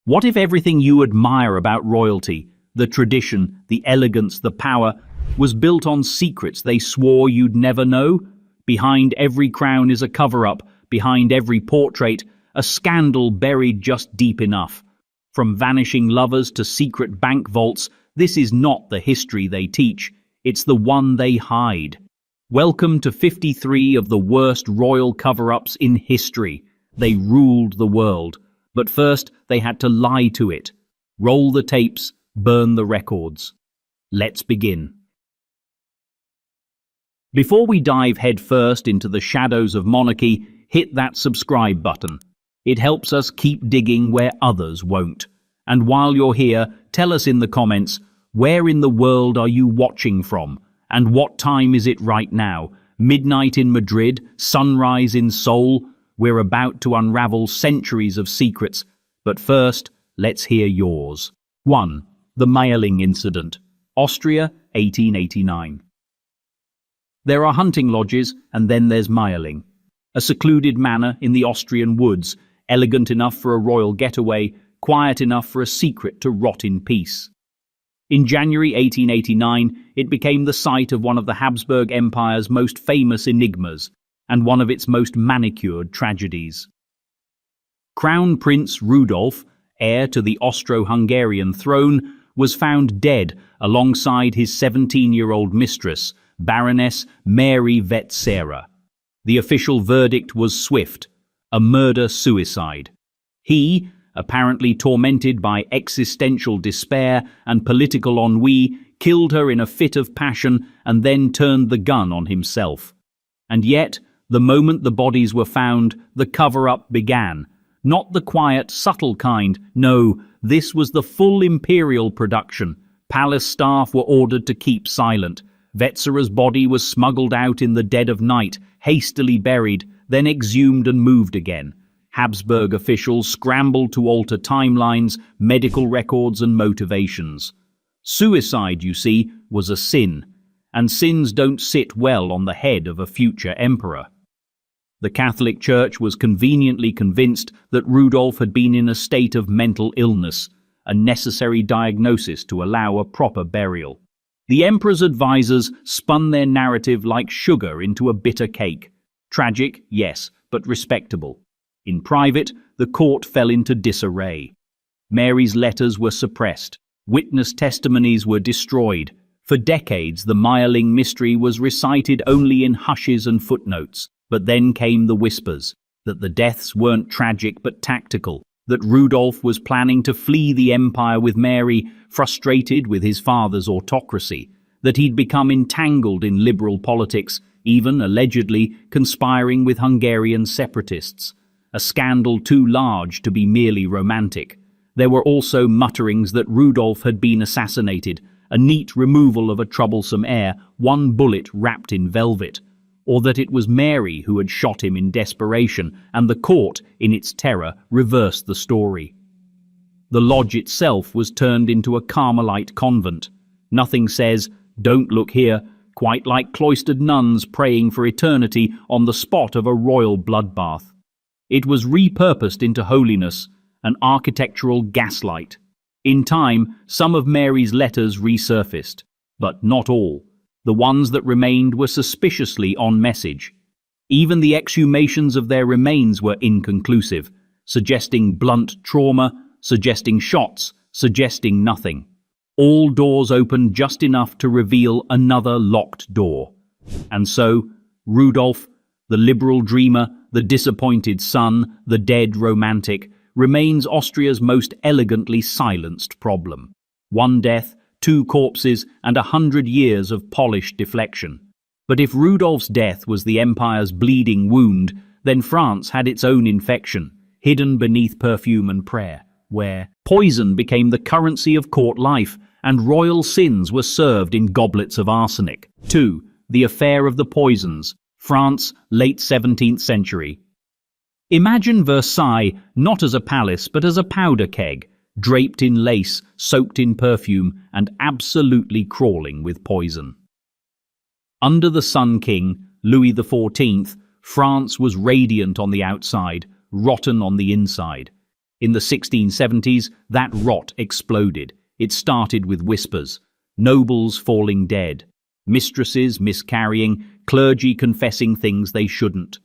What if everything you admire about royalty, the tradition, the elegance, the power, was built on secrets they swore you'd never know? Behind every crown is a cover-up, behind every portrait, a scandal buried just deep enough. From vanishing lovers to secret bank vaults, this is not the history they teach, it's the one they hide. Welcome to 53 of the worst royal cover-ups in history. They ruled the world. But first, they had to lie to it. Roll the tapes, burn the records. Let's begin. Before we dive headfirst into the shadows of monarchy, hit that subscribe button. It helps us keep digging where others won't. And while you're here, tell us in the comments, where in the world are you watching from? And what time is it right now? Midnight in Madrid? Sunrise in Seoul? We're about to unravel centuries of secrets, but first, let's hear yours. 1. The Mayerling Incident, Austria, 1889. There are hunting lodges, and then there's Mayerling, a secluded manor in the Austrian woods, elegant enough for a royal getaway, quiet enough for a secret to rot in peace. In January 1889, it became the site of one of the Habsburg Empire's most famous enigmas, and one of its most manicured tragedies. Crown Prince Rudolf, heir to the Austro-Hungarian throne, was found dead alongside his 17-year-old mistress, Baroness Mary Vetsera. The official verdict was swift: a murder-suicide. He, apparently tormented by existential despair and political ennui, killed her in a fit of passion and then turned the gun on himself. And yet, the moment the bodies were found, the cover-up began. Not the quiet, subtle kind, no, this was the full imperial production. Palace staff were ordered to keep silent. Vetsera's body was smuggled out in the dead of night, hastily buried, then exhumed and moved again. Habsburg officials scrambled to alter timelines, medical records and motivations. Suicide, you see, was a sin, and sins don't sit well on the head of a future emperor. The Catholic Church was conveniently convinced that Rudolf had been in a state of mental illness, a necessary diagnosis to allow a proper burial. The emperor's advisors spun their narrative like sugar into a bitter cake. Tragic, yes, but respectable. In private, the court fell into disarray. Mary's letters were suppressed. Witness testimonies were destroyed. For decades, the Mayerling mystery was recited only in hushes and footnotes. But then came the whispers, that the deaths weren't tragic but tactical, that Rudolf was planning to flee the empire with Mary, frustrated with his father's autocracy, that he'd become entangled in liberal politics, even, allegedly, conspiring with Hungarian separatists. A scandal too large to be merely romantic. There were also mutterings that Rudolf had been assassinated, a neat removal of a troublesome heir, one bullet wrapped in velvet. Or that it was Mary who had shot him in desperation, and the court, in its terror, reversed the story. The lodge itself was turned into a Carmelite convent. Nothing says, "Don't look here," quite like cloistered nuns praying for eternity on the spot of a royal bloodbath. It was repurposed into holiness, an architectural gaslight. In time, some of Mary's letters resurfaced, but not all. The ones that remained were suspiciously on message. Even the exhumations of their remains were inconclusive, suggesting blunt trauma, suggesting shots, suggesting nothing. All doors opened just enough to reveal another locked door. And so, Rudolf, the liberal dreamer, the disappointed son, the dead romantic, remains Austria's most elegantly silenced problem. One death, 2 corpses, and 100 years of polished deflection. But if Rudolf's death was the empire's bleeding wound, then France had its own infection, hidden beneath perfume and prayer, where poison became the currency of court life, and royal sins were served in goblets of arsenic. 2. The Affair of the Poisons, France, late 17th century. Imagine Versailles not as a palace but as a powder keg, draped in lace, soaked in perfume, and absolutely crawling with poison. Under the Sun King, Louis XIV, France was radiant on the outside, rotten on the inside. In the 1670s, that rot exploded. It started with whispers, nobles falling dead, mistresses miscarrying, clergy confessing things they shouldn't.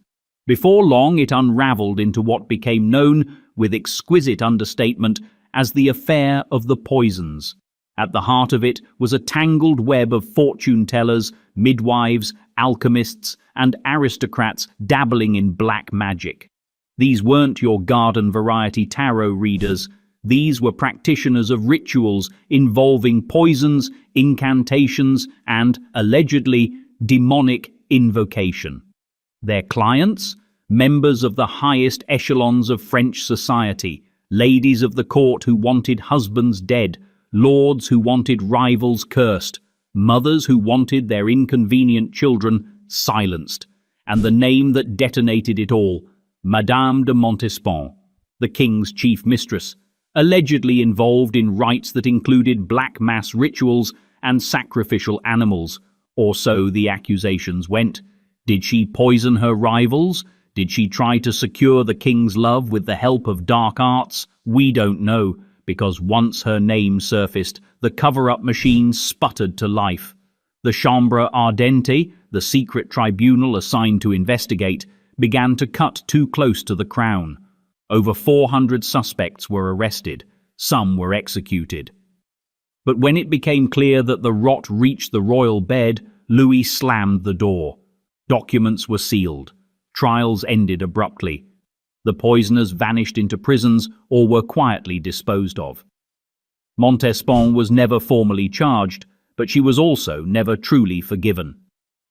Before long, it unraveled into what became known, with exquisite understatement, as the affair of the poisons. At the heart of it was a tangled web of fortune-tellers, midwives, alchemists, and aristocrats dabbling in black magic. These weren't your garden-variety tarot readers. These were practitioners of rituals involving poisons, incantations, and, allegedly, demonic invocation. Their clients? Members of the highest echelons of French society, ladies of the court who wanted husbands dead, lords who wanted rivals cursed, mothers who wanted their inconvenient children silenced, and the name that detonated it all, Madame de Montespan, the king's chief mistress, allegedly involved in rites that included black mass rituals and sacrificial animals, or so the accusations went. Did she poison her rivals? Did she try to secure the king's love with the help of dark arts? We don't know, because once her name surfaced, the cover-up machine sputtered to life. The Chambre Ardente, the secret tribunal assigned to investigate, began to cut too close to the crown. Over 400 suspects were arrested. Some were executed. But when it became clear that the rot reached the royal bed, Louis slammed the door. Documents were sealed. Trials ended abruptly. The poisoners vanished into prisons or were quietly disposed of. Montespan was never formally charged, but she was also never truly forgiven.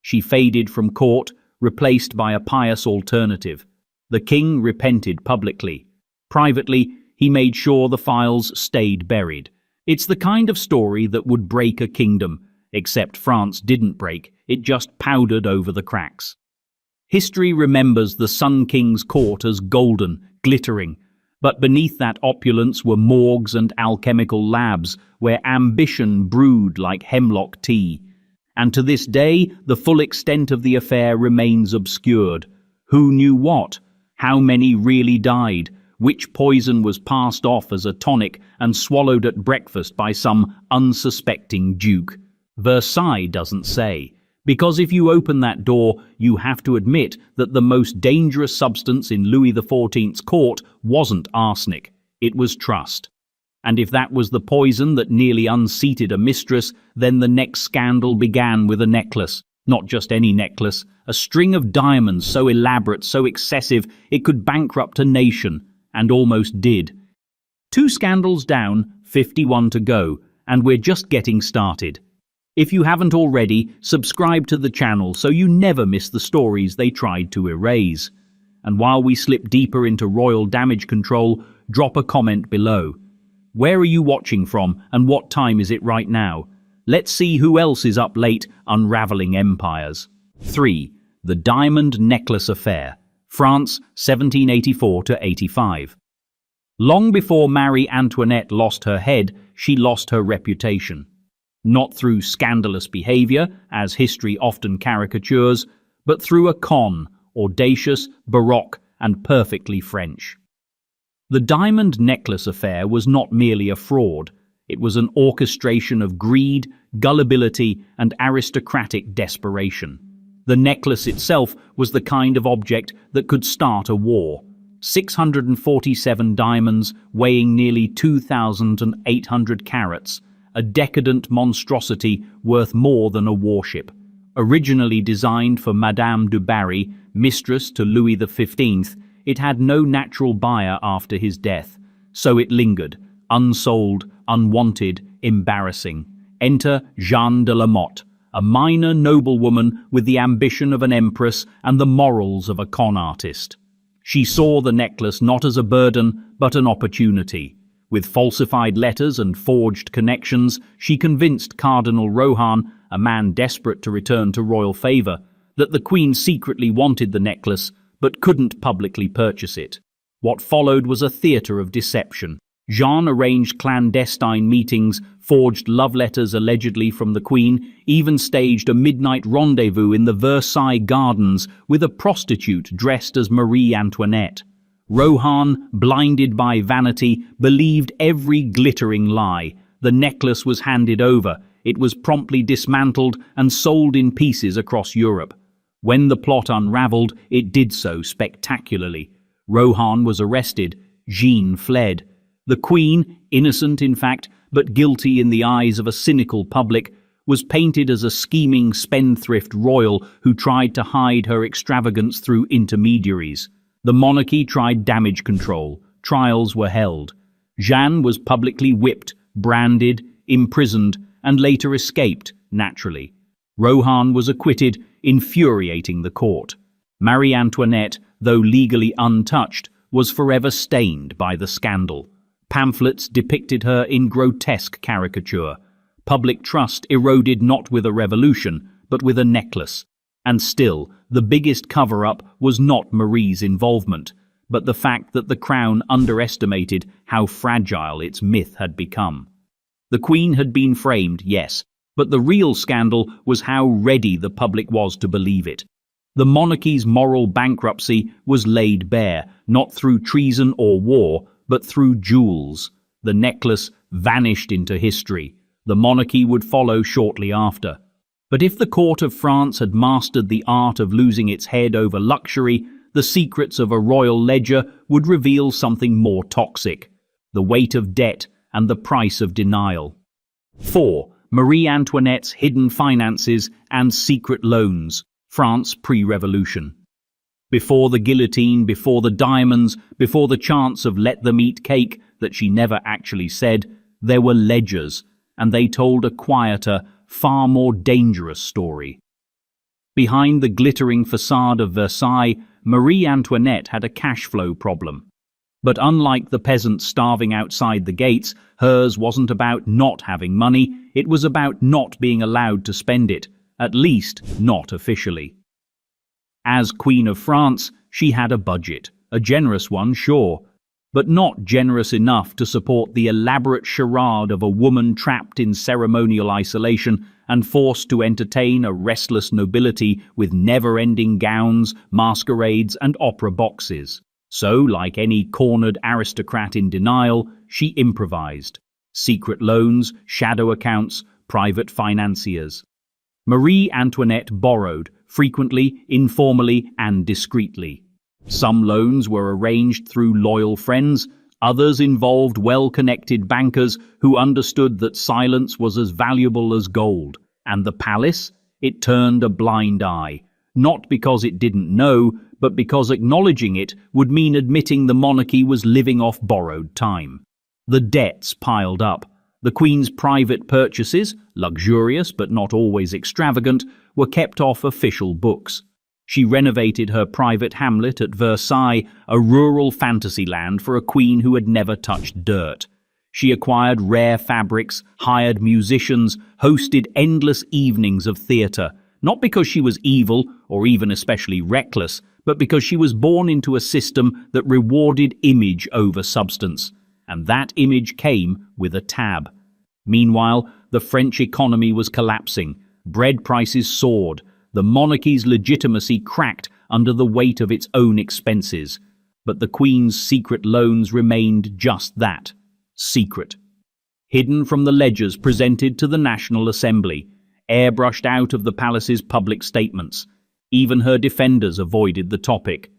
She faded from court, replaced by a pious alternative. The king repented publicly. Privately, he made sure the files stayed buried. It's the kind of story that would break a kingdom, except France didn't break, it just powdered over the cracks. History remembers the Sun King's court as golden, glittering, but beneath that opulence were morgues and alchemical labs where ambition brewed like hemlock tea. And to this day, the full extent of the affair remains obscured. Who knew what? How many really died? Which poison was passed off as a tonic and swallowed at breakfast by some unsuspecting duke? Versailles doesn't say. Because if you open that door, you have to admit that the most dangerous substance in Louis XIV's court wasn't arsenic, it was trust. And if that was the poison that nearly unseated a mistress, then the next scandal began with a necklace. Not just any necklace, a string of diamonds so elaborate, so excessive, it could bankrupt a nation, and almost did. 2 scandals down, 51 to go, and we're just getting started. If you haven't already, subscribe to the channel so you never miss the stories they tried to erase. And while we slip deeper into royal damage control, drop a comment below. Where are you watching from and what time is it right now? Let's see who else is up late unraveling empires. 3. The Diamond Necklace Affair, France, 1784–85. Long before Marie Antoinette lost her head, she lost her reputation. Not through scandalous behavior, as history often caricatures, but through a con, audacious, baroque, and perfectly French. The Diamond Necklace Affair was not merely a fraud. It was an orchestration of greed, gullibility, and aristocratic desperation. The necklace itself was the kind of object that could start a war. 647 diamonds weighing nearly 2,800 carats, a decadent monstrosity worth more than a warship. Originally designed for Madame du Barry, mistress to Louis XV, it had no natural buyer after his death, so it lingered, unsold, unwanted, embarrassing. Enter Jeanne de la Motte, a minor noblewoman with the ambition of an empress and the morals of a con artist. She saw the necklace not as a burden, but an opportunity. With falsified letters and forged connections, she convinced Cardinal Rohan, a man desperate to return to royal favor, that the Queen secretly wanted the necklace, but couldn't publicly purchase it. What followed was a theater of deception. Jeanne arranged clandestine meetings, forged love letters allegedly from the Queen, even staged a midnight rendezvous in the Versailles Gardens with a prostitute dressed as Marie Antoinette. Rohan, blinded by vanity, believed every glittering lie. The necklace was handed over. It was promptly dismantled and sold in pieces across Europe. When the plot unraveled, it did so spectacularly. Rohan was arrested. Jean fled. The Queen, innocent in fact, but guilty in the eyes of a cynical public, was painted as a scheming spendthrift royal who tried to hide her extravagance through intermediaries. The monarchy tried damage control. Trials were held. Jeanne was publicly whipped, branded, imprisoned, and later escaped, naturally. Rohan was acquitted, infuriating the court. Marie Antoinette, though legally untouched, was forever stained by the scandal. Pamphlets depicted her in grotesque caricature. Public trust eroded not with a revolution, but with a necklace. And still, the biggest cover-up was not Marie's involvement, but the fact that the crown underestimated how fragile its myth had become. The Queen had been framed, yes, but the real scandal was how ready the public was to believe it. The monarchy's moral bankruptcy was laid bare, not through treason or war, but through jewels. The necklace vanished into history. The monarchy would follow shortly after. But if the court of France had mastered the art of losing its head over luxury, the secrets of a royal ledger would reveal something more toxic: the weight of debt and the price of denial. 4. Marie Antoinette's hidden finances and secret loans. France pre-revolution. Before the guillotine, before the diamonds, before the chance of let them eat cake that she never actually said, there were ledgers, and they told a quieter, far more dangerous story. Behind the glittering facade of Versailles, Marie Antoinette had a cash flow problem. But unlike the peasants starving outside the gates, hers wasn't about not having money, it was about not being allowed to spend it, at least not officially. As Queen of France, she had a budget, a generous one, sure, but not generous enough to support the elaborate charade of a woman trapped in ceremonial isolation and forced to entertain a restless nobility with never-ending gowns, masquerades, and opera boxes. So, like any cornered aristocrat in denial, she improvised. Secret loans, shadow accounts, private financiers. Marie Antoinette borrowed, frequently, informally, and discreetly. Some loans were arranged through loyal friends, others involved well-connected bankers who understood that silence was as valuable as gold. And the palace? It turned a blind eye, not because it didn't know, but because acknowledging it would mean admitting the monarchy was living off borrowed time. The debts piled up. The Queen's private purchases, luxurious but not always extravagant, were kept off official books. She renovated her private hamlet at Versailles, a rural fantasy land for a queen who had never touched dirt. She acquired rare fabrics, hired musicians, hosted endless evenings of theatre, not because she was evil or even especially reckless, but because she was born into a system that rewarded image over substance. And that image came with a tab. Meanwhile, the French economy was collapsing. Bread prices soared. The monarchy's legitimacy cracked under the weight of its own expenses. But the Queen's secret loans remained just that, secret. Hidden from the ledgers presented to the National Assembly, airbrushed out of the palace's public statements. Even her defenders avoided the topic.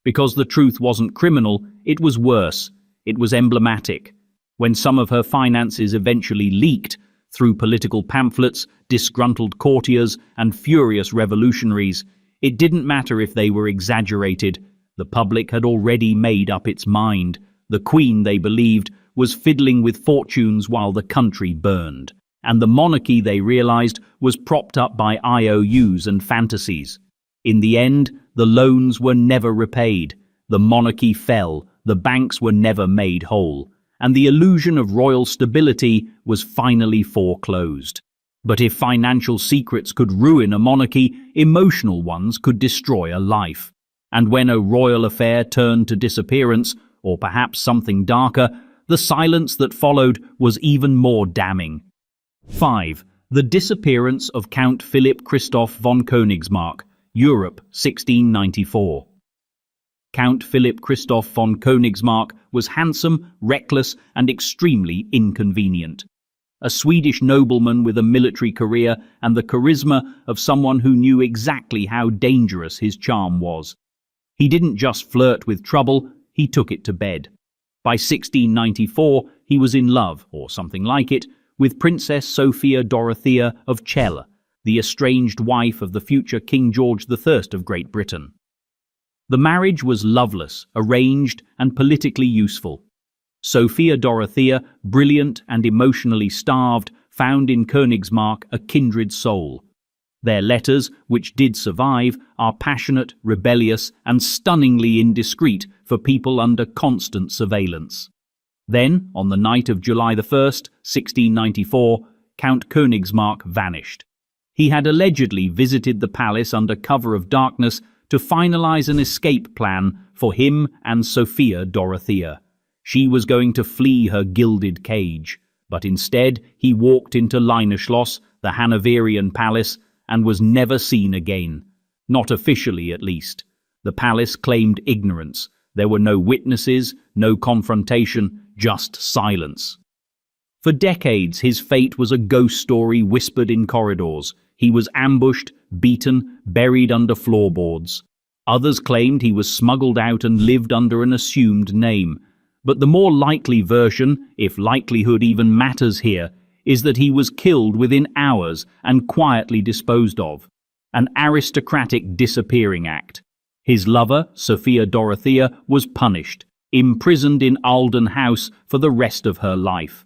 Because the truth wasn't criminal, it was worse. It was emblematic. When some of her finances eventually leaked, through political pamphlets, disgruntled courtiers, and furious revolutionaries, it didn't matter if they were exaggerated. The public had already made up its mind. The Queen, they believed, was fiddling with fortunes while the country burned. And the monarchy, they realized, was propped up by IOUs and fantasies. In the end, the loans were never repaid. The monarchy fell. The banks were never made whole. And the illusion of royal stability was finally foreclosed. But if financial secrets could ruin a monarchy, emotional ones could destroy a life. And when a royal affair turned to disappearance, or perhaps something darker, the silence that followed was even more damning. 5. The disappearance of Count Philipp Christoph von Königsmarck, Europe, 1694. Count Philipp Christoph von Königsmarck was handsome, reckless, and extremely inconvenient. A Swedish nobleman with a military career and the charisma of someone who knew exactly how dangerous his charm was. He didn't just flirt with trouble, he took it to bed. By 1694, he was in love, or something like it, with Princess Sophia Dorothea of Celle, the estranged wife of the future King George III of Great Britain. The marriage was loveless, arranged, and politically useful. Sophia Dorothea, brilliant and emotionally starved, found in Königsmarck a kindred soul. Their letters, which did survive, are passionate, rebellious, and stunningly indiscreet for people under constant surveillance. Then, on the night of July 1st, 1694, Count Königsmarck vanished. He had allegedly visited the palace under cover of darkness to finalize an escape plan for him and Sophia Dorothea. She was going to flee her gilded cage, but instead he walked into Schloss, the Hanoverian palace, and was never seen again. Not officially, at least. The palace claimed ignorance. There were no witnesses, no confrontation, just silence. For decades, his fate was a ghost story whispered in corridors. He was ambushed, beaten, buried under floorboards. Others claimed he was smuggled out and lived under an assumed name. But the more likely version, if likelihood even matters here, is that he was killed within hours and quietly disposed of. An aristocratic disappearing act. His lover, Sophia Dorothea, was punished, imprisoned in Alden House for the rest of her life.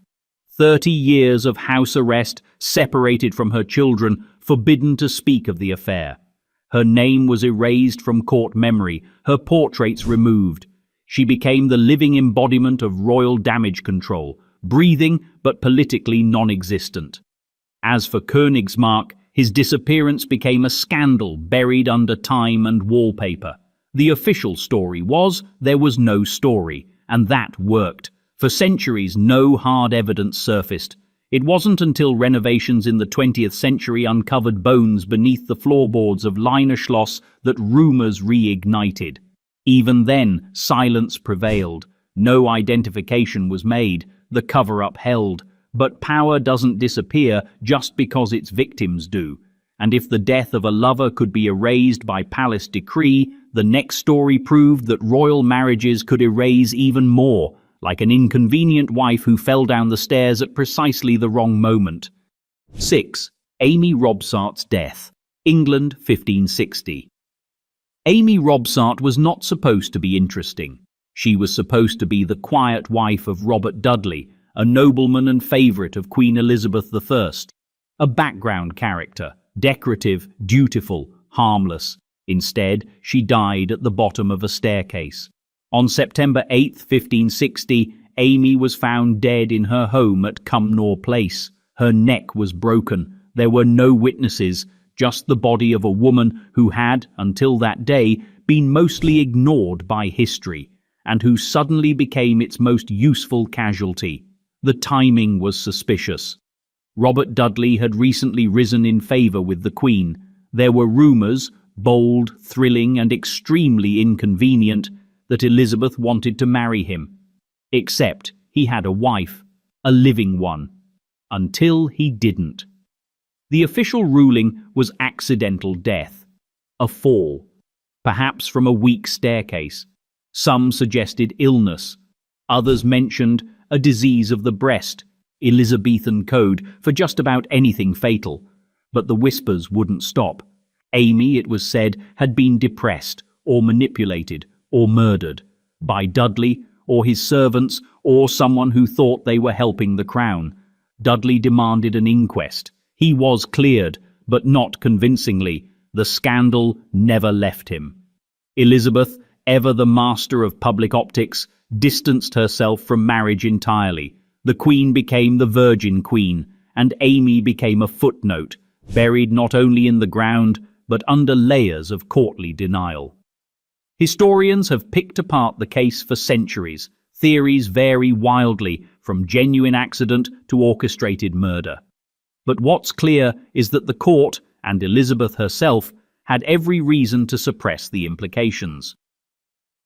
30 years of house arrest, separated from her children, forbidden to speak of the affair. Her name was erased from court memory, her portraits removed. She became the living embodiment of royal damage control, breathing but politically non-existent. As for Königsmarck, his disappearance became a scandal buried under time and wallpaper. The official story was there was no story, and that worked. For centuries, no hard evidence surfaced. It wasn't until renovations in the 20th century uncovered bones beneath the floorboards of Schloss that rumors reignited. Even then, silence prevailed. No identification was made. The cover-up held. But power doesn't disappear just because its victims do. And if the death of a lover could be erased by palace decree, the next story proved that royal marriages could erase even more, like an inconvenient wife who fell down the stairs at precisely the wrong moment. 6. Amy Robsart's death. England, 1560. Amy Robsart was not supposed to be interesting. She was supposed to be the quiet wife of Robert Dudley, a nobleman and favourite of Queen Elizabeth I. A background character, decorative, dutiful, harmless. Instead, she died at the bottom of a staircase. On September 8, 1560, Amy was found dead in her home at Cumnor Place. Her neck was broken. There were no witnesses, just the body of a woman who had, until that day, been mostly ignored by history, and who suddenly became its most useful casualty. The timing was suspicious. Robert Dudley had recently risen in favour with the Queen. There were rumours, bold, thrilling, and extremely inconvenient, that Elizabeth wanted to marry him. Except he had a wife, a living one. Until he didn't. The official ruling was accidental death. A fall. Perhaps from a weak staircase. Some suggested illness. Others mentioned a disease of the breast, Elizabethan code for just about anything fatal. But the whispers wouldn't stop. Amy, it was said, had been depressed, or manipulated, or murdered. By Dudley, or his servants, or someone who thought they were helping the crown. Dudley demanded an inquest. He was cleared, but not convincingly. The scandal never left him. Elizabeth, ever the master of public optics, distanced herself from marriage entirely. The Queen became the Virgin Queen, and Amy became a footnote, buried not only in the ground, but under layers of courtly denial. Historians have picked apart the case for centuries. Theories vary wildly, from genuine accident to orchestrated murder. But what's clear is that the court, and Elizabeth herself, had every reason to suppress the implications.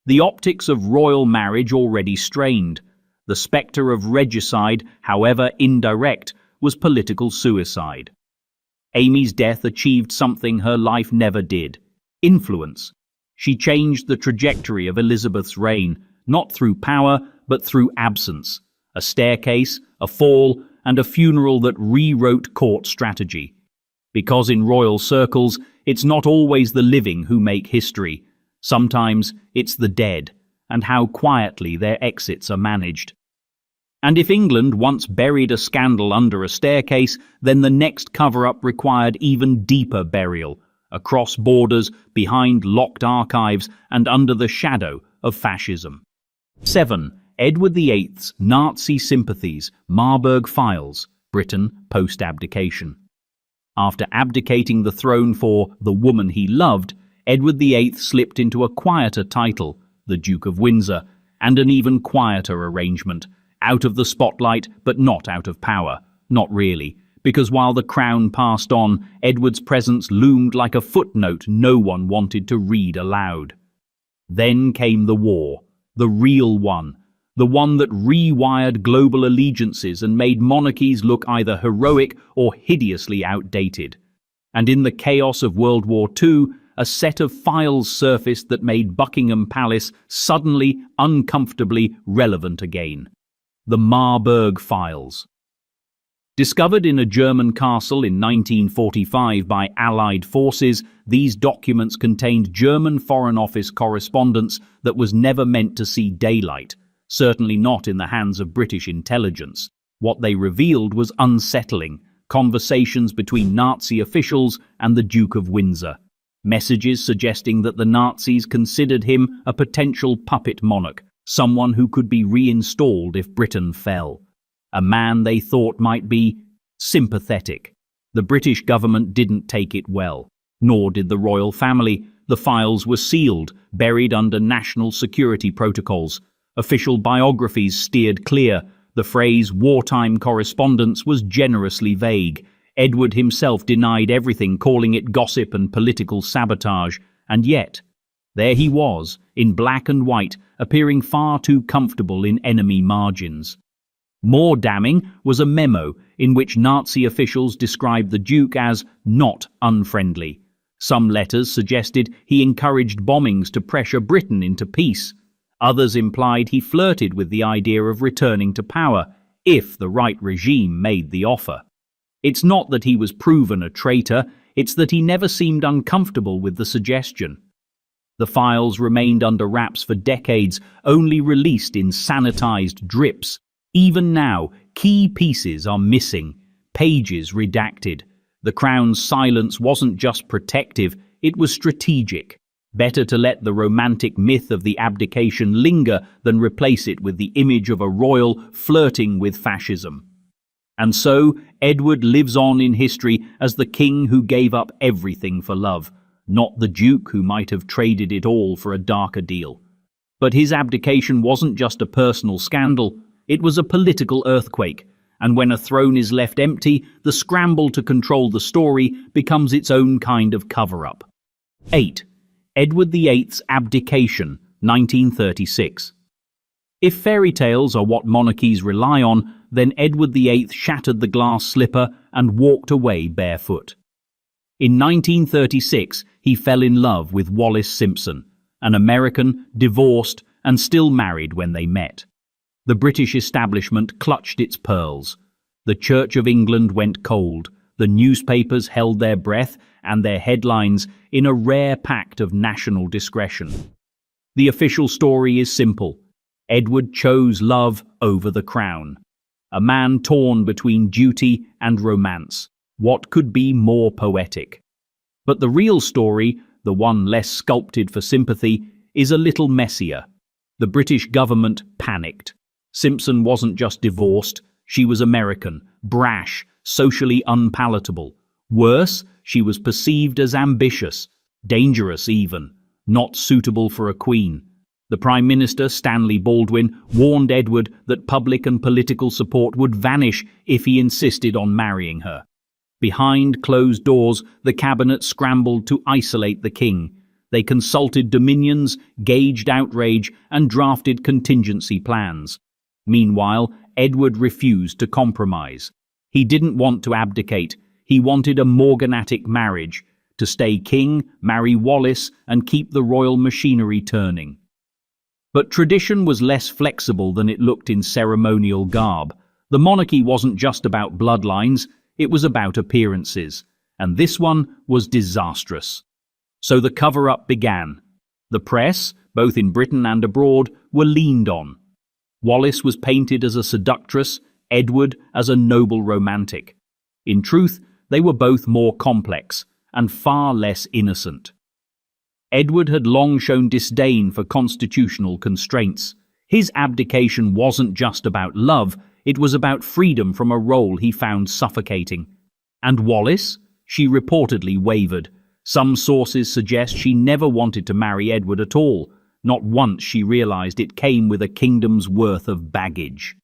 The optics of royal marriage already strained. The spectre of regicide, however indirect, was political suicide. Amy's death achieved something her life never did: influence. She changed the trajectory of Elizabeth's reign, not through power, but through absence. A staircase, a fall, and a funeral that rewrote court strategy. Because in royal circles, it's not always the living who make history. Sometimes it's the dead, and how quietly their exits are managed. And if England once buried a scandal under a staircase, then the next cover-up required even deeper burial, across borders, behind locked archives, and under the shadow of fascism. 7. Edward VIII's Nazi sympathies, Marburg Files, Britain post-abdication. After abdicating the throne for the woman he loved, Edward VIII slipped into a quieter title, the Duke of Windsor, and an even quieter arrangement, out of the spotlight but not out of power. Not really, because while the crown passed on, Edward's presence loomed like a footnote no one wanted to read aloud. Then came the war, the real one, the one that rewired global allegiances and made monarchies look either heroic or hideously outdated. And in the chaos of World War II, a set of files surfaced that made Buckingham Palace suddenly, uncomfortably relevant again. The Marburg Files. Discovered in a German castle in 1945 by Allied forces, these documents contained German Foreign Office correspondence that was never meant to see daylight, certainly not in the hands of British intelligence. What they revealed was unsettling: conversations between Nazi officials and the Duke of Windsor. Messages suggesting that the Nazis considered him a potential puppet monarch, someone who could be reinstalled if Britain fell. A man they thought might be sympathetic. The British government didn't take it well, nor did the royal family. The files were sealed, buried under national security protocols. Official biographies steered clear. The phrase wartime correspondence was generously vague. Edward himself denied everything, calling it gossip and political sabotage. And yet, there he was, in black and white, appearing far too comfortable in enemy margins. More damning was a memo in which Nazi officials described the Duke as not unfriendly. Some letters suggested he encouraged bombings to pressure Britain into peace. Others implied he flirted with the idea of returning to power, if the right regime made the offer. It's not that he was proven a traitor, it's that he never seemed uncomfortable with the suggestion. The files remained under wraps for decades, only released in sanitized drips. Even now, key pieces are missing, pages redacted. The Crown's silence wasn't just protective, it was strategic. Better to let the romantic myth of the abdication linger than replace it with the image of a royal flirting with fascism. And so, Edward lives on in history as the king who gave up everything for love, not the duke who might have traded it all for a darker deal. But his abdication wasn't just a personal scandal, it was a political earthquake, and when a throne is left empty, the scramble to control the story becomes its own kind of cover-up. 8. Edward VIII's abdication, 1936. If fairy tales are what monarchies rely on, then Edward VIII shattered the glass slipper and walked away barefoot. In 1936, he fell in love with Wallis Simpson, an American, divorced, and still married when they met. The British establishment clutched its pearls. The Church of England went cold. The newspapers held their breath and their headlines in a rare pact of national discretion. The official story is simple. Edward chose love over the crown. A man torn between duty and romance. What could be more poetic? But the real story, the one less sculpted for sympathy, is a little messier. The British government panicked. Simpson wasn't just divorced, she was American, brash, socially unpalatable. Worse, she was perceived as ambitious, dangerous even, not suitable for a queen. The Prime Minister, Stanley Baldwin, warned Edward that public and political support would vanish if he insisted on marrying her. Behind closed doors, the cabinet scrambled to isolate the king. They consulted dominions, gauged outrage, and drafted contingency plans. Meanwhile, Edward refused to compromise. He didn't want to abdicate. He wanted a morganatic marriage, to stay king, marry Wallis, and keep the royal machinery turning. But tradition was less flexible than it looked in ceremonial garb. The monarchy wasn't just about bloodlines, it was about appearances. And this one was disastrous. So the cover-up began. The press, both in Britain and abroad, were leaned on. Wallis was painted as a seductress, Edward as a noble romantic. In truth, they were both more complex and far less innocent. Edward had long shown disdain for constitutional constraints. His abdication wasn't just about love, it was about freedom from a role he found suffocating. And Wallis? She reportedly wavered. Some sources suggest she never wanted to marry Edward at all. Not once she realized it came with a kingdom's worth of baggage.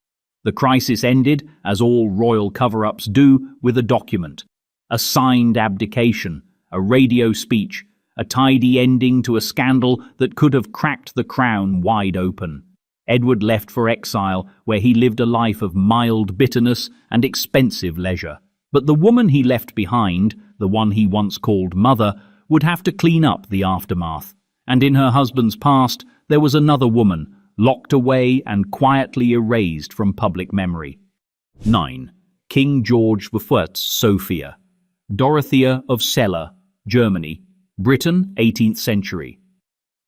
The crisis ended, as all royal cover-ups do, with a document. A signed abdication, a radio speech, a tidy ending to a scandal that could have cracked the crown wide open. Edward left for exile, where he lived a life of mild bitterness and expensive leisure. But the woman he left behind, the one he once called mother, would have to clean up the aftermath. And in her husband's past, there was another woman, locked away and quietly erased from public memory. 9. King George I's Sophia. Dorothea of Celle, Germany. Britain, 18th century.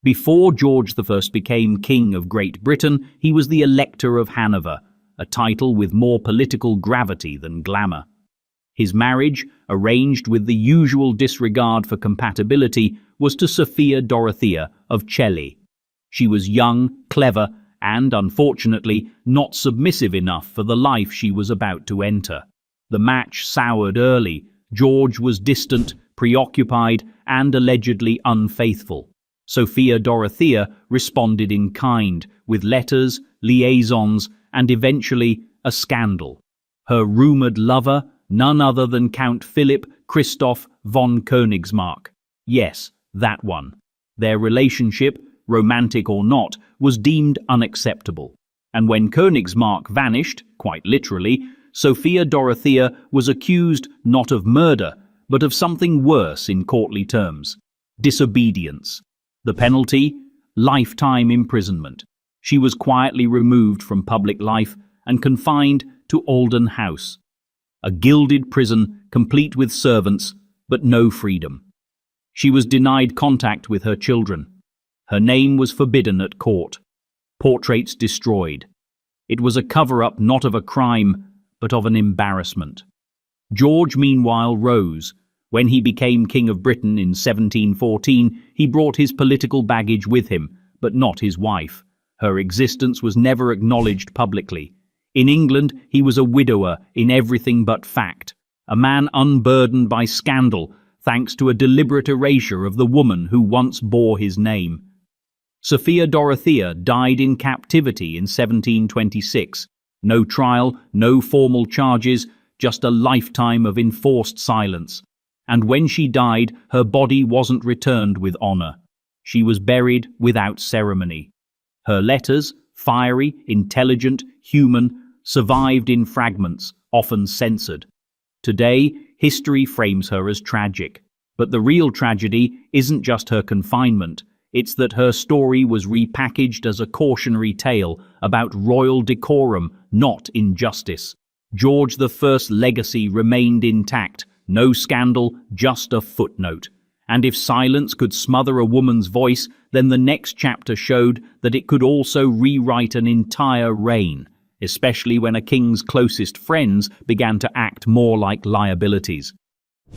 Before George I became King of Great Britain, he was the Elector of Hanover, a title with more political gravity than glamour. His marriage, arranged with the usual disregard for compatibility, was to Sophia Dorothea of Celle. She was young, clever, and, unfortunately, not submissive enough for the life she was about to enter. The match soured early. George was distant, preoccupied, and allegedly unfaithful. Sophia Dorothea responded in kind, with letters, liaisons, and eventually a scandal. Her rumoured lover, none other than Count Philip Christoph von Königsmarck. Yes, that one. Their relationship, romantic or not, was deemed unacceptable. And when Königsmarck vanished, quite literally, Sophia Dorothea was accused not of murder, but of something worse in courtly terms: disobedience. The penalty? Lifetime imprisonment. She was quietly removed from public life and confined to Alden House, a gilded prison complete with servants, but no freedom. She was denied contact with her children. Her name was forbidden at court. Portraits destroyed. It was a cover-up not of a crime, but of an embarrassment. George, meanwhile, rose. When he became King of Britain in 1714, he brought his political baggage with him, but not his wife. Her existence was never acknowledged publicly. In England, he was a widower in everything but fact, a man unburdened by scandal, thanks to a deliberate erasure of the woman who once bore his name. Sophia Dorothea died in captivity in 1726. No trial, no formal charges, just a lifetime of enforced silence. And when she died, her body wasn't returned with honour. She was buried without ceremony. Her letters, fiery, intelligent, human, survived in fragments, often censored. Today, history frames her as tragic. But the real tragedy isn't just her confinement. It's that her story was repackaged as a cautionary tale about royal decorum, not injustice. George I's legacy remained intact. No scandal, just a footnote. And if silence could smother a woman's voice, then the next chapter showed that it could also rewrite an entire reign, especially when a king's closest friends began to act more like liabilities.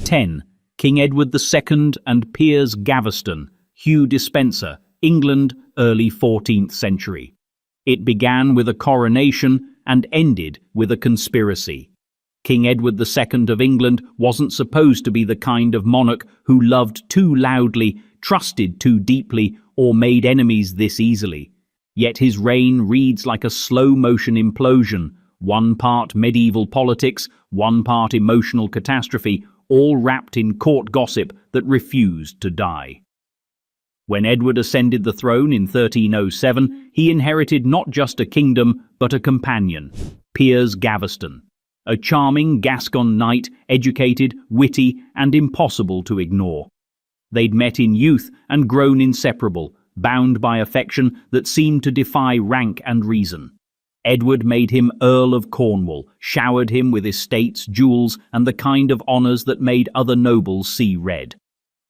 10. King Edward II and Piers Gaveston, Hugh Despencer, England, early 14th century. It began with a coronation and ended with a conspiracy. King Edward II of England wasn't supposed to be the kind of monarch who loved too loudly, trusted too deeply, or made enemies this easily. Yet his reign reads like a slow-motion implosion, one part medieval politics, one part emotional catastrophe, all wrapped in court gossip that refused to die. When Edward ascended the throne in 1307, he inherited not just a kingdom, but a companion, Piers Gaveston, a charming Gascon knight, educated, witty, and impossible to ignore. They'd met in youth and grown inseparable, bound by affection that seemed to defy rank and reason. Edward made him Earl of Cornwall, showered him with estates, jewels, and the kind of honours that made other nobles see red.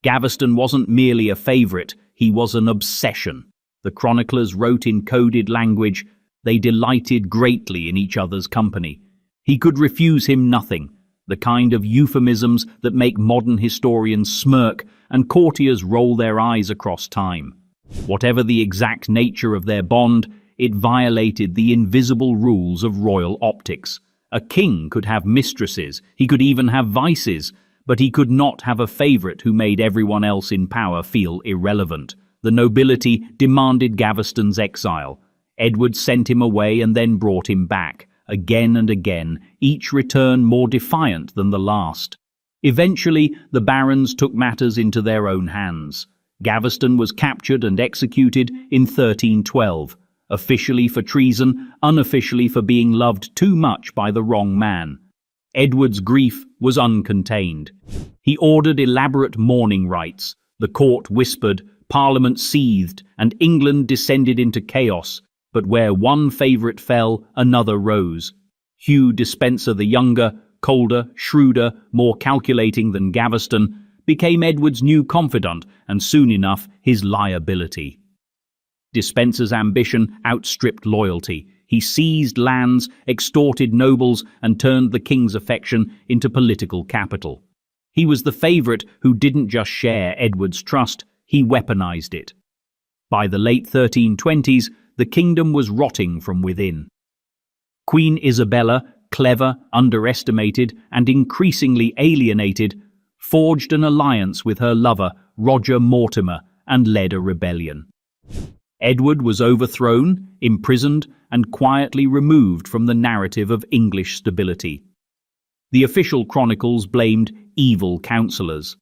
Gaveston wasn't merely a favourite, he was an obsession. The chroniclers wrote in coded language, they delighted greatly in each other's company. He could refuse him nothing, the kind of euphemisms that make modern historians smirk and courtiers roll their eyes across time. Whatever the exact nature of their bond, it violated the invisible rules of royal optics. A king could have mistresses, he could even have vices, but he could not have a favourite who made everyone else in power feel irrelevant. The nobility demanded Gaveston's exile. Edward sent him away and then brought him back, again and again, each return more defiant than the last. Eventually, the barons took matters into their own hands. Gaveston was captured and executed in 1312, officially for treason, unofficially for being loved too much by the wrong man. Edward's grief was uncontained. He ordered elaborate mourning rites. The court whispered, Parliament seethed, and England descended into chaos. But where one favourite fell, another rose. Hugh Despencer the younger, colder, shrewder, more calculating than Gaveston, became Edward's new confidant and soon enough his liability. Despencer's ambition outstripped loyalty. He seized lands, extorted nobles, and turned the king's affection into political capital. He was the favourite who didn't just share Edward's trust, he weaponized it. By the late 1320s, the kingdom was rotting from within. Queen Isabella, clever, underestimated, and increasingly alienated, forged an alliance with her lover, Roger Mortimer, and led a rebellion. Edward was overthrown, imprisoned, and quietly removed from the narrative of English stability. The official chronicles blamed evil counsellors,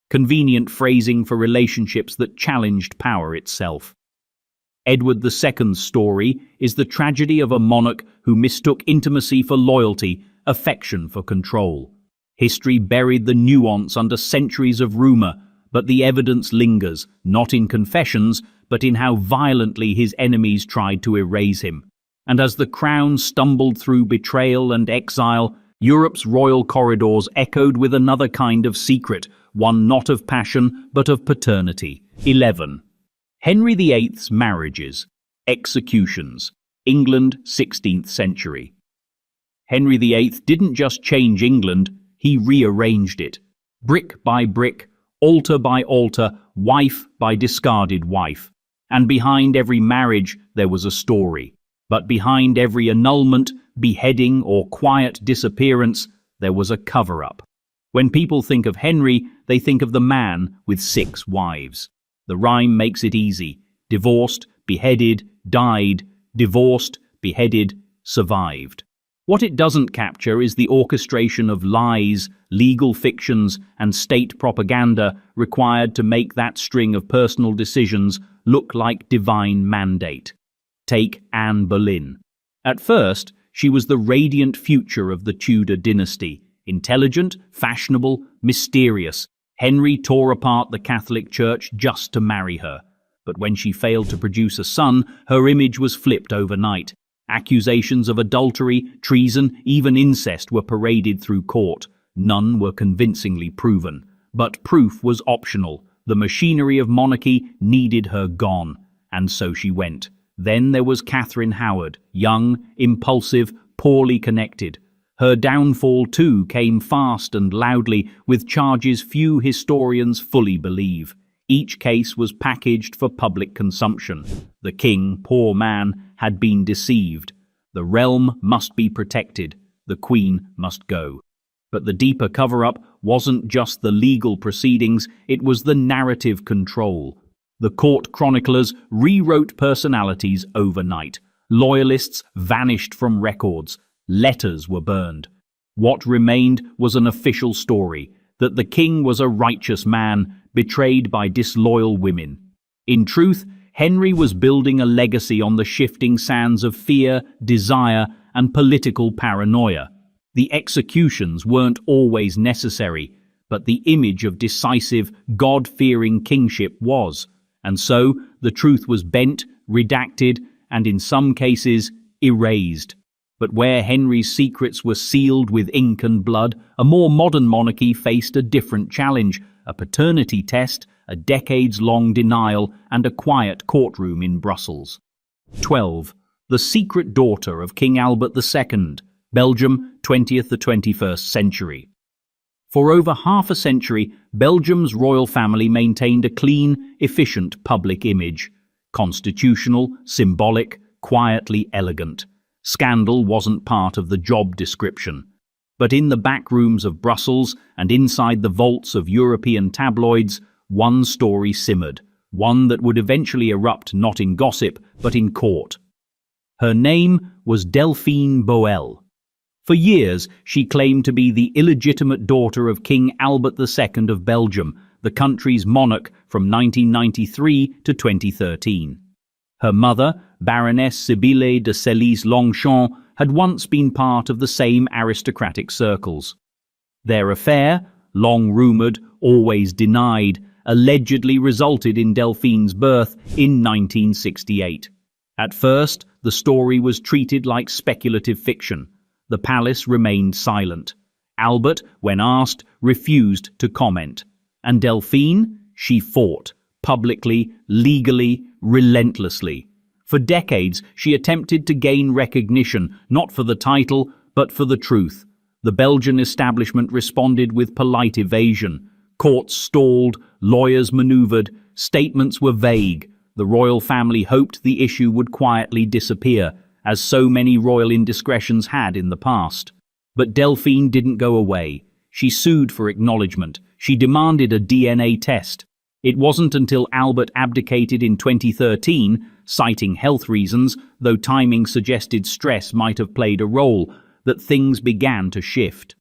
convenient phrasing for relationships that challenged power itself. Edward II's story is the tragedy of a monarch who mistook intimacy for loyalty, affection for control. History buried the nuance under centuries of rumour, but the evidence lingers, not in confessions, but in how violently his enemies tried to erase him. And as the crown stumbled through betrayal and exile, Europe's royal corridors echoed with another kind of secret, one not of passion, but of paternity. 11. Henry VIII's marriages, executions, England, 16th century. Henry VIII didn't just change England, he rearranged it. Brick by brick, altar by altar, wife by discarded wife. And behind every marriage there was a story. But behind every annulment, beheading, or quiet disappearance, there was a cover-up. When people think of Henry, they think of the man with 6 wives. The rhyme makes it easy. Divorced, beheaded, died, divorced, beheaded, survived. What it doesn't capture is the orchestration of lies, legal fictions, and state propaganda required to make that string of personal decisions look like divine mandate. Take Anne Boleyn. At first, she was the radiant future of the Tudor dynasty. Intelligent, fashionable, mysterious. Henry tore apart the Catholic Church just to marry her. But when she failed to produce a son, her image was flipped overnight. Accusations of adultery, treason, even incest were paraded through court. None were convincingly proven. But proof was optional. The machinery of monarchy needed her gone. And so she went. Then there was Catherine Howard, young, impulsive, poorly connected. Her downfall too came fast and loudly, with charges few historians fully believe. Each case was packaged for public consumption. The king, poor man, had been deceived. The realm must be protected. The queen must go. But the deeper cover-up wasn't just the legal proceedings, it was the narrative control. The court chroniclers rewrote personalities overnight. Loyalists vanished from records. Letters were burned. What remained was an official story, that the king was a righteous man, betrayed by disloyal women. In truth, Henry was building a legacy on the shifting sands of fear, desire, and political paranoia. The executions weren't always necessary, but the image of decisive, God-fearing kingship was, and so the truth was bent, redacted, and in some cases, erased. But where Henry's secrets were sealed with ink and blood, a more modern monarchy faced a different challenge: a paternity test, a decades-long denial, and a quiet courtroom in Brussels. 12. The secret daughter of King Albert II, Belgium, 20th to 21st century. For over half a century, Belgium's royal family maintained a clean, efficient public image. Constitutional, symbolic, quietly elegant. Scandal wasn't part of the job description. But in the back rooms of Brussels and inside the vaults of European tabloids, one story simmered, one that would eventually erupt not in gossip, but in court. Her name was Delphine Boel. For years, she claimed to be the illegitimate daughter of King Albert II of Belgium, the country's monarch from 1993 to 2013. Her mother, Baroness Sibylle de Celis-Longchamp, had once been part of the same aristocratic circles. Their affair, long rumoured, always denied, allegedly resulted in Delphine's birth in 1968. At first, the story was treated like speculative fiction. The palace remained silent. Albert, when asked, refused to comment. And Delphine? She fought, publicly, legally, relentlessly. For decades, she attempted to gain recognition, not for the title, but for the truth. The Belgian establishment responded with polite evasion. Courts stalled, lawyers maneuvered, statements were vague. The royal family hoped the issue would quietly disappear, as so many royal indiscretions had in the past. But Delphine didn't go away. She sued for acknowledgement. She demanded a DNA test. It wasn't until Albert abdicated in 2013, citing health reasons, though timing suggested stress might have played a role, that things began to shift.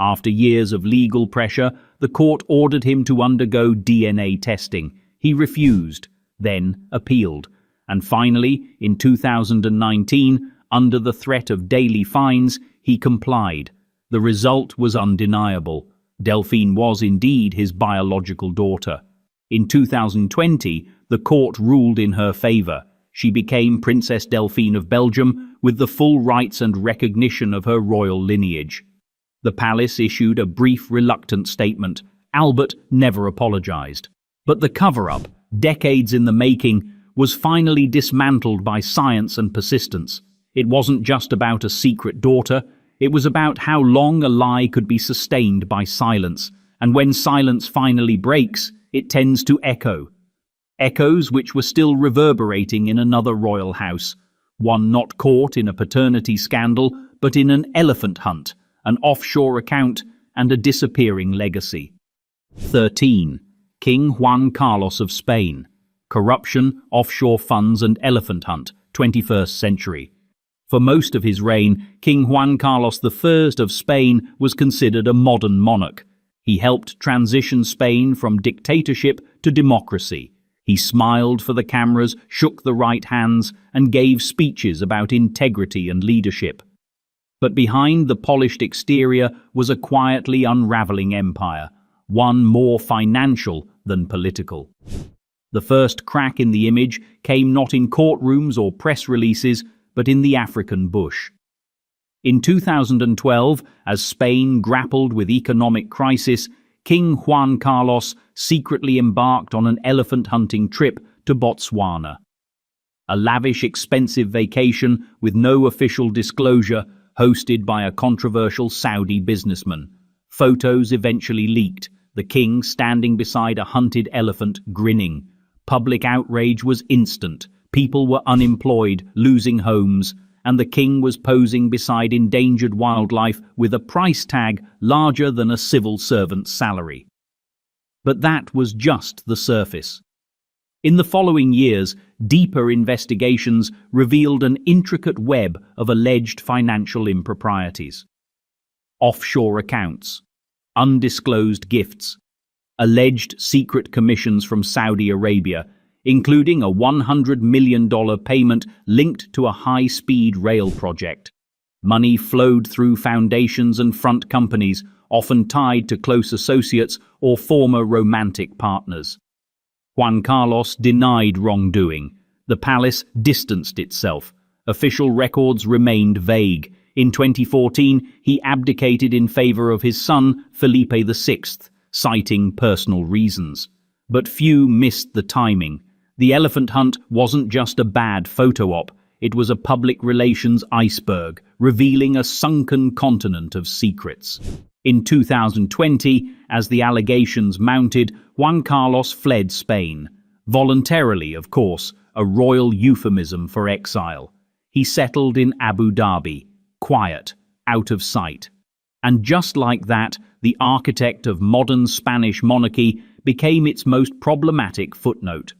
After years of legal pressure, the court ordered him to undergo DNA testing. He refused, then appealed, and finally, in 2019, under the threat of daily fines, he complied. The result was undeniable. Delphine was indeed his biological daughter. In 2020, the court ruled in her favour. She became Princess Delphine of Belgium with the full rights and recognition of her royal lineage. The palace issued a brief, reluctant statement. Albert never apologised. But the cover-up, decades in the making, was finally dismantled by science and persistence. It wasn't just about a secret daughter. It was about how long a lie could be sustained by silence. And when silence finally breaks, it tends to echo. Echoes which were still reverberating in another royal house. One not caught in a paternity scandal, but in an elephant hunt, an offshore account, and a disappearing legacy. 13. King Juan Carlos of Spain. Corruption, offshore funds, and elephant hunt, 21st century. For most of his reign, King Juan Carlos I of Spain was considered a modern monarch. He helped transition Spain from dictatorship to democracy. He smiled for the cameras, shook the right hands, and gave speeches about integrity and leadership. But behind the polished exterior was a quietly unraveling empire, one more financial than political. The first crack in the image came not in courtrooms or press releases, but in the African bush. In 2012, as Spain grappled with economic crisis, King Juan Carlos secretly embarked on an elephant hunting trip to Botswana. A lavish, expensive vacation with no official disclosure, hosted by a controversial Saudi businessman. Photos eventually leaked, the king standing beside a hunted elephant, grinning. Public outrage was instant. People were unemployed, losing homes, and the king was posing beside endangered wildlife with a price tag larger than a civil servant's salary. But that was just the surface. In the following years, deeper investigations revealed an intricate web of alleged financial improprieties. Offshore accounts, undisclosed gifts, alleged secret commissions from Saudi Arabia, including a $100 million payment linked to a high-speed rail project. Money flowed through foundations and front companies, often tied to close associates or former romantic partners. Juan Carlos denied wrongdoing. The palace distanced itself. Official records remained vague. In 2014, he abdicated in favor of his son, Felipe VI, citing personal reasons. But few missed the timing. The elephant hunt wasn't just a bad photo op. It was a public relations iceberg, revealing a sunken continent of secrets. In 2020, as the allegations mounted, Juan Carlos fled Spain. Voluntarily, of course, a royal euphemism for exile. He settled in Abu Dhabi, quiet, out of sight. And just like that, the architect of modern Spanish monarchy became its most problematic footnote.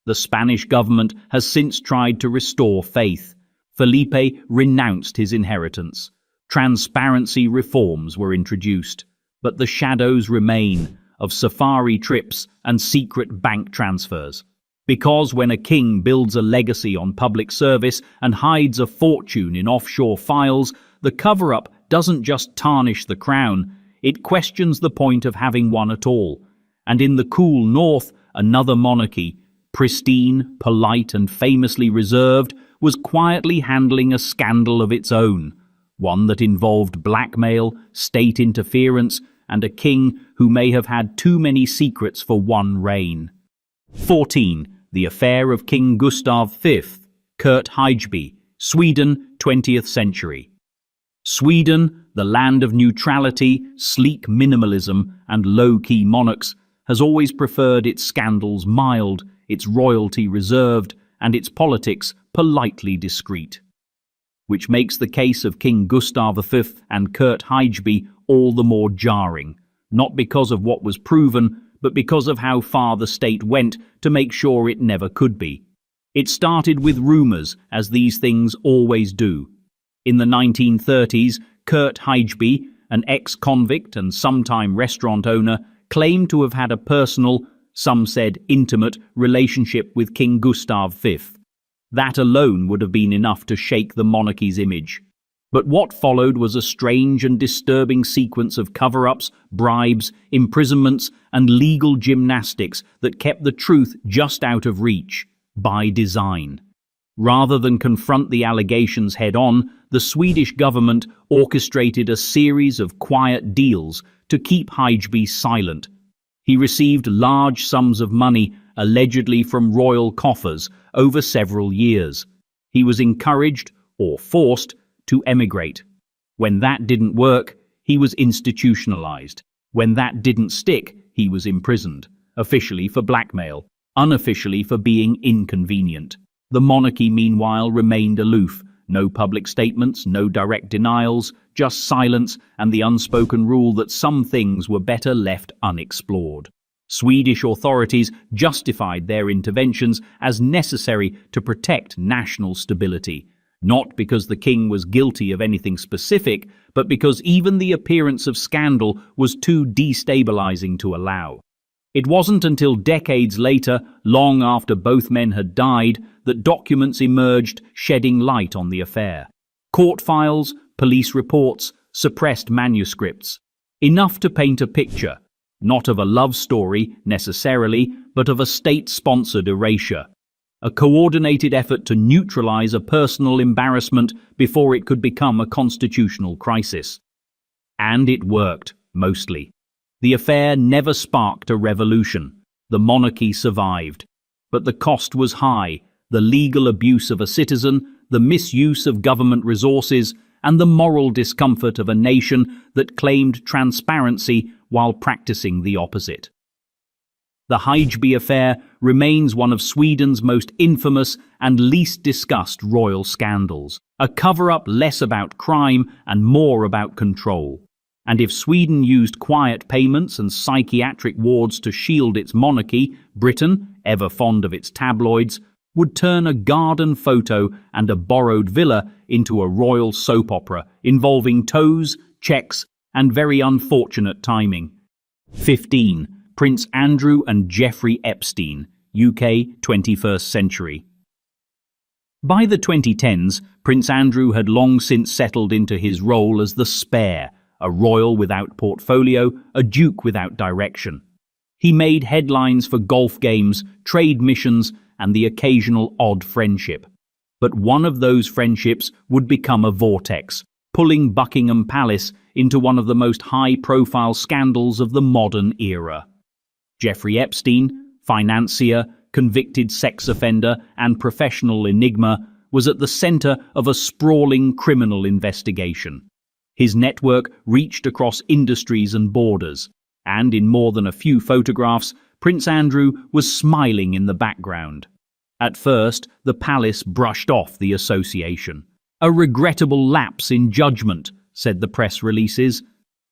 The Spanish government has since tried to restore faith. Felipe renounced his inheritance. Transparency reforms were introduced, but the shadows remain of safari trips and secret bank transfers. Because when a king builds a legacy on public service and hides a fortune in offshore files, the cover-up doesn't just tarnish the crown, it questions the point of having one at all. And in the cool north, another monarchy, pristine, polite, and famously reserved, was quietly handling a scandal of its own, one that involved blackmail, state interference, and a king who may have had too many secrets for one reign. 14. The Affair of King Gustav V, Kurt Hijby, Sweden, 20th century. Sweden, the land of neutrality, sleek minimalism, and low-key monarchs, has always preferred its scandals mild, its royalty reserved, and its politics politely discreet. Which makes the case of King Gustav V and Kurt Hijby all the more jarring, not because of what was proven, but because of how far the state went to make sure it never could be. It started with rumors, as these things always do. In the 1930s, Kurt Hijby, an ex-convict and sometime restaurant owner, claimed to have had a personal, some said intimate, relationship with King Gustav V. That alone would have been enough to shake the monarchy's image. But what followed was a strange and disturbing sequence of cover-ups, bribes, imprisonments, and legal gymnastics that kept the truth just out of reach, by design. Rather than confront the allegations head-on, the Swedish government orchestrated a series of quiet deals to keep Hijby silent. He received large sums of money, allegedly from royal coffers, over several years. He was encouraged, or forced, to emigrate. When that didn't work, he was institutionalized. When that didn't stick, he was imprisoned, officially for blackmail, unofficially for being inconvenient. The monarchy, meanwhile, remained aloof. No public statements, no direct denials, just silence and the unspoken rule that some things were better left unexplored. Swedish authorities justified their interventions as necessary to protect national stability, not because the king was guilty of anything specific, but because even the appearance of scandal was too destabilizing to allow. It wasn't until decades later, long after both men had died, that documents emerged shedding light on the affair. Court files, police reports, suppressed manuscripts. Enough to paint a picture, not of a love story necessarily, but of a state-sponsored erasure. A coordinated effort to neutralize a personal embarrassment before it could become a constitutional crisis. And it worked, mostly. The affair never sparked a revolution. The monarchy survived. But the cost was high: the legal abuse of a citizen, the misuse of government resources, and the moral discomfort of a nation that claimed transparency while practicing the opposite. The Hijby affair remains one of Sweden's most infamous and least discussed royal scandals, a cover-up less about crime and more about control. And if Sweden used quiet payments and psychiatric wards to shield its monarchy, Britain, ever fond of its tabloids, would turn a garden photo and a borrowed villa into a royal soap opera involving toes, checks, and very unfortunate timing. 15. Prince Andrew and Jeffrey Epstein, UK, 21st century. By the 2010s, Prince Andrew had long since settled into his role as the spare, a royal without portfolio, a duke without direction. He made headlines for golf games, trade missions, and the occasional odd friendship. But one of those friendships would become a vortex, pulling Buckingham Palace into one of the most high-profile scandals of the modern era. Jeffrey Epstein, financier, convicted sex offender, and professional enigma, was at the center of a sprawling criminal investigation. His network reached across industries and borders, and in more than a few photographs, Prince Andrew was smiling in the background. At first, the palace brushed off the association. "A regrettable lapse in judgment," said the press releases.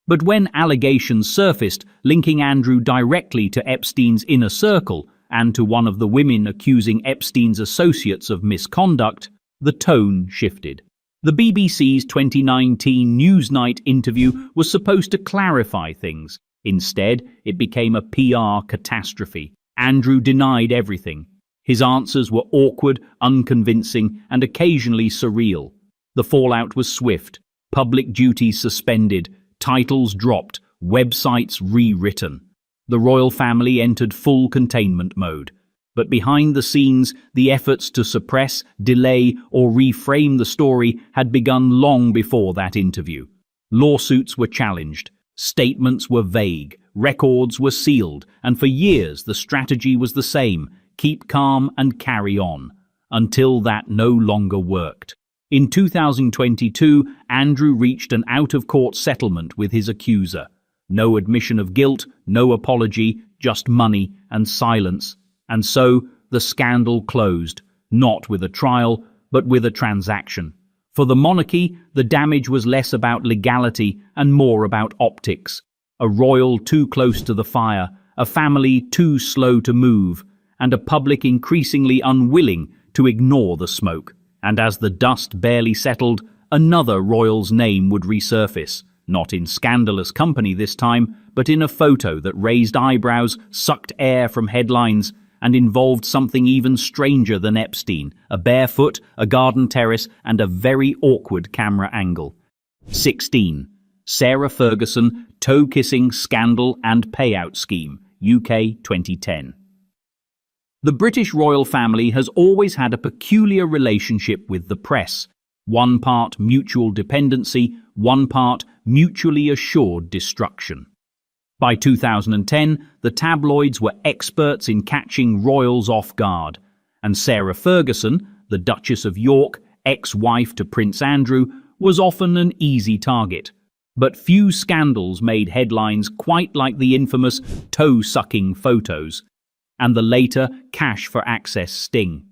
But when allegations surfaced linking Andrew directly to Epstein's inner circle and to one of the women accusing Epstein's associates of misconduct, the tone shifted. The BBC's 2019 Newsnight interview was supposed to clarify things. Instead, it became a PR catastrophe. Andrew denied everything. His answers were awkward, unconvincing, and occasionally surreal. The fallout was swift. Public duties suspended, titles dropped, websites rewritten. The royal family entered full containment mode. But behind the scenes, the efforts to suppress, delay, or reframe the story had begun long before that interview. Lawsuits were challenged, statements were vague, records were sealed, and for years the strategy was the same: keep calm and carry on, until that no longer worked. In 2022, Andrew reached an out-of-court settlement with his accuser. No admission of guilt, no apology, just money and silence. And so, the scandal closed, not with a trial, but with a transaction. For the monarchy, the damage was less about legality and more about optics. A royal too close to the fire, a family too slow to move, and a public increasingly unwilling to ignore the smoke. And as the dust barely settled, another royal's name would resurface, not in scandalous company this time, but in a photo that raised eyebrows, sucked air from headlines, and involved something even stranger than Epstein: a barefoot, a garden terrace, and a very awkward camera angle. 16. Sarah Ferguson, toe-kissing scandal and payout scheme, UK 2010. The British royal family has always had a peculiar relationship with the press. One part mutual dependency, one part mutually assured destruction. By 2010, the tabloids were experts in catching royals off guard, and Sarah Ferguson, the Duchess of York, ex-wife to Prince Andrew, was often an easy target. But few scandals made headlines quite like the infamous toe-sucking photos, and the later cash-for-access sting.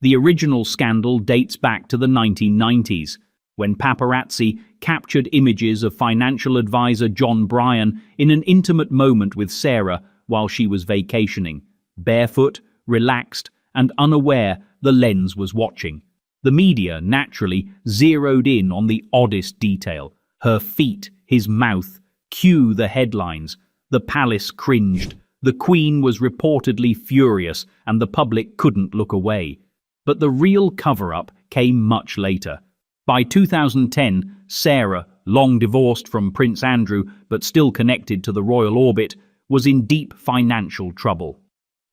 The original scandal dates back to the 1990s, when paparazzi captured images of financial advisor John Bryan in an intimate moment with Sarah while she was vacationing. Barefoot, relaxed, and unaware the lens was watching. The media naturally zeroed in on the oddest detail: her feet, his mouth. Cue the headlines. The palace cringed. The Queen was reportedly furious, and the public couldn't look away. But the real cover-up came much later. By 2010, Sarah, long divorced from Prince Andrew but still connected to the royal orbit, was in deep financial trouble.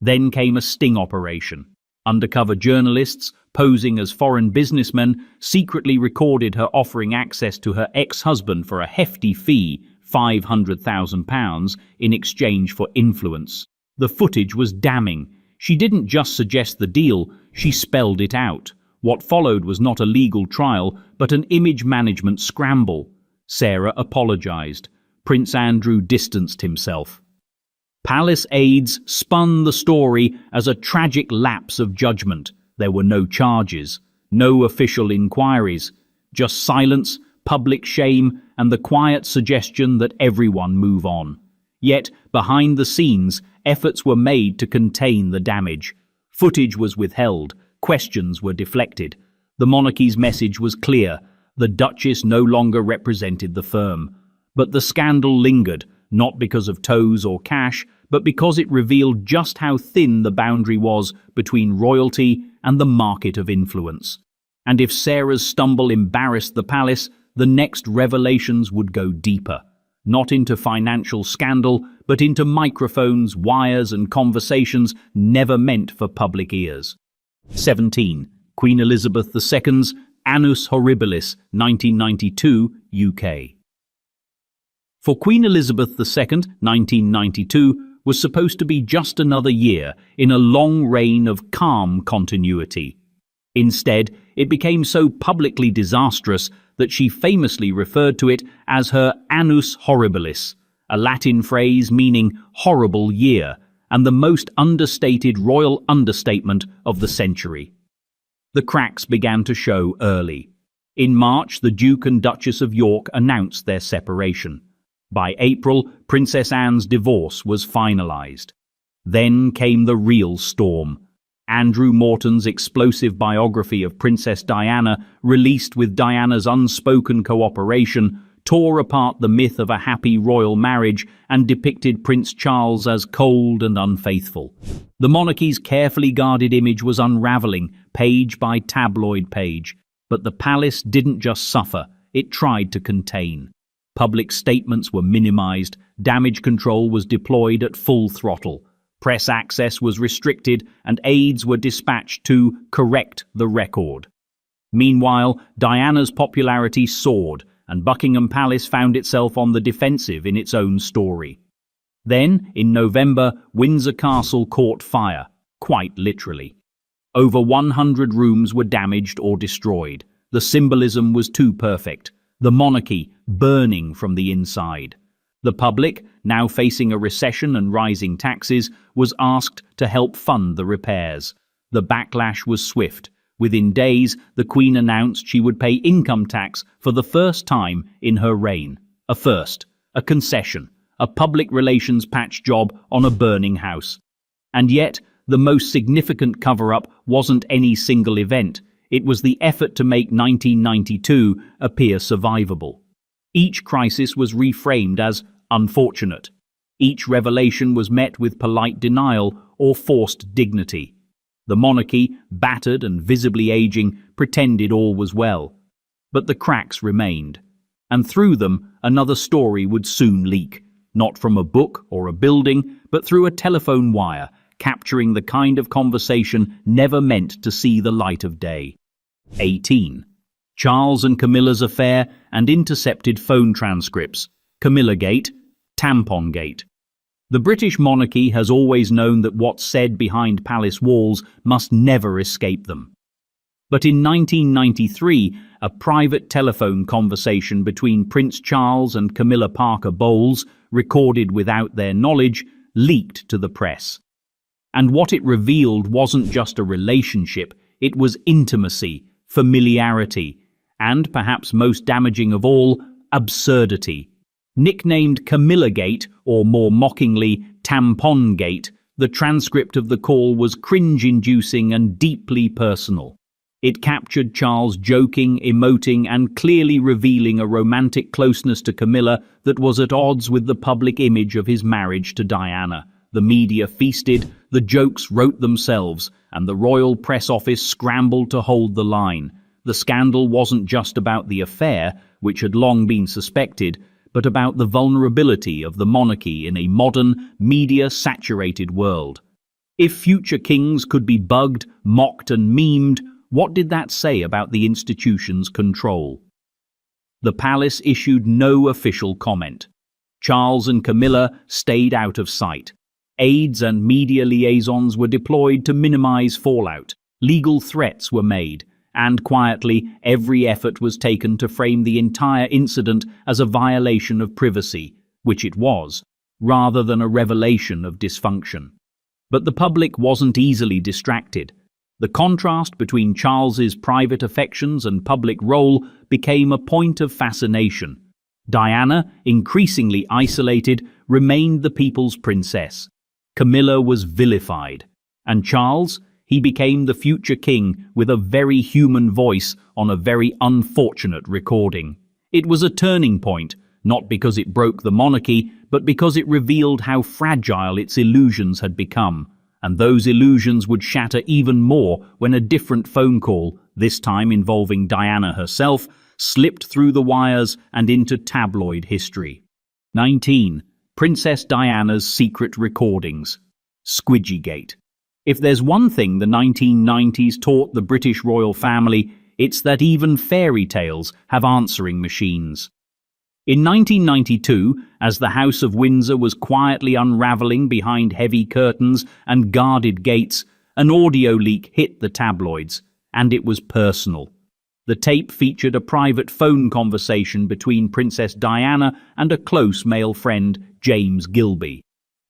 Then came a sting operation. Undercover journalists, posing as foreign businessmen, secretly recorded her offering access to her ex-husband for a hefty fee, £500,000, in exchange for influence. The footage was damning. She didn't just suggest the deal, she spelled it out. What followed was not a legal trial, but an image management scramble. Sarah apologized. Prince Andrew distanced himself. Palace aides spun the story as a tragic lapse of judgment. There were no charges, no official inquiries, just silence, public shame, and the quiet suggestion that everyone move on. Yet, behind the scenes, efforts were made to contain the damage. Footage was withheld. Questions were deflected. The monarchy's message was clear: the Duchess no longer represented the firm. But the scandal lingered, not because of toes or cash, but because it revealed just how thin the boundary was between royalty and the market of influence. And if Sarah's stumble embarrassed the palace, the next revelations would go deeper, not into financial scandal, but into microphones, wires, and conversations never meant for public ears. 17. Queen Elizabeth II's Annus Horribilis, 1992, UK. For Queen Elizabeth II, 1992 was supposed to be just another year in a long reign of calm continuity. Instead, it became so publicly disastrous that she famously referred to it as her Annus Horribilis, a Latin phrase meaning horrible year, and the most understated royal understatement of the century. The cracks began to show early. In March, the Duke and Duchess of York announced their separation. By April, Princess Anne's divorce was finalized. Then came the real storm. Andrew Morton's explosive biography of Princess Diana, released with Diana's unspoken cooperation, tore apart the myth of a happy royal marriage and depicted Prince Charles as cold and unfaithful. The monarchy's carefully guarded image was unraveling, page by tabloid page. But the palace didn't just suffer, it tried to contain. Public statements were minimized, damage control was deployed at full throttle. Press access was restricted and aides were dispatched to correct the record. Meanwhile, Diana's popularity soared and Buckingham Palace found itself on the defensive in its own story. Then, in November, Windsor Castle caught fire, quite literally. Over 100 rooms were damaged or destroyed. The symbolism was too perfect. The monarchy burning from the inside. The public, now facing a recession and rising taxes, was asked to help fund the repairs. The backlash was swift. Within days, the Queen announced she would pay income tax for the first time in her reign. A first, a concession, a public relations patch job on a burning house. And yet, the most significant cover-up wasn't any single event. It was the effort to make 1992 appear survivable. Each crisis was reframed as unfortunate. Each revelation was met with polite denial or forced dignity. The monarchy, battered and visibly aging, pretended all was well. But the cracks remained. And through them, another story would soon leak. Not from a book or a building, but through a telephone wire, capturing the kind of conversation never meant to see the light of day. 18. Charles and Camilla's affair and intercepted phone transcripts. Camillagate, Tampongate. The British monarchy has always known that what's said behind palace walls must never escape them. But in 1993, a private telephone conversation between Prince Charles and Camilla Parker Bowles, recorded without their knowledge, leaked to the press. And what it revealed wasn't just a relationship, it was intimacy, familiarity, and, perhaps most damaging of all, absurdity. Nicknamed Camillagate, or more mockingly, Tampongate, the transcript of the call was cringe-inducing and deeply personal. It captured Charles joking, emoting, and clearly revealing a romantic closeness to Camilla that was at odds with the public image of his marriage to Diana. The media feasted, the jokes wrote themselves, and the royal press office scrambled to hold the line. The scandal wasn't just about the affair, which had long been suspected, but about the vulnerability of the monarchy in a modern, media-saturated world. If future kings could be bugged, mocked and memed, what did that say about the institution's control? The palace issued no official comment. Charles and Camilla stayed out of sight. Aides and media liaisons were deployed to minimize fallout. Legal threats were made. And quietly, every effort was taken to frame the entire incident as a violation of privacy, which it was, rather than a revelation of dysfunction. But the public wasn't easily distracted. The contrast between Charles's private affections and public role became a point of fascination. Diana, increasingly isolated, remained the people's princess. Camilla was vilified. And Charles? He became the future king with a very human voice on a very unfortunate recording. It was a turning point, not because it broke the monarchy, but because it revealed how fragile its illusions had become. And those illusions would shatter even more when a different phone call, this time involving Diana herself, slipped through the wires and into tabloid history. 19. Princess Diana's secret recordings. Squidgygate. If there's one thing the 1990s taught the British royal family, it's that even fairy tales have answering machines. In 1992, as the House of Windsor was quietly unravelling behind heavy curtains and guarded gates, an audio leak hit the tabloids, and it was personal. The tape featured a private phone conversation between Princess Diana and a close male friend, James Gilby.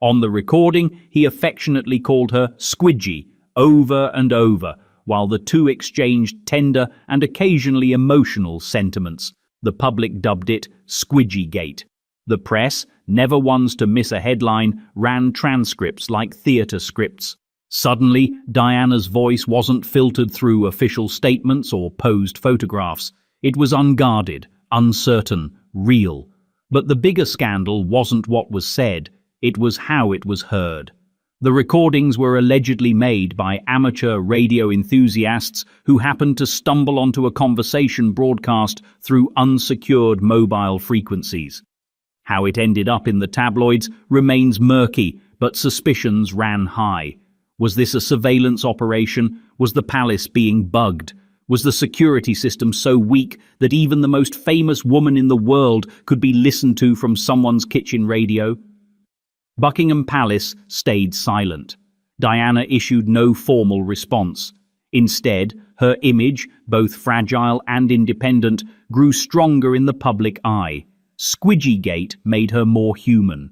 On the recording, he affectionately called her Squidgy over and over, while the two exchanged tender and occasionally emotional sentiments. The public dubbed it Squidgygate. The press, never ones to miss a headline, ran transcripts like theatre scripts. Suddenly, Diana's voice wasn't filtered through official statements or posed photographs. It was unguarded, uncertain, real. But the bigger scandal wasn't what was said, it was how it was heard. The recordings were allegedly made by amateur radio enthusiasts who happened to stumble onto a conversation broadcast through unsecured mobile frequencies. How it ended up in the tabloids remains murky, but suspicions ran high. Was this a surveillance operation? Was the palace being bugged? Was the security system so weak that even the most famous woman in the world could be listened to from someone's kitchen radio? Buckingham Palace stayed silent. Diana issued no formal response. Instead, her image, both fragile and independent, grew stronger in the public eye. Squidgygate made her more human.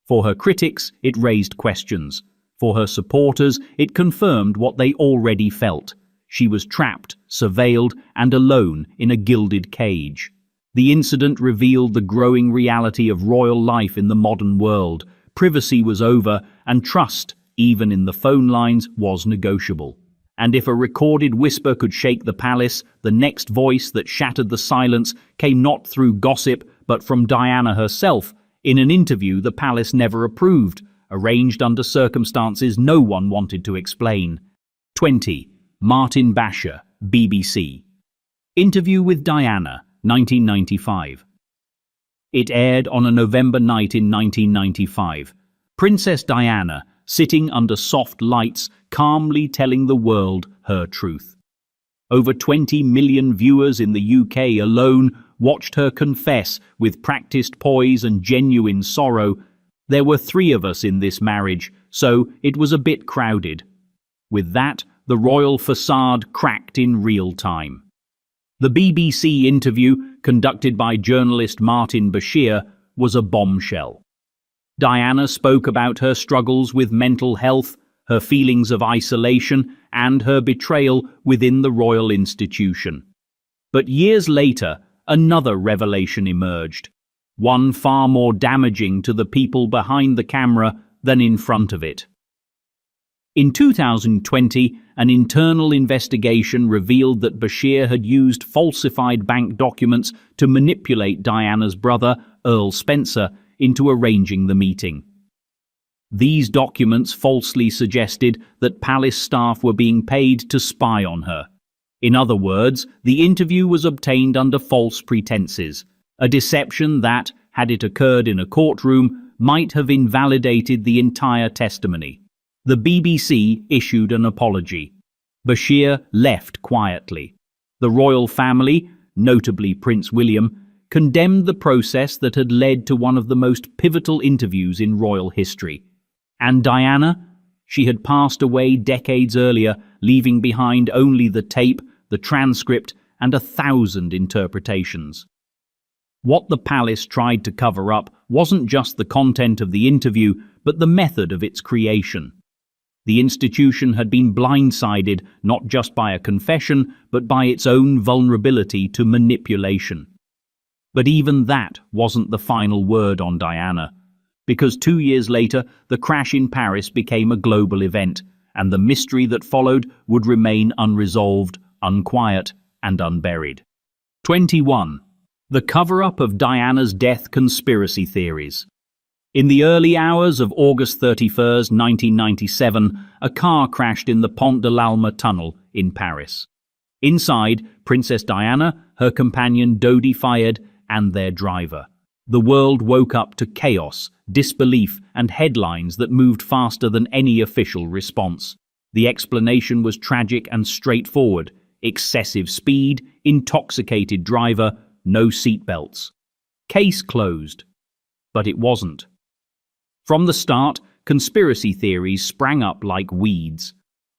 For her critics, it raised questions. For her supporters, it confirmed what they already felt. She was trapped, surveilled, and alone in a gilded cage. The incident revealed the growing reality of royal life in the modern world. Privacy was over, and trust, even in the phone lines, was negotiable. And if a recorded whisper could shake the palace, the next voice that shattered the silence came not through gossip, but from Diana herself, in an interview the palace never approved, arranged under circumstances no one wanted to explain. 20. Martin Basher, BBC. Interview with Diana, 1995. It aired on a November night in 1995. Princess Diana, sitting under soft lights, calmly telling the world her truth. Over 20 million viewers in the UK alone watched her confess with practiced poise and genuine sorrow. There were 3 of us in this marriage, so it was a bit crowded. With that, the royal facade cracked in real time. The BBC interview, conducted by journalist Martin Bashir, was a bombshell. Diana spoke about her struggles with mental health, her feelings of isolation, and her betrayal within the royal institution. But years later, another revelation emerged, one far more damaging to the people behind the camera than in front of it. In 2020, an internal investigation revealed that Bashir had used falsified bank documents to manipulate Diana's brother, Earl Spencer, into arranging the meeting. These documents falsely suggested that palace staff were being paid to spy on her. In other words, the interview was obtained under false pretenses, a deception that, had it occurred in a courtroom, might have invalidated the entire testimony. The BBC issued an apology. Bashir left quietly. The royal family, notably Prince William, condemned the process that had led to one of the most pivotal interviews in royal history. And Diana? She had passed away decades earlier, leaving behind only the tape, the transcript, and 1,000 interpretations. What the palace tried to cover up wasn't just the content of the interview, but the method of its creation. The institution had been blindsided not just by a confession, but by its own vulnerability to manipulation. But even that wasn't the final word on Diana, because 2 years later, the crash in Paris became a global event, and the mystery that followed would remain unresolved, unquiet, and unburied. 21. The cover-up of Diana's death conspiracy theories. In the early hours of August 31st, 1997, a car crashed in the Pont de l'Alma tunnel in Paris. Inside, Princess Diana, her companion Dodi Fayed, and their driver. The world woke up to chaos, disbelief, and headlines that moved faster than any official response. The explanation was tragic and straightforward: excessive speed, intoxicated driver, no seatbelts. Case closed. But it wasn't. From the start, conspiracy theories sprang up like weeds.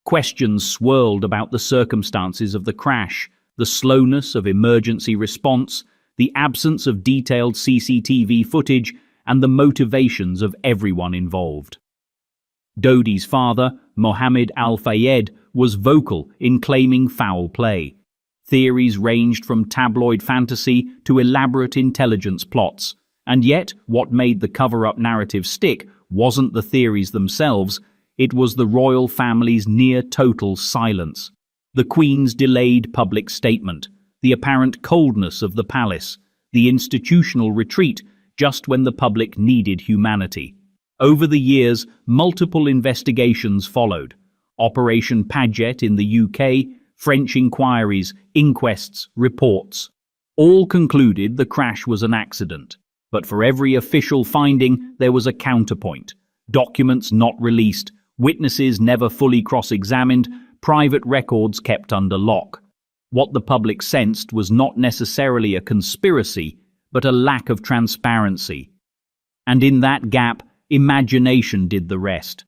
Questions swirled about the circumstances of the crash, the slowness of emergency response, the absence of detailed CCTV footage, and the motivations of everyone involved. Dodi's father, Mohammed Al-Fayed, was vocal in claiming foul play. Theories ranged from tabloid fantasy to elaborate intelligence plots. And yet, what made the cover-up narrative stick wasn't the theories themselves, it was the royal family's near-total silence. The Queen's delayed public statement, the apparent coldness of the palace, the institutional retreat just when the public needed humanity. Over the years, multiple investigations followed. Operation Paget in the UK, French inquiries, inquests, reports. All concluded the crash was an accident. But for every official finding, there was a counterpoint. Documents not released, witnesses never fully cross-examined, private records kept under lock. What the public sensed was not necessarily a conspiracy, but a lack of transparency. And in that gap, imagination did the rest.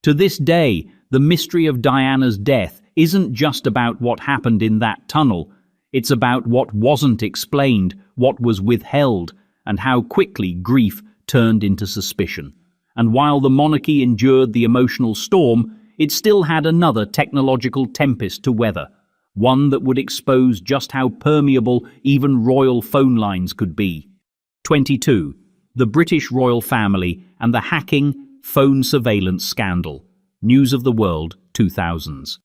To this day, the mystery of Diana's death isn't just about what happened in that tunnel. It's about what wasn't explained, what was withheld, and how quickly grief turned into suspicion. And while the monarchy endured the emotional storm, it still had another technological tempest to weather, one that would expose just how permeable even royal phone lines could be. 22. The British royal family and the hacking, phone surveillance scandal. News of the World, 2000s.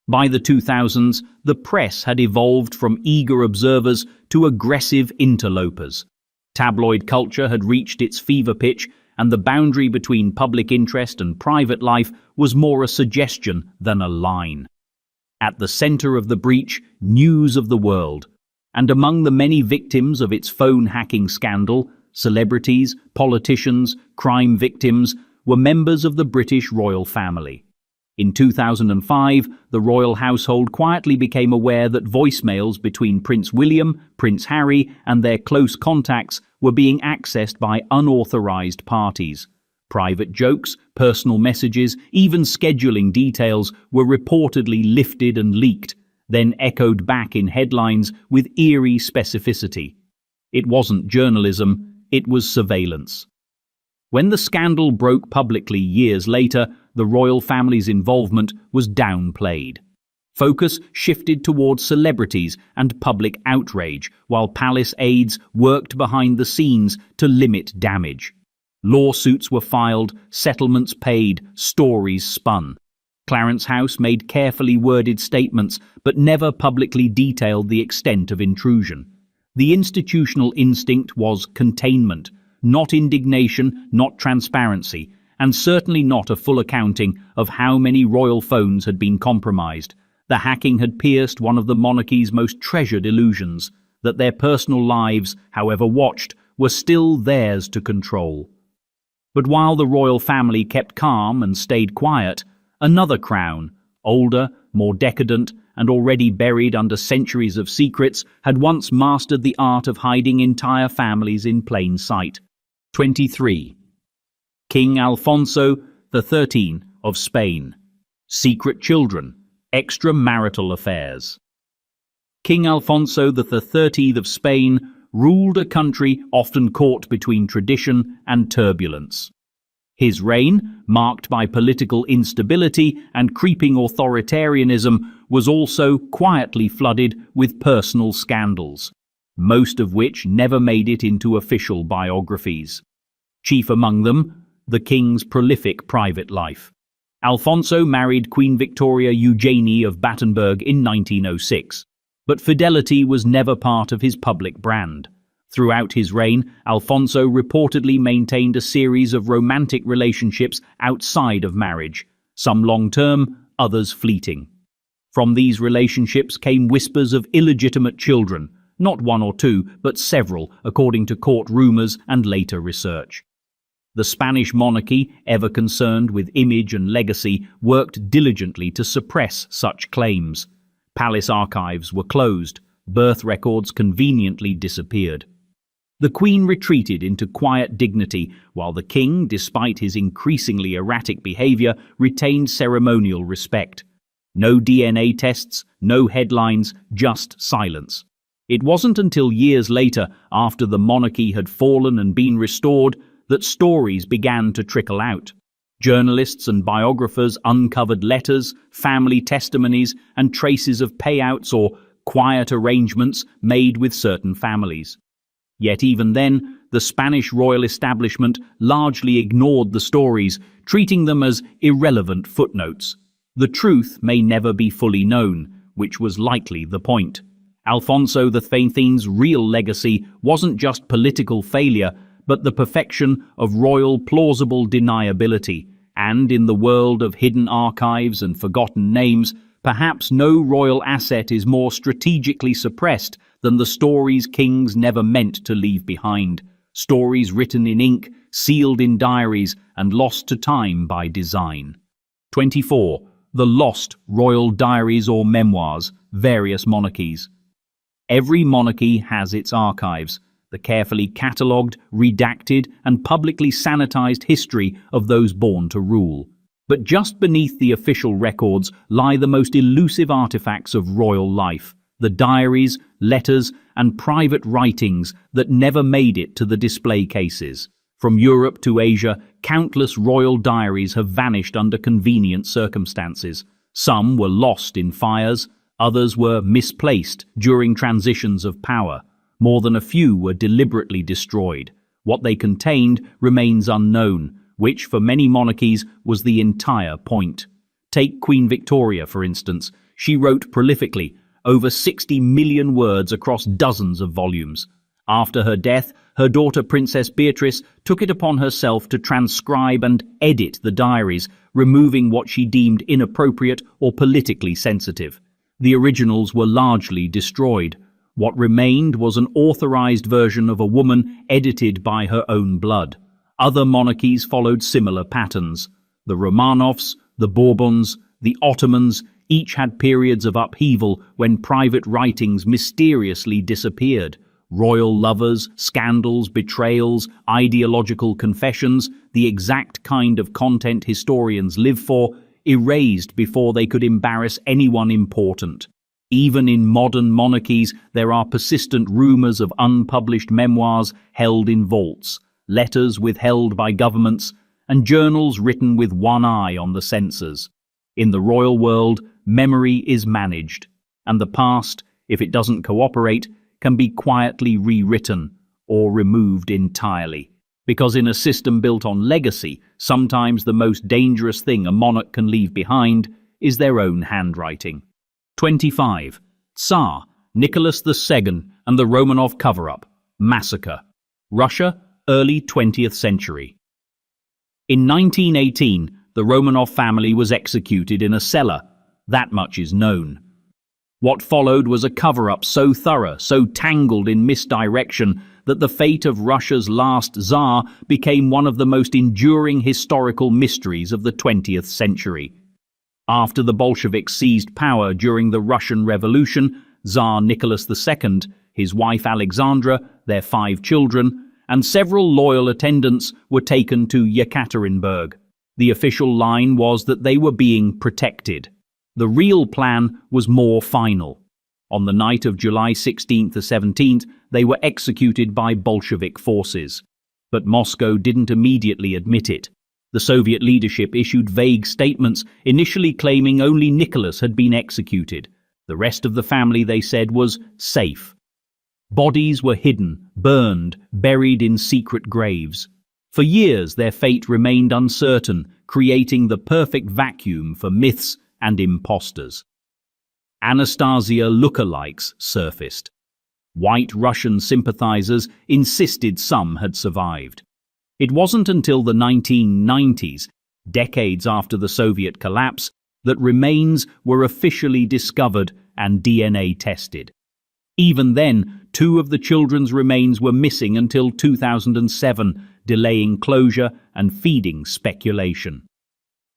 By the 2000s, the press had evolved from eager observers to aggressive interlopers. Tabloid culture had reached its fever pitch, and the boundary between public interest and private life was more a suggestion than a line. At the center of the breach, news of the world. And among the many victims of its phone hacking scandal, celebrities, politicians, crime victims, were members of the British royal family. In 2005, the royal household quietly became aware that voicemails between Prince William, Prince Harry, and their close contacts were being accessed by unauthorized parties. Private jokes, personal messages, even scheduling details were reportedly lifted and leaked, then echoed back in headlines with eerie specificity. It wasn't journalism, it was surveillance. When the scandal broke publicly years later, the royal family's involvement was downplayed. Focus shifted towards celebrities and public outrage, while palace aides worked behind the scenes to limit damage. Lawsuits were filed, settlements paid, stories spun. Clarence House made carefully worded statements, but never publicly detailed the extent of intrusion. The institutional instinct was containment, not indignation, not transparency, and certainly not a full accounting of how many royal phones had been compromised. The hacking had pierced one of the monarchy's most treasured illusions, that their personal lives, however watched, were still theirs to control. But while the royal family kept calm and stayed quiet, another crown, older, more decadent, and already buried under centuries of secrets, had once mastered the art of hiding entire families in plain sight. 23. King Alfonso XIII of Spain. Secret children, extramarital affairs. King Alfonso XIII of Spain ruled a country often caught between tradition and turbulence. His reign, marked by political instability and creeping authoritarianism, was also quietly flooded with personal scandals, most of which never made it into official biographies. Chief among them, the king's prolific private life. Alfonso married Queen Victoria Eugenie of Battenberg in 1906. But fidelity was never part of his public brand. Throughout his reign, Alfonso reportedly maintained a series of romantic relationships outside of marriage, some long-term, others fleeting. From these relationships came whispers of illegitimate children, not one or two, but several, according to court rumors and later research. The Spanish monarchy, ever concerned with image and legacy, worked diligently to suppress such claims. Palace archives were closed, birth records conveniently disappeared. The Queen retreated into quiet dignity, while the King, despite his increasingly erratic behavior, retained ceremonial respect. No DNA tests, no headlines, just silence. It wasn't until years later, after the monarchy had fallen and been restored, that stories began to trickle out. Journalists and biographers uncovered letters, family testimonies, and traces of payouts or quiet arrangements made with certain families. Yet even then, the Spanish royal establishment largely ignored the stories, treating them as irrelevant footnotes. The truth may never be fully known, which was likely the point. Alfonso XIII's real legacy wasn't just political failure, but the perfection of royal plausible deniability. And in the world of hidden archives and forgotten names, perhaps no royal asset is more strategically suppressed than the stories kings never meant to leave behind. Stories written in ink, sealed in diaries, and lost to time by design. 24. The lost royal diaries or memoirs, various monarchies. Every monarchy has its archives, the carefully catalogued, redacted, and publicly sanitized history of those born to rule. But just beneath the official records lie the most elusive artifacts of royal life, the diaries, letters, and private writings that never made it to the display cases. From Europe to Asia, countless royal diaries have vanished under convenient circumstances. Some were lost in fires, others were misplaced during transitions of power. More than a few were deliberately destroyed. What they contained remains unknown, which for many monarchies was the entire point. Take Queen Victoria, for instance. She wrote prolifically, over 60 million words across dozens of volumes. After her death, her daughter Princess Beatrice took it upon herself to transcribe and edit the diaries, removing what she deemed inappropriate or politically sensitive. The originals were largely destroyed. What remained was an authorized version of a woman edited by her own blood. Other monarchies followed similar patterns. The Romanovs, the Bourbons, the Ottomans each had periods of upheaval when private writings mysteriously disappeared. Royal lovers, scandals, betrayals, ideological confessions, the exact kind of content historians live for, erased before they could embarrass anyone important. Even in modern monarchies, there are persistent rumors of unpublished memoirs held in vaults, letters withheld by governments, and journals written with one eye on the censors. In the royal world, memory is managed, and the past, if it doesn't cooperate, can be quietly rewritten or removed entirely. Because in a system built on legacy, sometimes the most dangerous thing a monarch can leave behind is their own handwriting. 25. Tsar, Nicholas II and the Romanov cover-up, massacre. Russia, early 20th century. In 1918, the Romanov family was executed in a cellar. That much is known. What followed was a cover-up so thorough, so tangled in misdirection, that the fate of Russia's last Tsar became one of the most enduring historical mysteries of the 20th century. After the Bolsheviks seized power during the Russian Revolution, Tsar Nicholas II, his wife Alexandra, their 5 children, and several loyal attendants were taken to Yekaterinburg. The official line was that they were being protected. The real plan was more final. On the night of July 16th to 17th, they were executed by Bolshevik forces. But Moscow didn't immediately admit it. The Soviet leadership issued vague statements, initially claiming only Nicholas had been executed. The rest of the family, they said, was safe. Bodies were hidden, burned, buried in secret graves. For years, their fate remained uncertain, creating the perfect vacuum for myths and imposters. Anastasia lookalikes surfaced. White Russian sympathizers insisted some had survived. It wasn't until the 1990s, decades after the Soviet collapse, that remains were officially discovered and DNA tested. Even then, 2 of the children's remains were missing until 2007, delaying closure and feeding speculation.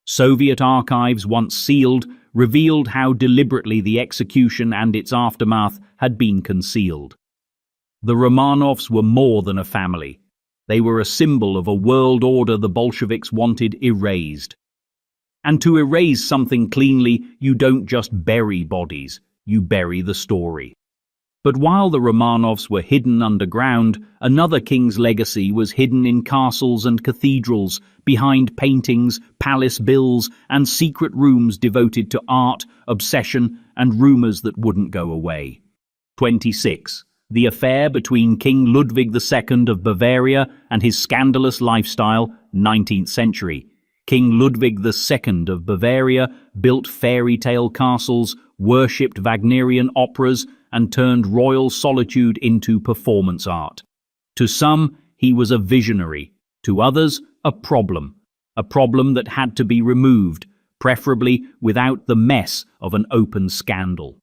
Soviet archives, once sealed, revealed how deliberately the execution and its aftermath had been concealed. The Romanovs were more than a family. They were a symbol of a world order the Bolsheviks wanted erased. And to erase something cleanly, you don't just bury bodies, you bury the story. But while the Romanovs were hidden underground, another king's legacy was hidden in castles and cathedrals, behind paintings, palace bills, and secret rooms devoted to art, obsession, and rumors that wouldn't go away. 26. The affair between King Ludwig II of Bavaria and his scandalous lifestyle, 19th century. King Ludwig II of Bavaria built fairy tale castles, worshipped Wagnerian operas, and turned royal solitude into performance art. To some, he was a visionary. To others, a problem that had to be removed, preferably without the mess of an open scandal.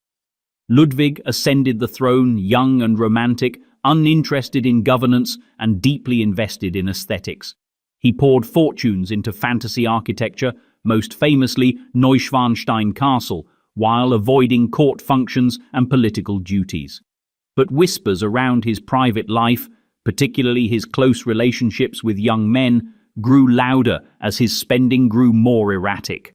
Ludwig ascended the throne young and romantic, uninterested in governance and deeply invested in aesthetics. He poured fortunes into fantasy architecture, most famously Neuschwanstein Castle, while avoiding court functions and political duties. But whispers around his private life, particularly his close relationships with young men, grew louder as his spending grew more erratic.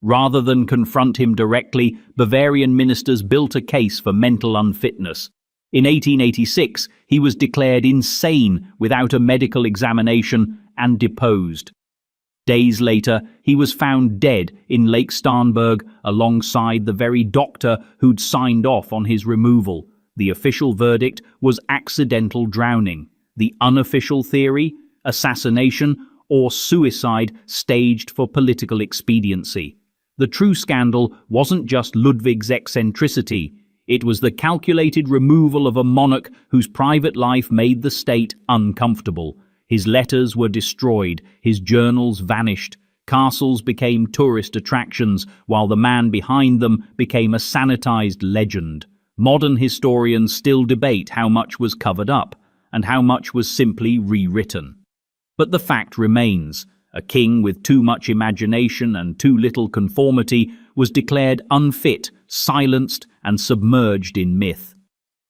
Rather than confront him directly, Bavarian ministers built a case for mental unfitness. In 1886, he was declared insane without a medical examination and deposed. Days later, he was found dead in Lake Starnberg alongside the very doctor who'd signed off on his removal. The official verdict was accidental drowning. The unofficial theory, assassination or suicide staged for political expediency. The true scandal wasn't just Ludwig's eccentricity. It was the calculated removal of a monarch whose private life made the state uncomfortable. His letters were destroyed, his journals vanished, castles became tourist attractions, while the man behind them became a sanitized legend. Modern historians still debate how much was covered up, and how much was simply rewritten. But the fact remains, a king with too much imagination and too little conformity was declared unfit, silenced, and submerged in myth.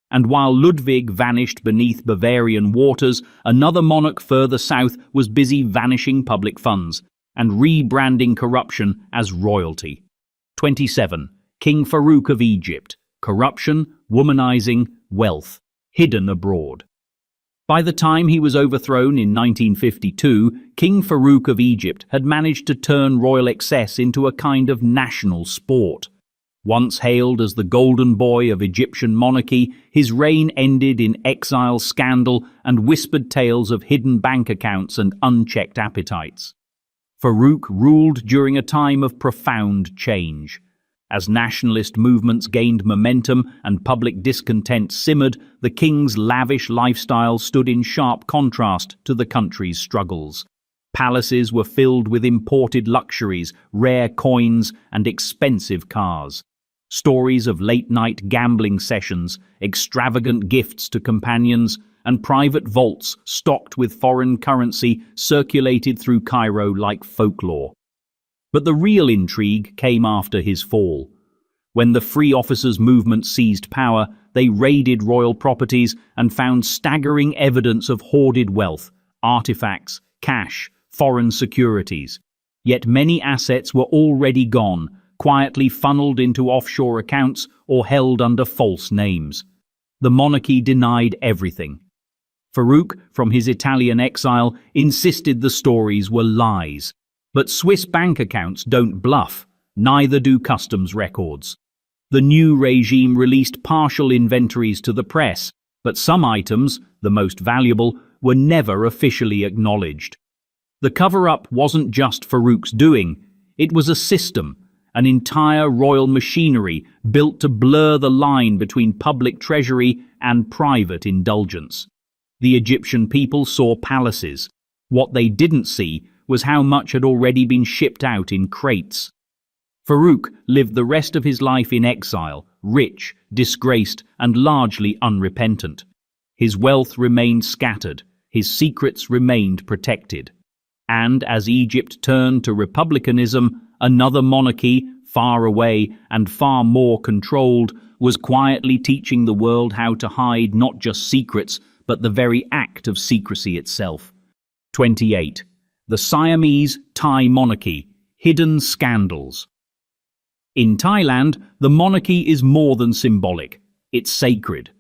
And while Ludwig vanished beneath Bavarian waters, another monarch further south was busy vanishing public funds and rebranding corruption as royalty. 27. King Farouk of Egypt. Corruption, womanizing, wealth, hidden abroad. By the time he was overthrown in 1952, King Farouk of Egypt had managed to turn royal excess into a kind of national sport. Once hailed as the golden boy of Egyptian monarchy, his reign ended in exile, scandal, and whispered tales of hidden bank accounts and unchecked appetites. Farouk ruled during a time of profound change. As nationalist movements gained momentum and public discontent simmered, the king's lavish lifestyle stood in sharp contrast to the country's struggles. Palaces were filled with imported luxuries, rare coins, and expensive cars. Stories of late-night gambling sessions, extravagant gifts to companions, and private vaults stocked with foreign currency circulated through Cairo like folklore. But the real intrigue came after his fall. When the Free Officers movement seized power, they raided royal properties and found staggering evidence of hoarded wealth, artifacts, cash, foreign securities. Yet many assets were already gone, quietly funneled into offshore accounts or held under false names. The monarchy denied everything. Farouk, from his Italian exile, insisted the stories were lies. But Swiss bank accounts don't bluff, neither do customs records. The new regime released partial inventories to the press, but some items, the most valuable, were never officially acknowledged. The cover-up wasn't just Farouk's doing, it was a system, an entire royal machinery built to blur the line between public treasury and private indulgence. The Egyptian people saw palaces. What they didn't see was how much had already been shipped out in crates. Farouk lived the rest of his life in exile, rich, disgraced, and largely unrepentant. His wealth remained scattered, his secrets remained protected. And as Egypt turned to republicanism, another monarchy, far away and far more controlled, was quietly teaching the world how to hide not just secrets, but the very act of secrecy itself. 28. The Siamese Thai monarchy, hidden scandals. In Thailand, the monarchy is more than symbolic. It's sacred.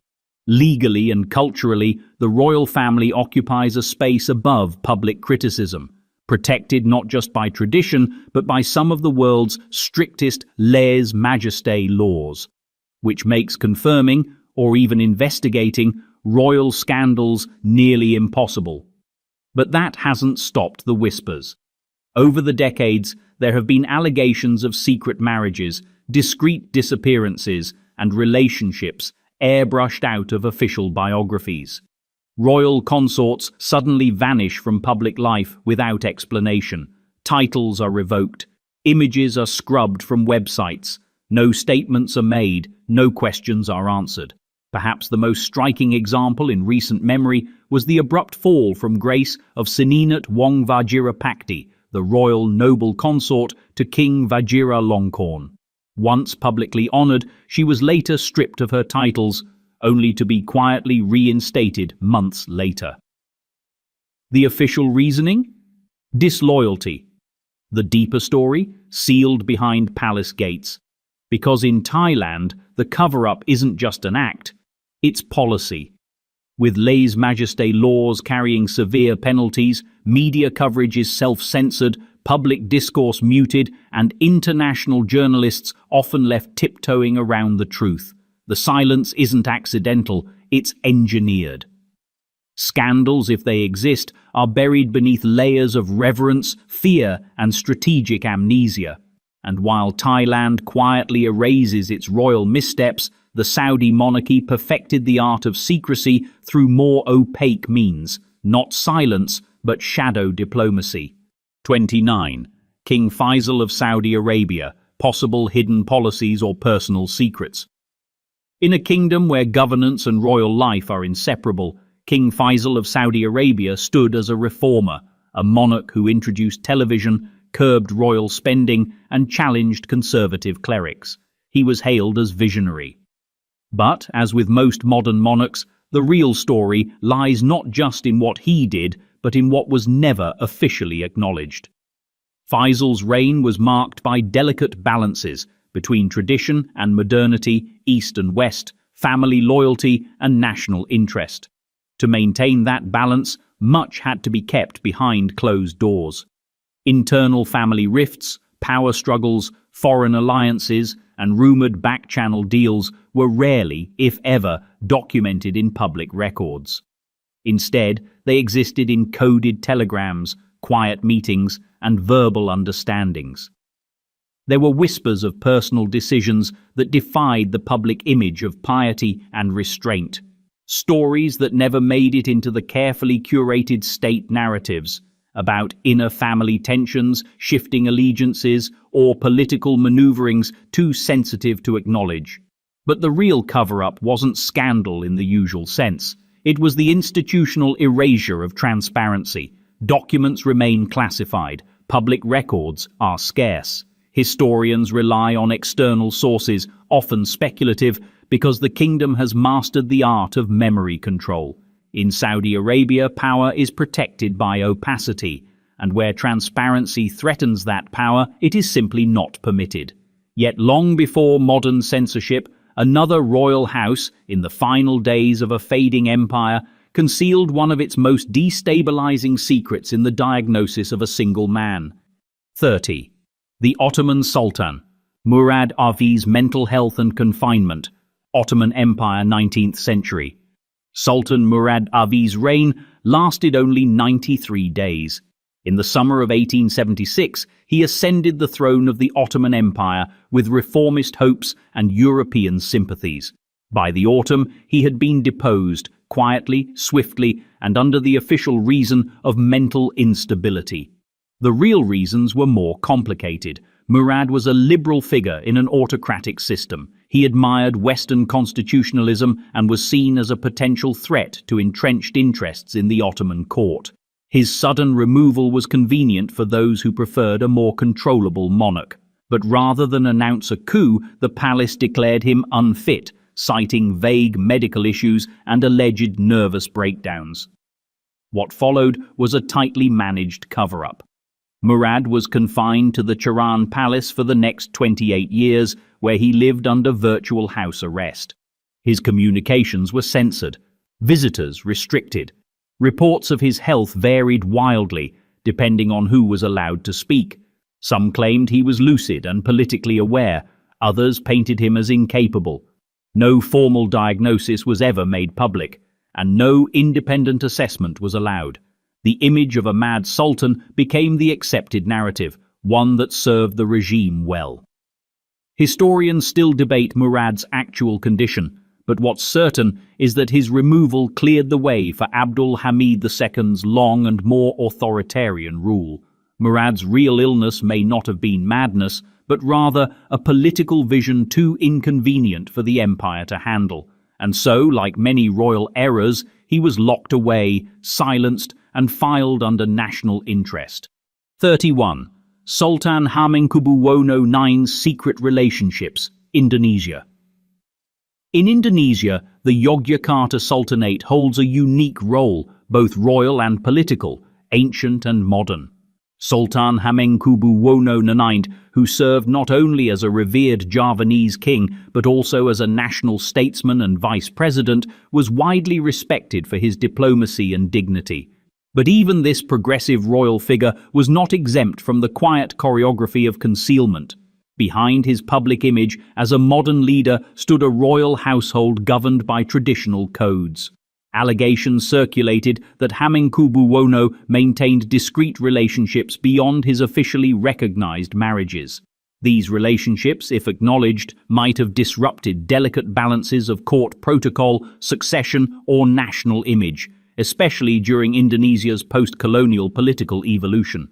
Legally and culturally, the royal family occupies a space above public criticism, protected not just by tradition, but by some of the world's strictest lèse-majesté laws, which makes confirming, or even investigating, royal scandals nearly impossible. But that hasn't stopped the whispers. Over the decades, there have been allegations of secret marriages, discreet disappearances, and relationships airbrushed out of official biographies. Royal consorts suddenly vanish from public life without explanation. Titles are revoked. Images are scrubbed from websites. No statements are made. No questions are answered. Perhaps the most striking example in recent memory was the abrupt fall from grace of Sininat Wongvajirapakdi, the royal noble consort to King Vajiralongkorn. Once publicly honoured, she was later stripped of her titles, only to be quietly reinstated months later. The official reasoning? Disloyalty. The deeper story? Sealed behind palace gates. Because in Thailand, the cover-up isn't just an act, it's policy. With lèse-majesté laws carrying severe penalties, media coverage is self-censored, public discourse muted, and international journalists often left tiptoeing around the truth. The silence isn't accidental, it's engineered. Scandals, if they exist, are buried beneath layers of reverence, fear, and strategic amnesia. And while Thailand quietly erases its royal missteps, the Saudi monarchy perfected the art of secrecy through more opaque means, not silence, but shadow diplomacy. 29. King Faisal of Saudi Arabia, possible hidden policies or personal secrets. In a kingdom where governance and royal life are inseparable, King Faisal of Saudi Arabia stood as a reformer, a monarch who introduced television, curbed royal spending, and challenged conservative clerics. He was hailed as visionary. But, as with most modern monarchs, the real story lies not just in what he did, but in what was never officially acknowledged. Faisal's reign was marked by delicate balances between tradition and modernity, east and west, family loyalty and national interest. To maintain that balance, much had to be kept behind closed doors. Internal family rifts, power struggles, foreign alliances, and rumoured back-channel deals were rarely, if ever, documented in public records. Instead, they existed in coded telegrams, quiet meetings, and verbal understandings. There were whispers of personal decisions that defied the public image of piety and restraint, stories that never made it into the carefully curated state narratives, about inner family tensions, shifting allegiances, or political maneuverings too sensitive to acknowledge. But the real cover-up wasn't scandal in the usual sense. It was the institutional erasure of transparency. Documents remain classified. Public records are scarce. Historians rely on external sources, often speculative, because the kingdom has mastered the art of memory control. In Saudi Arabia, power is protected by opacity, and where transparency threatens that power, it is simply not permitted. Yet long before modern censorship, another royal house, in the final days of a fading empire, concealed one of its most destabilizing secrets in the diagnosis of a single man. 30. The Ottoman Sultan, Murad Avi's mental health and confinement, Ottoman Empire 19th century. Sultan Murad Avi's reign lasted only 93 days. In the summer of 1876, he ascended the throne of the Ottoman Empire with reformist hopes and European sympathies. By the autumn, he had been deposed, quietly, swiftly, and under the official reason of mental instability. The real reasons were more complicated. Murad was a liberal figure in an autocratic system. He admired Western constitutionalism and was seen as a potential threat to entrenched interests in the Ottoman court. His sudden removal was convenient for those who preferred a more controllable monarch. But rather than announce a coup, the palace declared him unfit, citing vague medical issues and alleged nervous breakdowns. What followed was a tightly managed cover-up. Murad was confined to the Tehran palace for the next 28 years, where he lived under virtual house arrest. His communications were censored, visitors restricted. Reports of his health varied wildly, depending on who was allowed to speak. Some claimed he was lucid and politically aware, others painted him as incapable. No formal diagnosis was ever made public, and no independent assessment was allowed. The image of a mad sultan became the accepted narrative, one that served the regime well. Historians still debate Murad's actual condition, but what's certain is that his removal cleared the way for Abdul Hamid II's long and more authoritarian rule. Murad's real illness may not have been madness, but rather a political vision too inconvenient for the empire to handle. And so, like many royal errors, he was locked away, silenced, and filed under national interest. 31. Sultan Hamengkubuwono IX's secret relationships, Indonesia. In Indonesia, the Yogyakarta Sultanate holds a unique role, both royal and political, ancient and modern. Sultan Hamengkubuwono IX, who served not only as a revered Javanese king but also as a national statesman and vice president, was widely respected for his diplomacy and dignity. But even this progressive royal figure was not exempt from the quiet choreography of concealment. Behind his public image as a modern leader stood a royal household governed by traditional codes. Allegations circulated that Hamengkubuwono maintained discreet relationships beyond his officially recognized marriages. These relationships, if acknowledged, might have disrupted delicate balances of court protocol, succession, or national image, especially during Indonesia's post-colonial political evolution.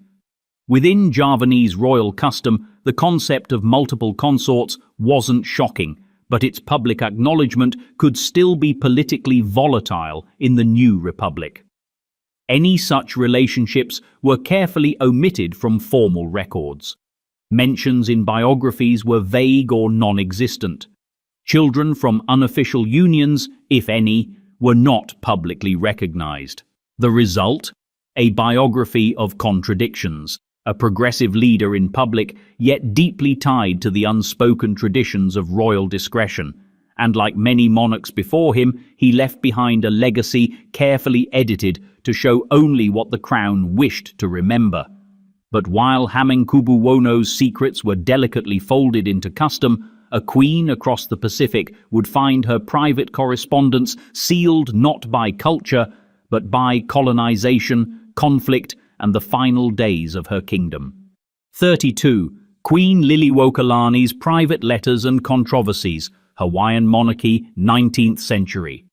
Within Javanese royal custom, the concept of multiple consorts wasn't shocking, but its public acknowledgement could still be politically volatile in the new republic. Any such relationships were carefully omitted from formal records. Mentions in biographies were vague or non-existent. Children from unofficial unions, if any, were not publicly recognized. The result? A biography of contradictions. A progressive leader in public, yet deeply tied to the unspoken traditions of royal discretion. And like many monarchs before him, he left behind a legacy carefully edited to show only what the crown wished to remember. But while Hamengkubuwono's secrets were delicately folded into custom, a queen across the Pacific would find her private correspondence sealed not by culture, but by colonization, conflict, and the final days of her kingdom. 32. Queen Liliuokalani's private letters and controversies, Hawaiian monarchy, 19th century.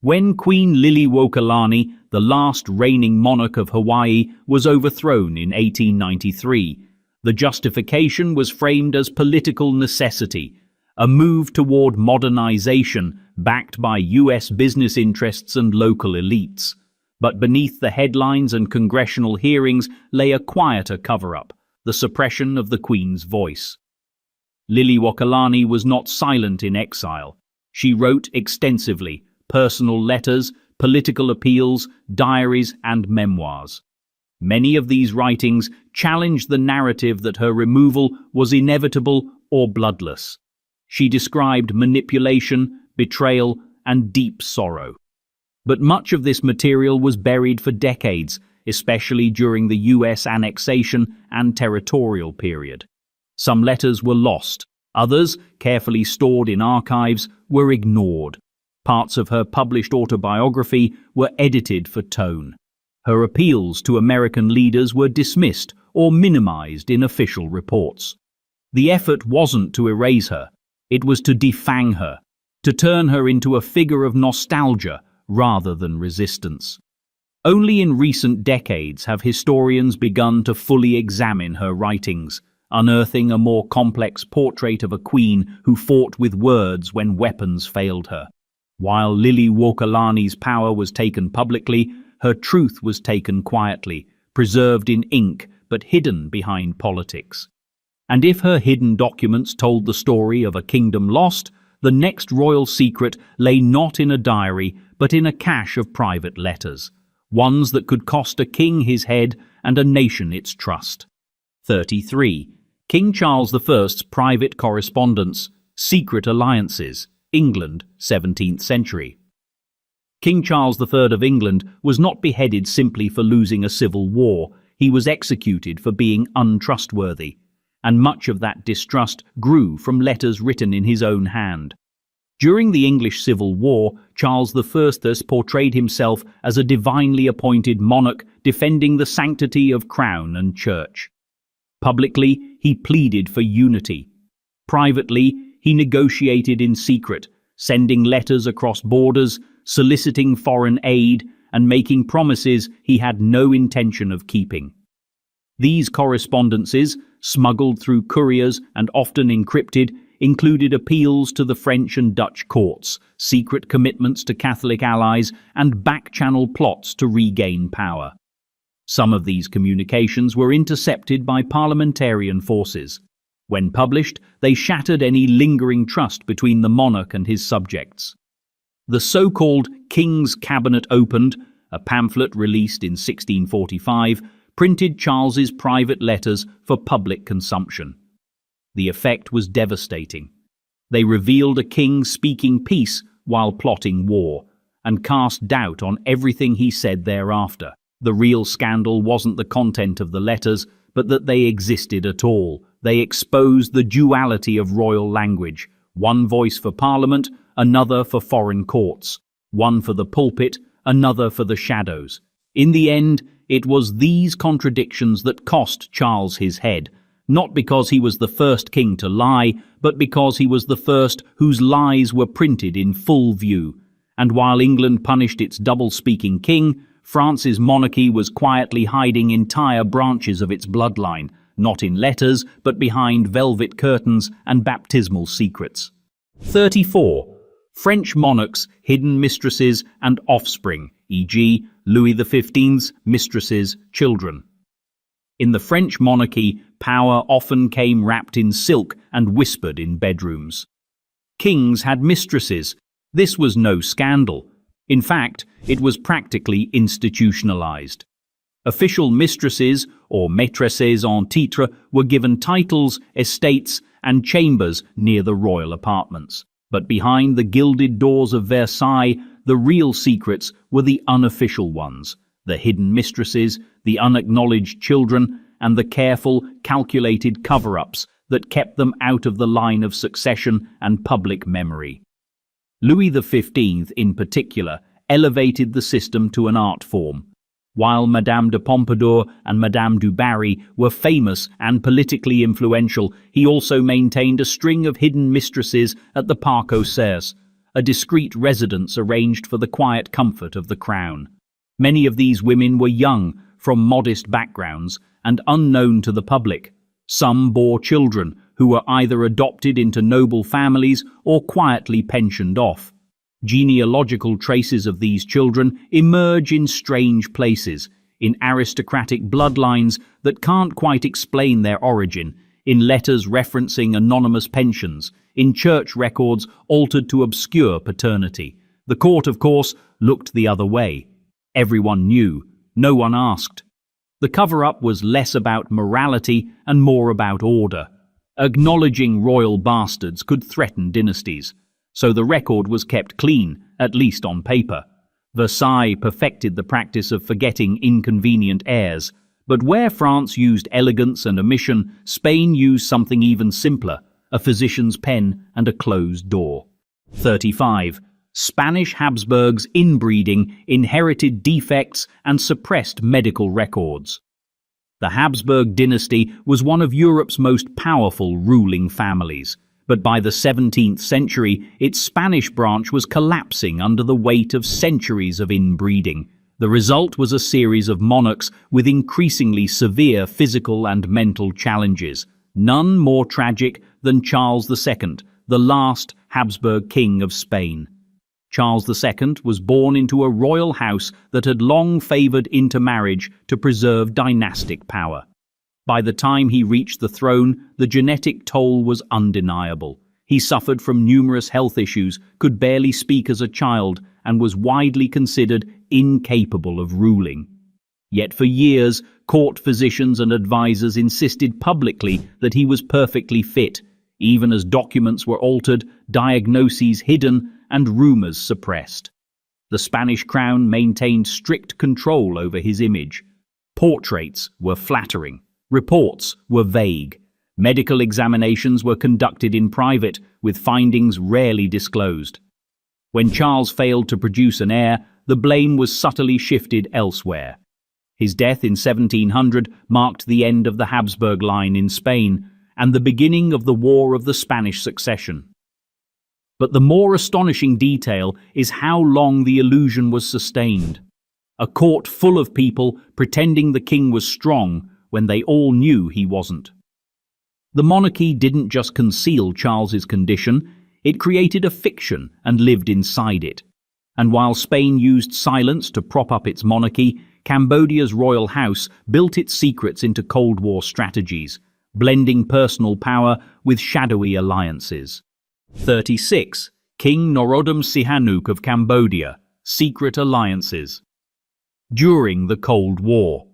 When Queen Liliuokalani, the last reigning monarch of Hawaii, was overthrown in 1893, the justification was framed as political necessity, a move toward modernization backed by US business interests and local elites. But beneath the headlines and congressional hearings lay a quieter cover-up, the suppression of the Queen's voice. Liliuokalani was not silent in exile. She wrote extensively, personal letters, political appeals, diaries, and memoirs. Many of these writings challenged the narrative that her removal was inevitable or bloodless. She described manipulation, betrayal, and deep sorrow. But much of this material was buried for decades, especially during the US annexation and territorial period. Some letters were lost, others, carefully stored in archives, were ignored. Parts of her published autobiography were edited for tone. Her appeals to American leaders were dismissed or minimized in official reports. The effort wasn't to erase her, it was to defang her, to turn her into a figure of nostalgia rather than resistance. Only in recent decades have historians begun to fully examine her writings, unearthing a more complex portrait of a queen who fought with words when weapons failed her. While Lily Walkerlani's power was taken publicly, her truth was taken quietly, preserved in ink but hidden behind politics. And if her hidden documents told the story of a kingdom lost, the next royal secret lay not in a diary but in a cache of private letters, ones that could cost a king his head and a nation its trust. 33. King Charles I's private correspondence, secret alliances, England, 17th century. King Charles III of England was not beheaded simply for losing a civil war, he was executed for being untrustworthy, and much of that distrust grew from letters written in his own hand. During the English Civil War, Charles I portrayed himself as a divinely appointed monarch defending the sanctity of crown and church. Publicly, he pleaded for unity. Privately, he negotiated in secret, sending letters across borders, soliciting foreign aid, and making promises he had no intention of keeping. These correspondences, smuggled through couriers and often encrypted, included appeals to the French and Dutch courts, secret commitments to Catholic allies, and back-channel plots to regain power. Some of these communications were intercepted by parliamentarian forces. When published, they shattered any lingering trust between the monarch and his subjects. The so-called King's Cabinet Opened, a pamphlet released in 1645, printed Charles's private letters for public consumption. The effect was devastating. They revealed a king speaking peace while plotting war, and cast doubt on everything he said thereafter. The real scandal wasn't the content of the letters, but that they existed at all. They exposed the duality of royal language, one voice for Parliament, another for foreign courts, one for the pulpit, another for the shadows. In the end, it was these contradictions that cost Charles his head, not because he was the first king to lie, but because he was the first whose lies were printed in full view. And while England punished its double-speaking king, France's monarchy was quietly hiding entire branches of its bloodline, not in letters, but behind velvet curtains and baptismal secrets. 34. French monarchs' hidden mistresses and offspring, e.g., Louis XV's mistresses' children. In the French monarchy, power often came wrapped in silk and whispered in bedrooms. Kings had mistresses. This was no scandal. In fact, it was practically institutionalized. Official mistresses, or maîtresses en titre, were given titles, estates, and chambers near the royal apartments. But behind the gilded doors of Versailles, the real secrets were the unofficial ones, the hidden mistresses, the unacknowledged children, and the careful, calculated cover-ups that kept them out of the line of succession and public memory. Louis XV, in particular, elevated the system to an art form. While Madame de Pompadour and Madame du Barry were famous and politically influential, he also maintained a string of hidden mistresses at the Parc aux Cerfs, a discreet residence arranged for the quiet comfort of the crown. Many of these women were young, from modest backgrounds, and unknown to the public. Some bore children who were either adopted into noble families or quietly pensioned off. Genealogical traces of these children emerge in strange places, in aristocratic bloodlines that can't quite explain their origin, in letters referencing anonymous pensions, in church records altered to obscure paternity. The court, of course, looked the other way. Everyone knew, no one asked. The cover-up was less about morality and more about order. Acknowledging royal bastards could threaten dynasties, so the record was kept clean, at least on paper. Versailles perfected the practice of forgetting inconvenient heirs, but where France used elegance and omission, Spain used something even simpler, a physician's pen and a closed door. 35. Spanish Habsburgs' inbreeding, inherited defects, and suppressed medical records. The Habsburg dynasty was one of Europe's most powerful ruling families, but by the 17th century, its Spanish branch was collapsing under the weight of centuries of inbreeding. The result was a series of monarchs with increasingly severe physical and mental challenges, none more tragic than Charles II, the last Habsburg king of Spain. Charles II was born into a royal house that had long favoured intermarriage to preserve dynastic power. By the time he reached the throne, the genetic toll was undeniable. He suffered from numerous health issues, could barely speak as a child, and was widely considered incapable of ruling. Yet for years, court physicians and advisors insisted publicly that he was perfectly fit, even as documents were altered, diagnoses hidden, and rumours suppressed. The Spanish crown maintained strict control over his image. Portraits were flattering. Reports were vague. Medical examinations were conducted in private, with findings rarely disclosed. When Charles failed to produce an heir, the blame was subtly shifted elsewhere. His death in 1700 marked the end of the Habsburg line in Spain and the beginning of the War of the Spanish Succession. But the more astonishing detail is how long the illusion was sustained. A court full of people pretending the king was strong when they all knew he wasn't. The monarchy didn't just conceal Charles's condition, it created a fiction and lived inside it. And while Spain used silence to prop up its monarchy, Cambodia's royal house built its secrets into Cold War strategies, blending personal power with shadowy alliances. 36. King Norodom Sihanouk of Cambodia. Secret alliances. During the Cold War,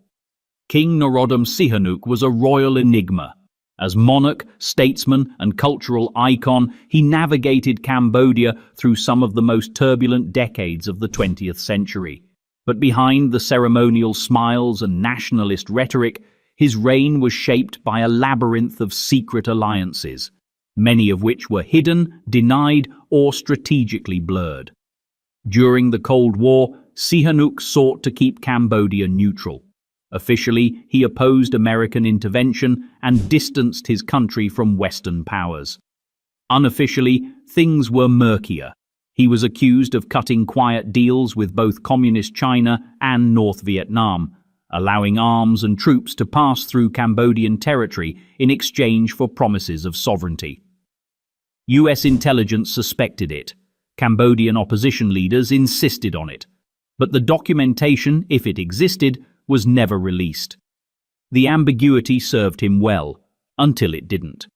King Norodom Sihanouk was a royal enigma. As monarch, statesman, and cultural icon, he navigated Cambodia through some of the most turbulent decades of the 20th century. But behind the ceremonial smiles and nationalist rhetoric, his reign was shaped by a labyrinth of secret alliances, many of which were hidden, denied, or strategically blurred. During the Cold War, Sihanouk sought to keep Cambodia neutral. Officially, he opposed American intervention and distanced his country from Western powers. Unofficially, things were murkier. He was accused of cutting quiet deals with both Communist China and North Vietnam, allowing arms and troops to pass through Cambodian territory in exchange for promises of sovereignty. US intelligence suspected it. Cambodian opposition leaders insisted on it. But the documentation, if it existed, was never released. The ambiguity served him well, until it didn't.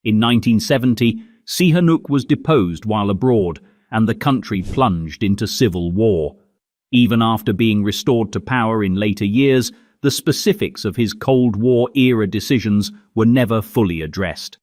In 1970, Sihanouk was deposed while abroad, and the country plunged into civil war. Even after being restored to power in later years, the specifics of his Cold War-era decisions were never fully addressed.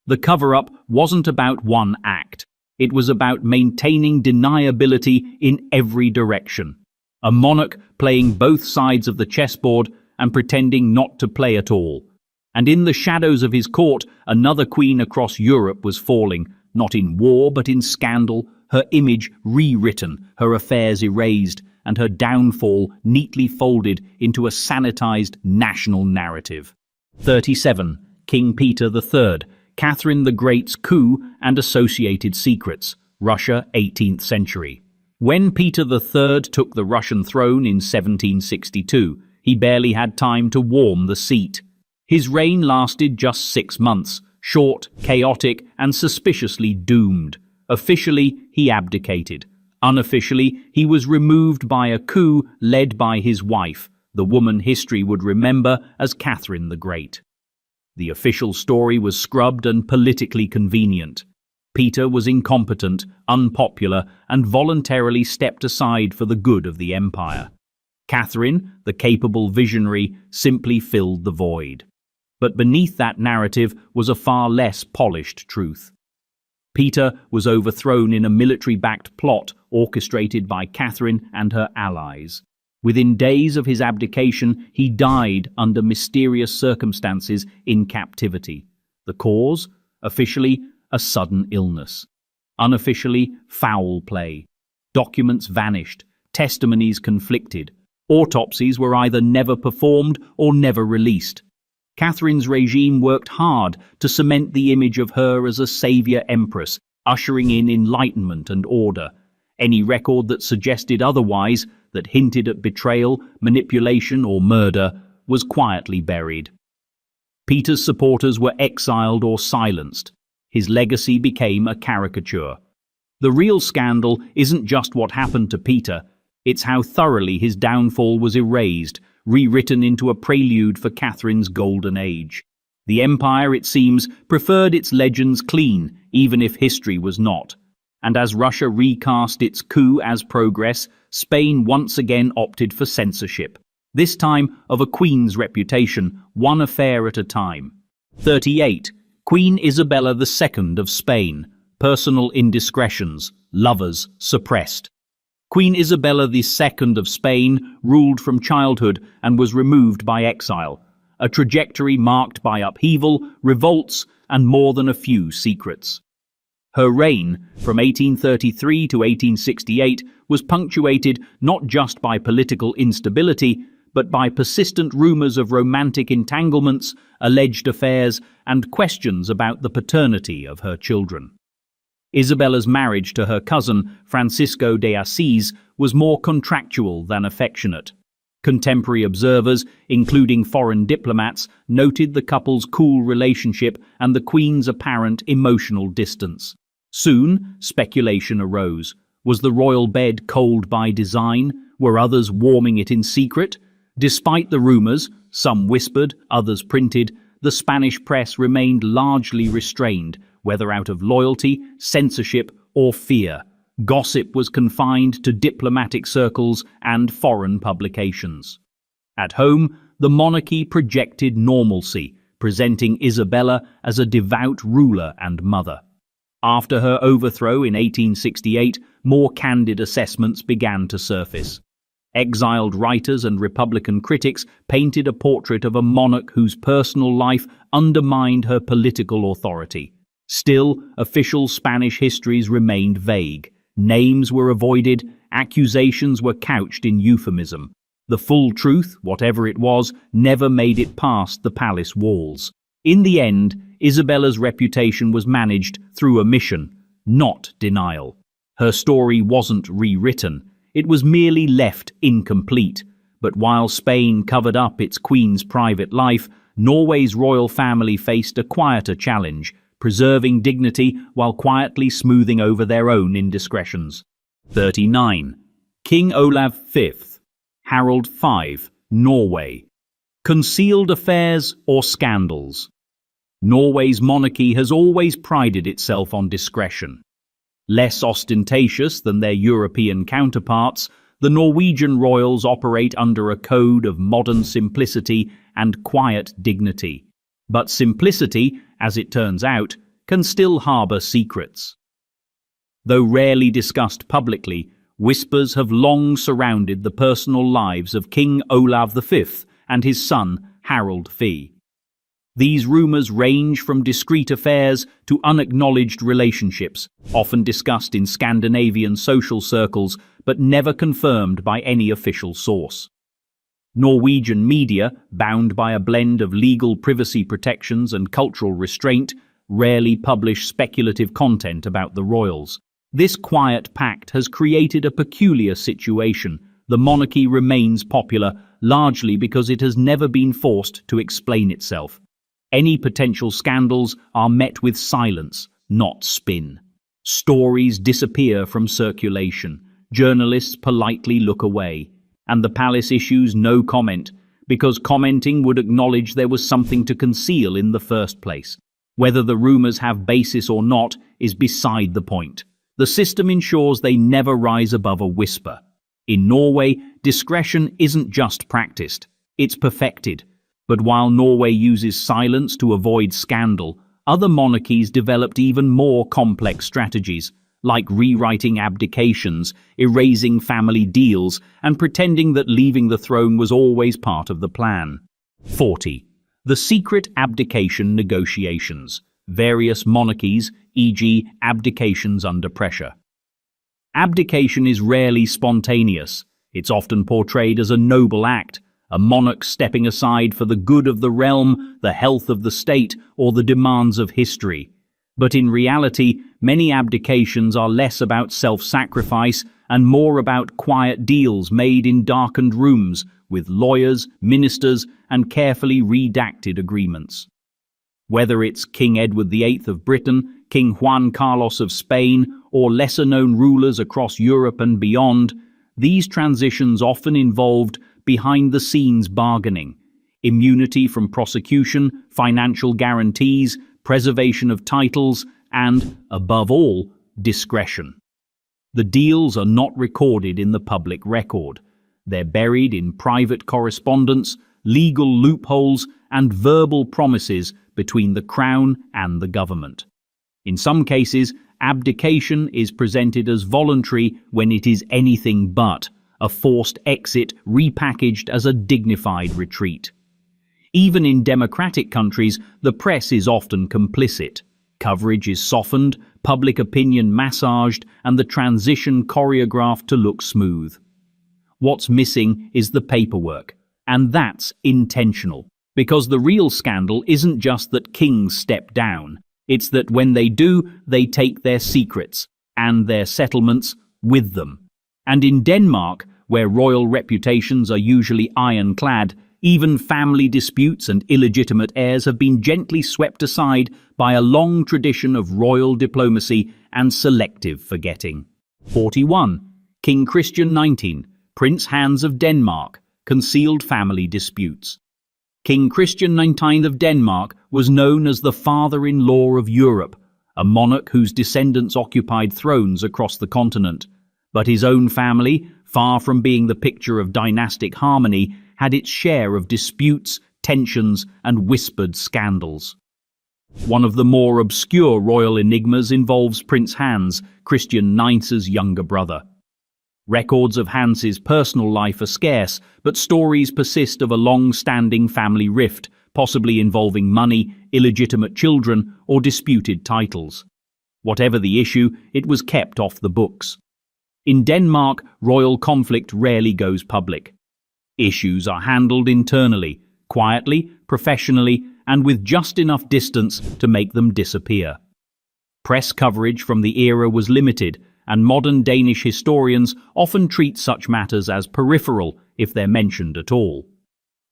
The cover-up wasn't about one act. It was about maintaining deniability in every direction. A monarch playing both sides of the chessboard and pretending not to play at all. And in the shadows of his court, another queen across Europe was falling, not in war but in scandal, her image rewritten, her affairs erased, and her downfall neatly folded into a sanitized national narrative. 37. King Peter III, Catherine the Great's coup and associated secrets, Russia, 18th century. When Peter III took the Russian throne in 1762, he barely had time to warm the seat. His reign lasted just 6 months, short, chaotic, and suspiciously doomed. Officially, he abdicated. Unofficially, he was removed by a coup led by his wife, the woman history would remember as Catherine the Great. The official story was scrubbed and politically convenient. Peter was incompetent, unpopular, and voluntarily stepped aside for the good of the empire. Catherine, the capable visionary, simply filled the void. But beneath that narrative was a far less polished truth. Peter was overthrown in a military-backed plot orchestrated by Catherine and her allies. Within days of his abdication, he died under mysterious circumstances in captivity. The cause? Officially, a sudden illness. Unofficially, foul play. Documents vanished, testimonies conflicted. Autopsies were either never performed or never released. Catherine's regime worked hard to cement the image of her as a savior empress, ushering in enlightenment and order. Any record that suggested otherwise, that hinted at betrayal, manipulation, or murder, was quietly buried. Peter's supporters were exiled or silenced. His legacy became a caricature. The real scandal isn't just what happened to Peter, it's how thoroughly his downfall was erased, rewritten into a prelude for Catherine's golden age. The empire, it seems, preferred its legends clean, even if history was not. And as Russia recast its coup as progress, Spain once again opted for censorship. This time of a queen's reputation, one affair at a time. 38. Queen Isabella II of Spain. Personal indiscretions. Lovers suppressed. Queen Isabella II of Spain ruled from childhood and was removed by exile. A trajectory marked by upheaval, revolts, and more than a few secrets. Her reign, from 1833 to 1868, was punctuated not just by political instability, but by persistent rumors of romantic entanglements, alleged affairs, and questions about the paternity of her children. Isabella's marriage to her cousin, Francisco de Assis, was more contractual than affectionate. Contemporary observers, including foreign diplomats, noted the couple's cool relationship and the Queen's apparent emotional distance. Soon, speculation arose. Was the royal bed cold by design? Were others warming it in secret? Despite the rumors, some whispered, others printed, the Spanish press remained largely restrained, whether out of loyalty, censorship, or fear. Gossip was confined to diplomatic circles and foreign publications. At home, the monarchy projected normalcy, presenting Isabella as a devout ruler and mother. After her overthrow in 1868, more candid assessments began to surface. Exiled writers and Republican critics painted a portrait of a monarch whose personal life undermined her political authority. Still, official Spanish histories remained vague. Names were avoided, accusations were couched in euphemism. The full truth, whatever it was, never made it past the palace walls. In the end, Isabella's reputation was managed through omission, not denial. Her story wasn't rewritten, it was merely left incomplete. But while Spain covered up its queen's private life, Norway's royal family faced a quieter challenge, preserving dignity while quietly smoothing over their own indiscretions. 39. King Olav V, Harald V, Norway. Concealed affairs or scandals? Norway's monarchy has always prided itself on discretion. Less ostentatious than their European counterparts, the Norwegian royals operate under a code of modern simplicity and quiet dignity. But simplicity, as it turns out, can still harbour secrets. Though rarely discussed publicly, whispers have long surrounded the personal lives of King Olav V and his son Harald V. These rumours range from discreet affairs to unacknowledged relationships, often discussed in Scandinavian social circles but never confirmed by any official source. Norwegian media, bound by a blend of legal privacy protections and cultural restraint, rarely publish speculative content about the royals. This quiet pact has created a peculiar situation. The monarchy remains popular largely because it has never been forced to explain itself. Any potential scandals are met with silence, not spin. Stories disappear from circulation. Journalists politely look away. And the palace issues no comment, because commenting would acknowledge there was something to conceal in the first place. Whether the rumours have basis or not is beside the point. The system ensures they never rise above a whisper. In Norway, discretion isn't just practiced, it's perfected. But while Norway uses silence to avoid scandal, other monarchies developed even more complex strategies, like rewriting abdications, erasing family deals, and pretending that leaving the throne was always part of the plan. 40. The secret abdication negotiations. various monarchies, e.g., abdications under pressure. Abdication is rarely spontaneous. It's often portrayed as a noble act, a monarch stepping aside for the good of the realm, the health of the state, or the demands of history. But in reality, many abdications are less about self-sacrifice and more about quiet deals made in darkened rooms with lawyers, ministers, and carefully redacted agreements. Whether it's King Edward VIII of Britain, King Juan Carlos of Spain, or lesser-known rulers across Europe and beyond, these transitions often involved behind-the-scenes bargaining, immunity from prosecution, financial guarantees, preservation of titles, and, above all, discretion. The deals are not recorded in the public record. They're buried in private correspondence, legal loopholes, and verbal promises between the Crown and the government. In some cases, abdication is presented as voluntary when it is anything but a forced exit repackaged as a dignified retreat. Even in democratic countries, the press is often complicit. Coverage is softened, public opinion massaged, and the transition choreographed to look smooth. What's missing is the paperwork, and that's intentional. Because the real scandal isn't just that kings step down, it's that when they do, they take their secrets and their settlements with them. And in Denmark, where royal reputations are usually ironclad, even family disputes and illegitimate heirs have been gently swept aside by a long tradition of royal diplomacy and selective forgetting. 41. King Christian XIX, Prince Hans of Denmark, concealed family disputes. King Christian XIX of Denmark was known as the father-in-law of Europe, a monarch whose descendants occupied thrones across the continent. But his own family, far from being the picture of dynastic harmony, had its share of disputes, tensions, and whispered scandals. One of the more obscure royal enigmas involves Prince Hans, Christian IX's younger brother. Records of Hans's personal life are scarce, but stories persist of a long-standing family rift, possibly involving money, illegitimate children, or disputed titles. Whatever the issue, it was kept off the books. In Denmark, royal conflict rarely goes public. Issues are handled internally, quietly, professionally, and with just enough distance to make them disappear. Press coverage from the era was limited, and modern Danish historians often treat such matters as peripheral if they're mentioned at all.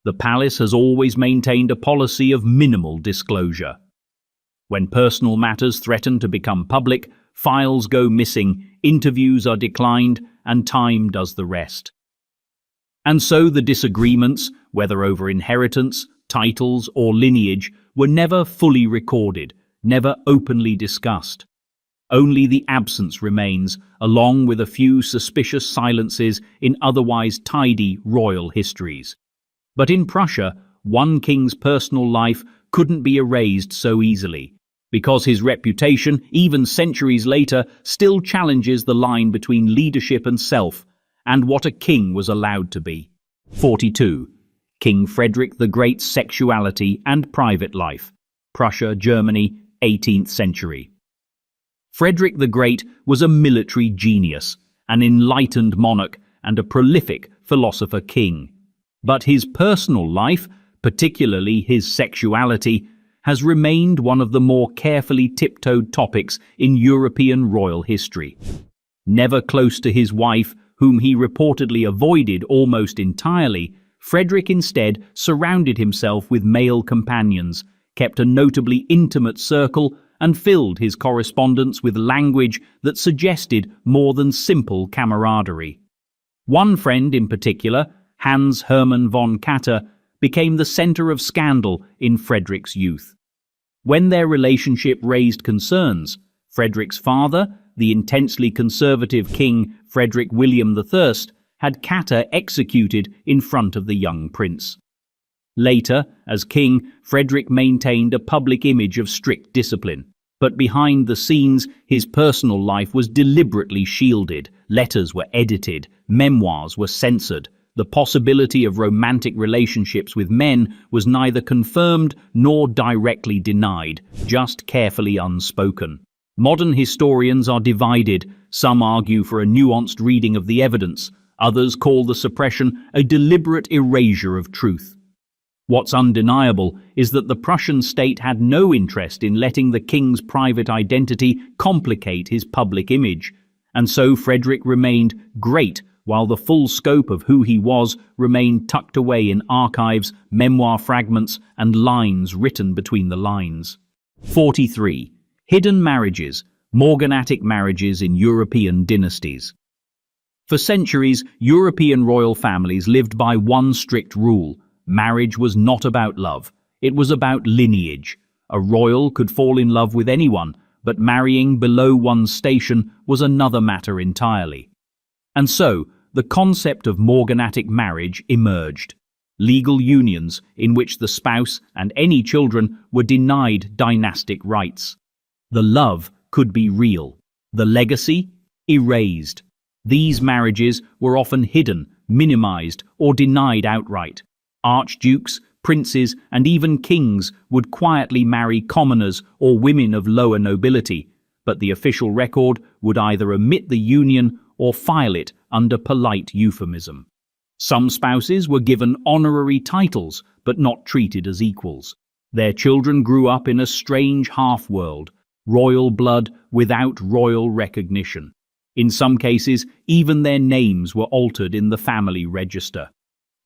The palace has always maintained a policy of minimal disclosure. When personal matters threaten to become public, files go missing, interviews are declined, and time does the rest. And so the disagreements, whether over inheritance, titles, or lineage, were never fully recorded, never openly discussed. Only the absence remains, along with a few suspicious silences in otherwise tidy royal histories. But in Prussia, one king's personal life couldn't be erased so easily, because his reputation, even centuries later, still challenges the line between leadership and self, and what a king was allowed to be. 42. King Frederick the Great's sexuality and private life. Prussia, Germany, 18th century. Frederick the Great was a military genius, an enlightened monarch, and a prolific philosopher-king. But his personal life, particularly his sexuality, has remained one of the more carefully tiptoed topics in European royal history. Never close to his wife, whom he reportedly avoided almost entirely, Frederick instead surrounded himself with male companions, kept a notably intimate circle, and filled his correspondence with language that suggested more than simple camaraderie. One friend in particular, Hans Hermann von Katter, became the center of scandal in Frederick's youth. When their relationship raised concerns, Frederick's father, the intensely conservative King Frederick William I, had Katter executed in front of the young prince. Later, as king, Frederick maintained a public image of strict discipline, but behind the scenes, his personal life was deliberately shielded, letters were edited, memoirs were censored, The possibility of romantic relationships with men was neither confirmed nor directly denied, just carefully unspoken. Modern historians are divided. Some argue for a nuanced reading of the evidence. Others call the suppression a deliberate erasure of truth. What's undeniable is that the Prussian state had no interest in letting the king's private identity complicate his public image, and so Frederick remained great while the full scope of who he was remained tucked away in archives, memoir fragments, and lines written between the lines. 43. Hidden marriages, morganatic marriages in European dynasties. For centuries, European royal families lived by one strict rule. Marriage was not about love. It was about lineage. A royal could fall in love with anyone, but marrying below one's station was another matter entirely. And so, the concept of morganatic marriage emerged. Legal unions in which the spouse and any children were denied dynastic rights. The love could be real. The legacy, erased. These marriages were often hidden, minimized, or denied outright. Archdukes, princes, and even kings would quietly marry commoners or women of lower nobility, but the official record would either omit the union or file it under polite euphemism. Some spouses were given honorary titles, but not treated as equals. Their children grew up in a strange half-world, royal blood without royal recognition. In some cases, even their names were altered in the family register.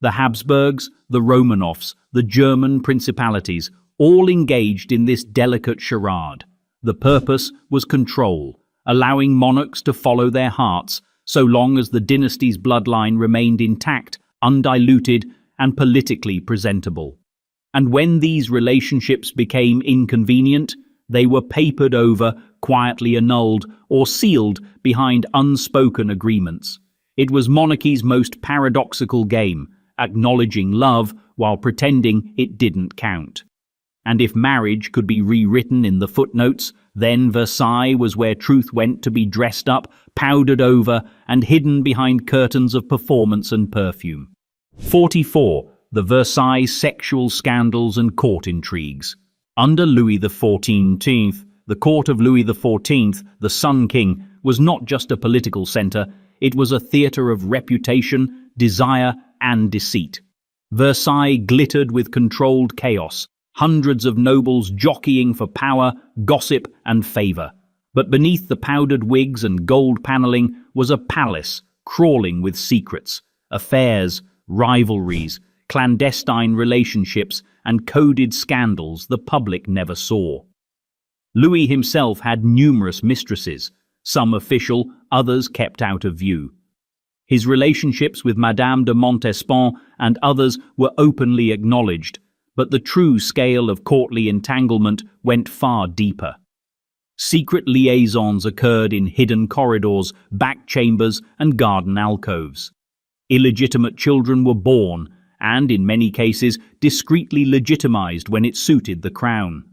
The Habsburgs, the Romanovs, the German principalities, all engaged in this delicate charade. The purpose was control, allowing monarchs to follow their hearts so long as the dynasty's bloodline remained intact, undiluted, and politically presentable. And when these relationships became inconvenient, they were papered over, quietly annulled, or sealed behind unspoken agreements. It was monarchy's most paradoxical game, acknowledging love while pretending it didn't count. And if marriage could be rewritten in the footnotes, then Versailles was where truth went to be dressed up, powdered over, and hidden behind curtains of performance and perfume. 44. The Versailles sexual scandals and court intrigues. Under Louis XIV, the court of Louis XIV, the Sun King, was not just a political centre, it was a theatre of reputation, desire, and deceit. Versailles glittered with controlled chaos, hundreds of nobles jockeying for power, gossip, and favour. But beneath the powdered wigs and gold panelling was a palace crawling with secrets, affairs, rivalries, clandestine relationships, and coded scandals the public never saw. Louis himself had numerous mistresses, some official, others kept out of view. His relationships with Madame de Montespan and others were openly acknowledged, but the true scale of courtly entanglement went far deeper. Secret liaisons occurred in hidden corridors, back chambers, and garden alcoves. Illegitimate children were born, and in many cases discreetly legitimized when it suited the crown.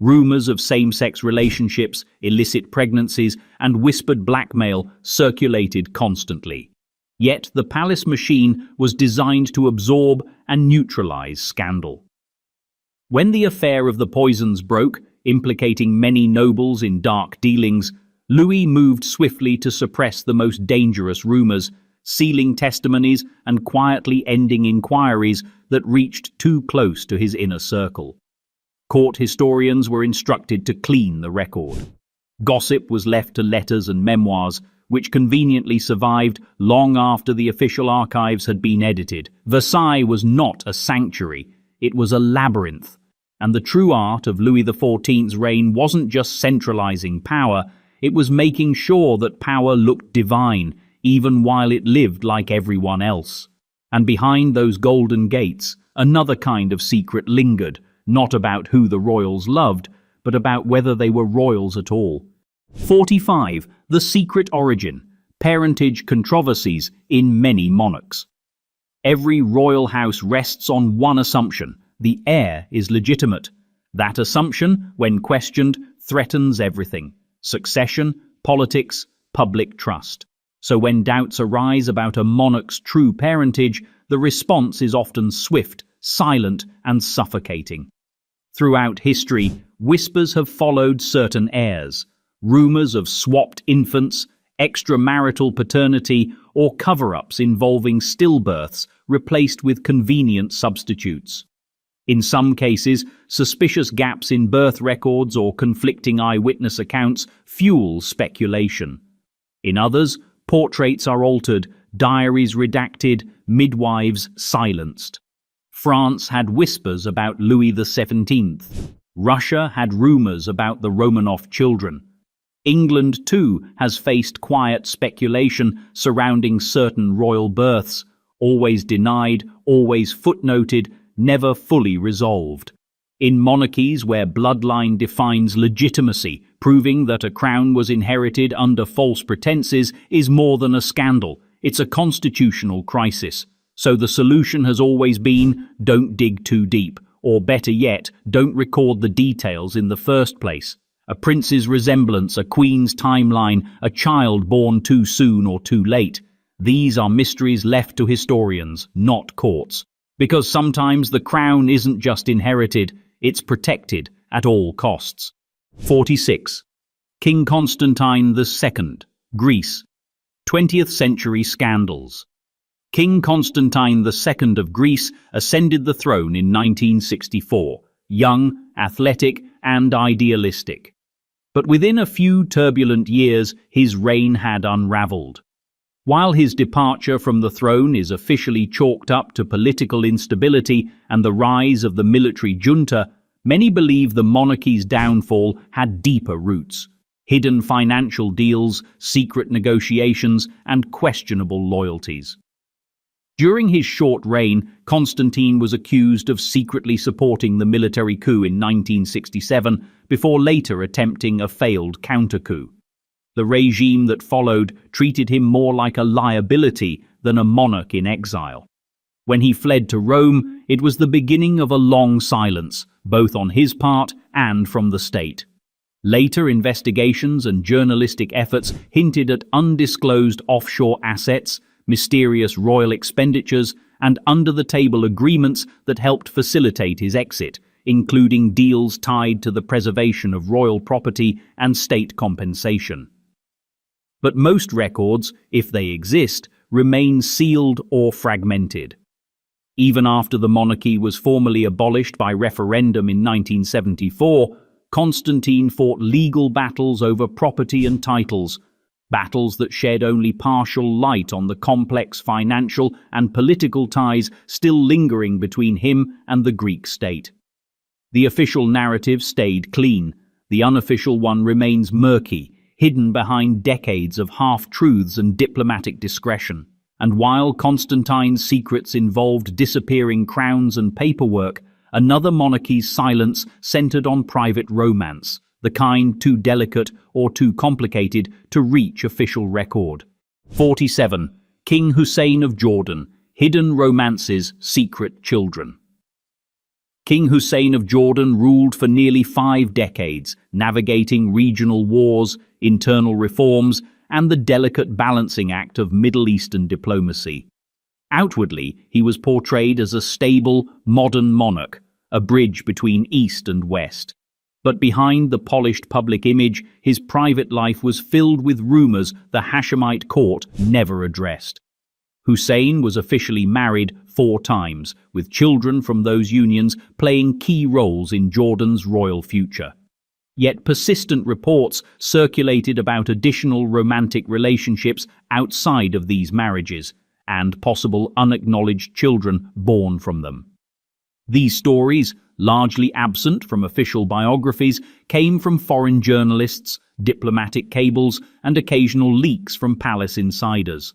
Rumors of same-sex relationships, illicit pregnancies, and whispered blackmail circulated constantly. Yet the palace machine was designed to absorb and neutralize scandal. When the affair of the poisons broke, implicating many nobles in dark dealings, Louis moved swiftly to suppress the most dangerous rumors, sealing testimonies and quietly ending inquiries that reached too close to his inner circle. Court historians were instructed to clean the record. Gossip was left to letters and memoirs, which conveniently survived long after the official archives had been edited. Versailles was not a sanctuary, it was a labyrinth. And the true art of Louis XIV's reign wasn't just centralizing power, it was making sure that power looked divine, even while it lived like everyone else. And behind those golden gates, another kind of secret lingered, not about who the royals loved, but about whether they were royals at all. 45. The secret origin, parentage controversies in many monarchs. Every royal house rests on one assumption: the heir is legitimate. That assumption, when questioned, threatens everything: succession, politics, public trust. So when doubts arise about a monarch's true parentage, the response is often swift, silent, and suffocating. Throughout history, whispers have followed certain heirs. Rumors of swapped infants, extramarital paternity, or cover-ups involving stillbirths replaced with convenient substitutes. In some cases, suspicious gaps in birth records or conflicting eyewitness accounts fuel speculation. In others, portraits are altered, diaries redacted, midwives silenced. France had whispers about Louis XVII. Russia had rumors about the Romanov children. England, too, has faced quiet speculation surrounding certain royal births, always denied, always footnoted, never fully resolved. In monarchies where bloodline defines legitimacy, proving that a crown was inherited under false pretenses is more than a scandal. It's a constitutional crisis. So the solution has always been, don't dig too deep, or better yet, don't record the details in the first place. A prince's resemblance, a queen's timeline, a child born too soon or too late. These are mysteries left to historians, not courts. Because sometimes the crown isn't just inherited, it's protected at all costs. 46. King Constantine II, Greece. 20th century scandals. King Constantine II of Greece ascended the throne in 1964, young, athletic, and idealistic. But within a few turbulent years, his reign had unraveled. While his departure from the throne is officially chalked up to political instability and the rise of the military junta, many believe the monarchy's downfall had deeper roots: hidden financial deals, secret negotiations, and questionable loyalties. During his short reign, Constantine was accused of secretly supporting the military coup in 1967 before later attempting a failed counter-coup. The regime that followed treated him more like a liability than a monarch in exile. When he fled to Rome, it was the beginning of a long silence, both on his part and from the state. Later investigations and journalistic efforts hinted at undisclosed offshore assets, mysterious royal expenditures, and under-the-table agreements that helped facilitate his exit, including deals tied to the preservation of royal property and state compensation. But most records, if they exist, remain sealed or fragmented. Even after the monarchy was formally abolished by referendum in 1974, Constantine fought legal battles over property and titles, battles that shed only partial light on the complex financial and political ties still lingering between him and the Greek state. The official narrative stayed clean. The unofficial one remains murky, hidden behind decades of half-truths and diplomatic discretion. And while Constantine's secrets involved disappearing crowns and paperwork, another monarchy's silence centered on private romance, the kind too delicate or too complicated to reach official record. 47. King Hussein of Jordan, hidden romances, secret children. King Hussein of Jordan ruled for nearly 5 decades, navigating regional wars, internal reforms, and the delicate balancing act of Middle Eastern diplomacy. Outwardly, he was portrayed as a stable, modern monarch, a bridge between East and West. But behind the polished public image, his private life was filled with rumors the Hashemite court never addressed. Hussein was officially married 4 times, with children from those unions playing key roles in Jordan's royal future. Yet persistent reports circulated about additional romantic relationships outside of these marriages, and possible unacknowledged children born from them. These stories, largely absent from official biographies, came from foreign journalists, diplomatic cables, and occasional leaks from palace insiders.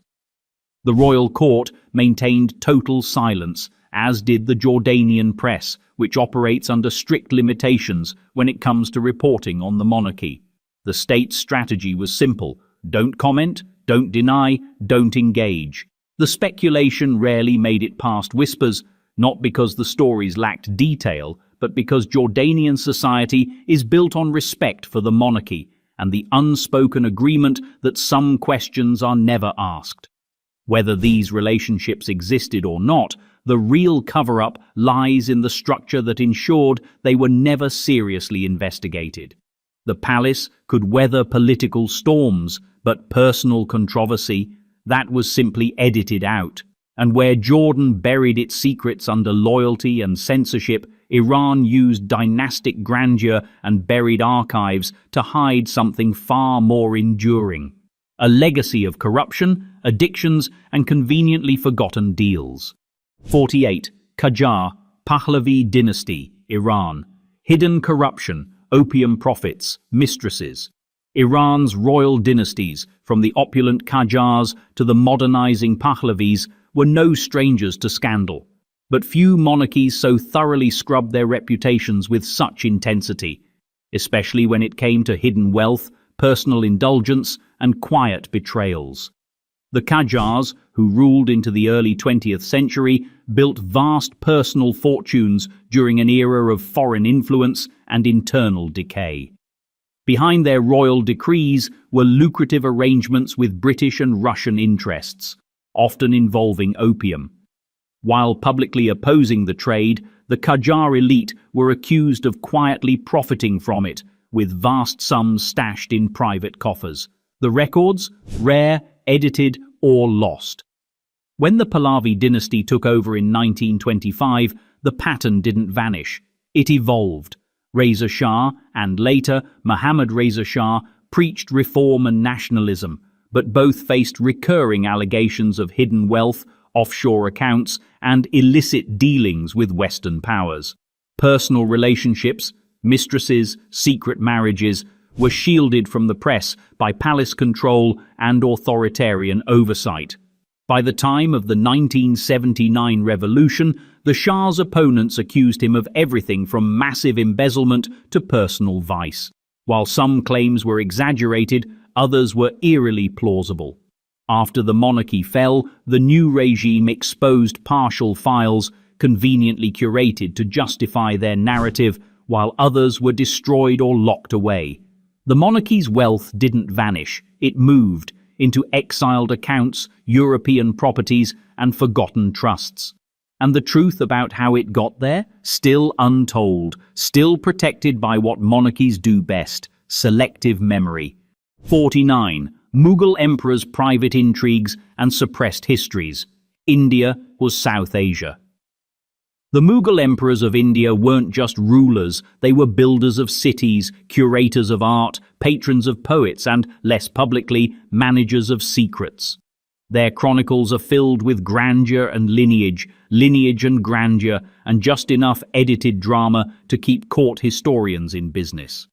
The royal court maintained total silence, as did the Jordanian press, which operates under strict limitations when it comes to reporting on the monarchy. The state's strategy was simple: don't comment, don't deny, don't engage. The speculation rarely made it past whispers, not because the stories lacked detail, but because Jordanian society is built on respect for the monarchy, and the unspoken agreement that some questions are never asked. Whether these relationships existed or not, the real cover-up lies in the structure that ensured they were never seriously investigated. The palace could weather political storms, but personal controversy, that was simply edited out. And where Jordan buried its secrets under loyalty and censorship, Iran used dynastic grandeur and buried archives to hide something far more enduring: a legacy of corruption, addictions, and conveniently forgotten deals. 48. Qajar, Pahlavi dynasty, Iran. Hidden corruption, opium profits, mistresses. Iran's royal dynasties, from the opulent Qajars to the modernizing Pahlavis, were no strangers to scandal. But few monarchies so thoroughly scrubbed their reputations with such intensity, especially when it came to hidden wealth, personal indulgence, and quiet betrayals. The Qajars, who ruled into the early 20th century, built vast personal fortunes during an era of foreign influence and internal decay. Behind their royal decrees were lucrative arrangements with British and Russian interests, often involving opium. While publicly opposing the trade, the Qajar elite were accused of quietly profiting from it, with vast sums stashed in private coffers. The records? Rare, edited, or lost. When the Pahlavi dynasty took over in 1925, the pattern didn't vanish. It evolved. Reza Shah, and later Mohammad Reza Shah, preached reform and nationalism, but both faced recurring allegations of hidden wealth, offshore accounts, and illicit dealings with Western powers. Personal relationships, mistresses, secret marriages, were shielded from the press by palace control and authoritarian oversight. By the time of the 1979 revolution, the Shah's opponents accused him of everything from massive embezzlement to personal vice. While some claims were exaggerated, others were eerily plausible. After the monarchy fell, the new regime exposed partial files, conveniently curated to justify their narrative, while others were destroyed or locked away. The monarchy's wealth didn't vanish, it moved into exiled accounts, European properties, and forgotten trusts. And the truth about how it got there? Still untold, still protected by what monarchies do best: selective memory. 49. Mughal emperors' private intrigues and suppressed histories. India was South Asia. The Mughal emperors of India weren't just rulers, they were builders of cities, curators of art, patrons of poets, and, less publicly, managers of secrets. Their chronicles are filled with grandeur and lineage, lineage and grandeur, and just enough edited drama to keep court historians in business.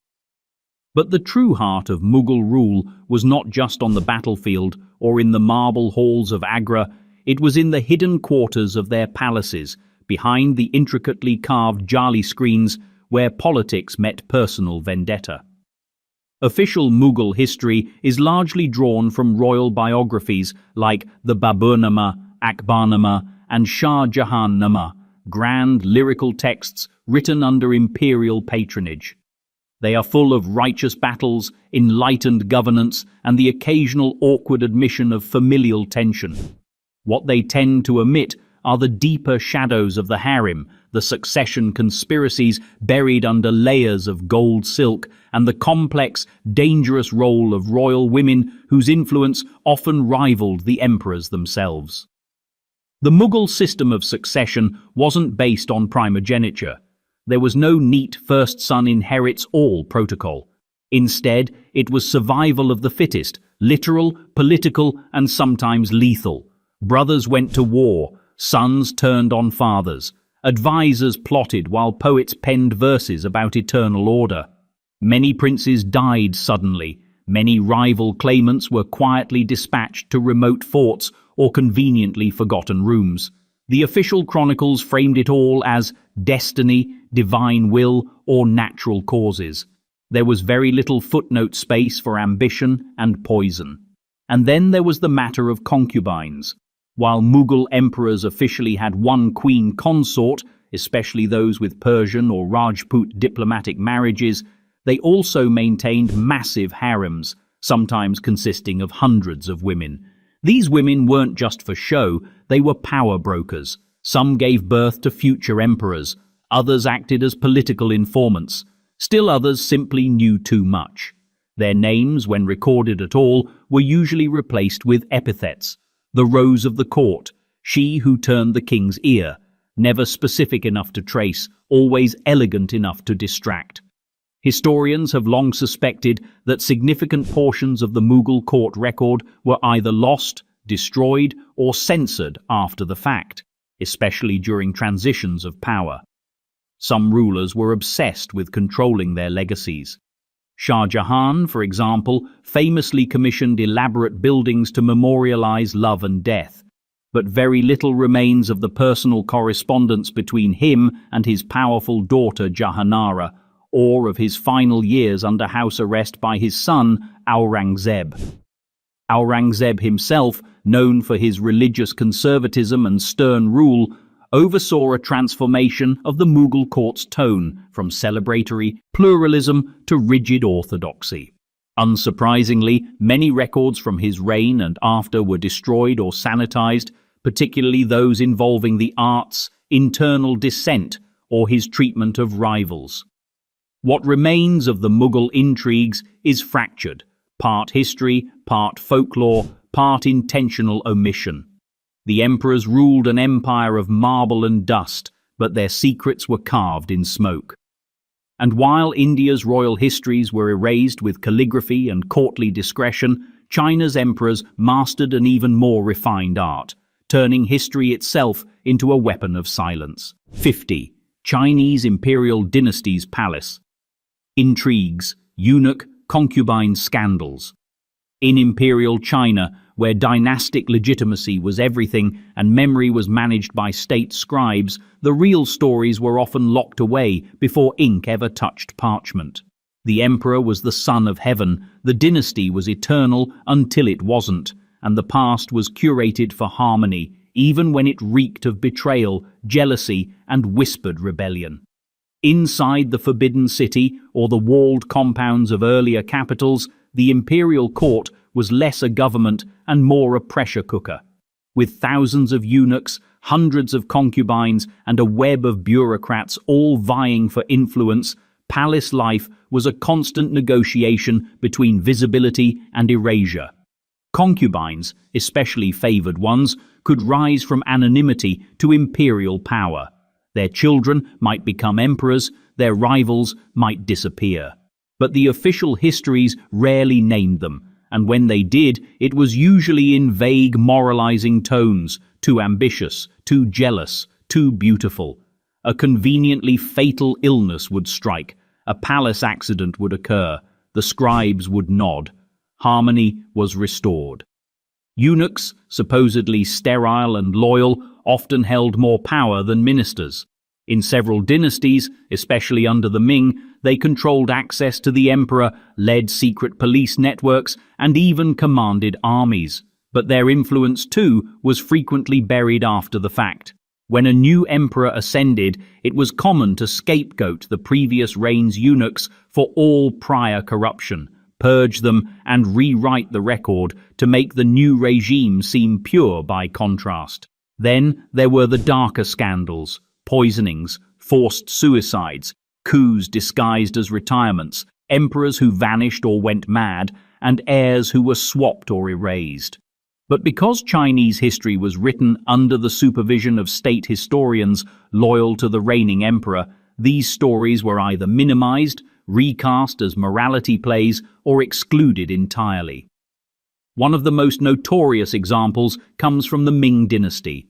But the true heart of Mughal rule was not just on the battlefield or in the marble halls of Agra, it was in the hidden quarters of their palaces, behind the intricately carved jali screens where politics met personal vendetta. Official Mughal history is largely drawn from royal biographies like the Baburnama, Akbarnama, and Shah Jahannama, grand lyrical texts written under imperial patronage. They are full of righteous battles, enlightened governance, and the occasional awkward admission of familial tension. What they tend to omit are the deeper shadows of the harem, the succession conspiracies buried under layers of gold silk, and the complex, dangerous role of royal women whose influence often rivaled the emperors themselves. The Mughal system of succession wasn't based on primogeniture. There was no neat first son inherits all protocol. Instead, it was survival of the fittest, literal, political, and sometimes lethal. Brothers went to war, sons turned on fathers. Advisors plotted while poets penned verses about eternal order. Many princes died suddenly. Many rival claimants were quietly dispatched to remote forts or conveniently forgotten rooms. The official chronicles framed it all as destiny, divine will, or natural causes. There was very little footnote space for ambition and poison. And then there was the matter of concubines. While Mughal emperors officially had one queen consort, especially those with Persian or Rajput diplomatic marriages, they also maintained massive harems, sometimes consisting of hundreds of women. These women weren't just for show, they were power brokers. Some gave birth to future emperors, others acted as political informants, still others simply knew too much. Their names, when recorded at all, were usually replaced with epithets. The Rose of the Court, she who turned the king's ear, never specific enough to trace, always elegant enough to distract. Historians have long suspected that significant portions of the Mughal court record were either lost, destroyed, or censored after the fact, especially during transitions of power. Some rulers were obsessed with controlling their legacies. Shah Jahan, for example, famously commissioned elaborate buildings to memorialize love and death, but very little remains of the personal correspondence between him and his powerful daughter Jahanara, or of his final years under house arrest by his son Aurangzeb. Aurangzeb himself, known for his religious conservatism and stern rule, oversaw a transformation of the Mughal court's tone from celebratory pluralism to rigid orthodoxy. Unsurprisingly, many records from his reign and after were destroyed or sanitized, particularly those involving the arts, internal dissent, or his treatment of rivals. What remains of the Mughal intrigues is fractured, part history, part folklore, part intentional omission. The emperors ruled an empire of marble and dust, but their secrets were carved in smoke. And while India's royal histories were erased with calligraphy and courtly discretion, China's emperors mastered an even more refined art, turning history itself into a weapon of silence. 50. Chinese imperial dynasty's palace. Intrigues, eunuch, concubine scandals. In imperial China, where dynastic legitimacy was everything and memory was managed by state scribes, the real stories were often locked away before ink ever touched parchment. The emperor was the son of heaven, the dynasty was eternal until it wasn't, and the past was curated for harmony, even when it reeked of betrayal, jealousy, and whispered rebellion. Inside the Forbidden City, or the walled compounds of earlier capitals, the imperial court was less a government and more a pressure cooker. With thousands of eunuchs, hundreds of concubines, and a web of bureaucrats all vying for influence, palace life was a constant negotiation between visibility and erasure. Concubines, especially favored ones, could rise from anonymity to imperial power. Their children might become emperors, their rivals might disappear. But the official histories rarely named them, and when they did, it was usually in vague moralizing tones, too ambitious, too jealous, too beautiful. A conveniently fatal illness would strike, a palace accident would occur, the scribes would nod. Harmony was restored. Eunuchs, supposedly sterile and loyal, often held more power than ministers. In several dynasties, especially under the Ming, they controlled access to the emperor, led secret police networks, and even commanded armies. But their influence, too, was frequently buried after the fact. When a new emperor ascended, it was common to scapegoat the previous reign's eunuchs for all prior corruption, purge them, and rewrite the record to make the new regime seem pure by contrast. Then there were the darker scandals, poisonings, forced suicides, coups disguised as retirements, emperors who vanished or went mad, and heirs who were swapped or erased. But because Chinese history was written under the supervision of state historians loyal to the reigning emperor, these stories were either minimized, recast as morality plays, or excluded entirely. One of the most notorious examples comes from the Ming dynasty.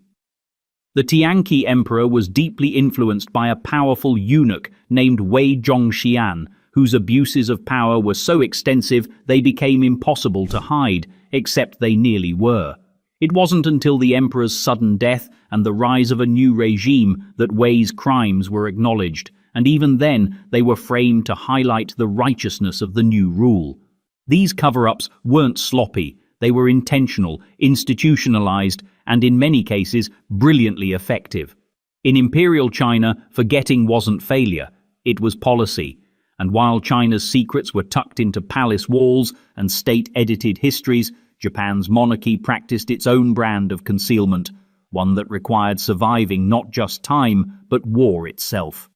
The Tianqi emperor was deeply influenced by a powerful eunuch named Wei Zhongxian, whose abuses of power were so extensive they became impossible to hide, except they nearly were. It wasn't until the emperor's sudden death and the rise of a new regime that Wei's crimes were acknowledged, and even then they were framed to highlight the righteousness of the new rule. These cover-ups weren't sloppy, they were intentional, institutionalized, and in many cases brilliantly effective. In imperial China, forgetting wasn't failure, it was policy. And while China's secrets were tucked into palace walls and state-edited histories, Japan's monarchy practiced its own brand of concealment, one that required surviving not just time, but war itself.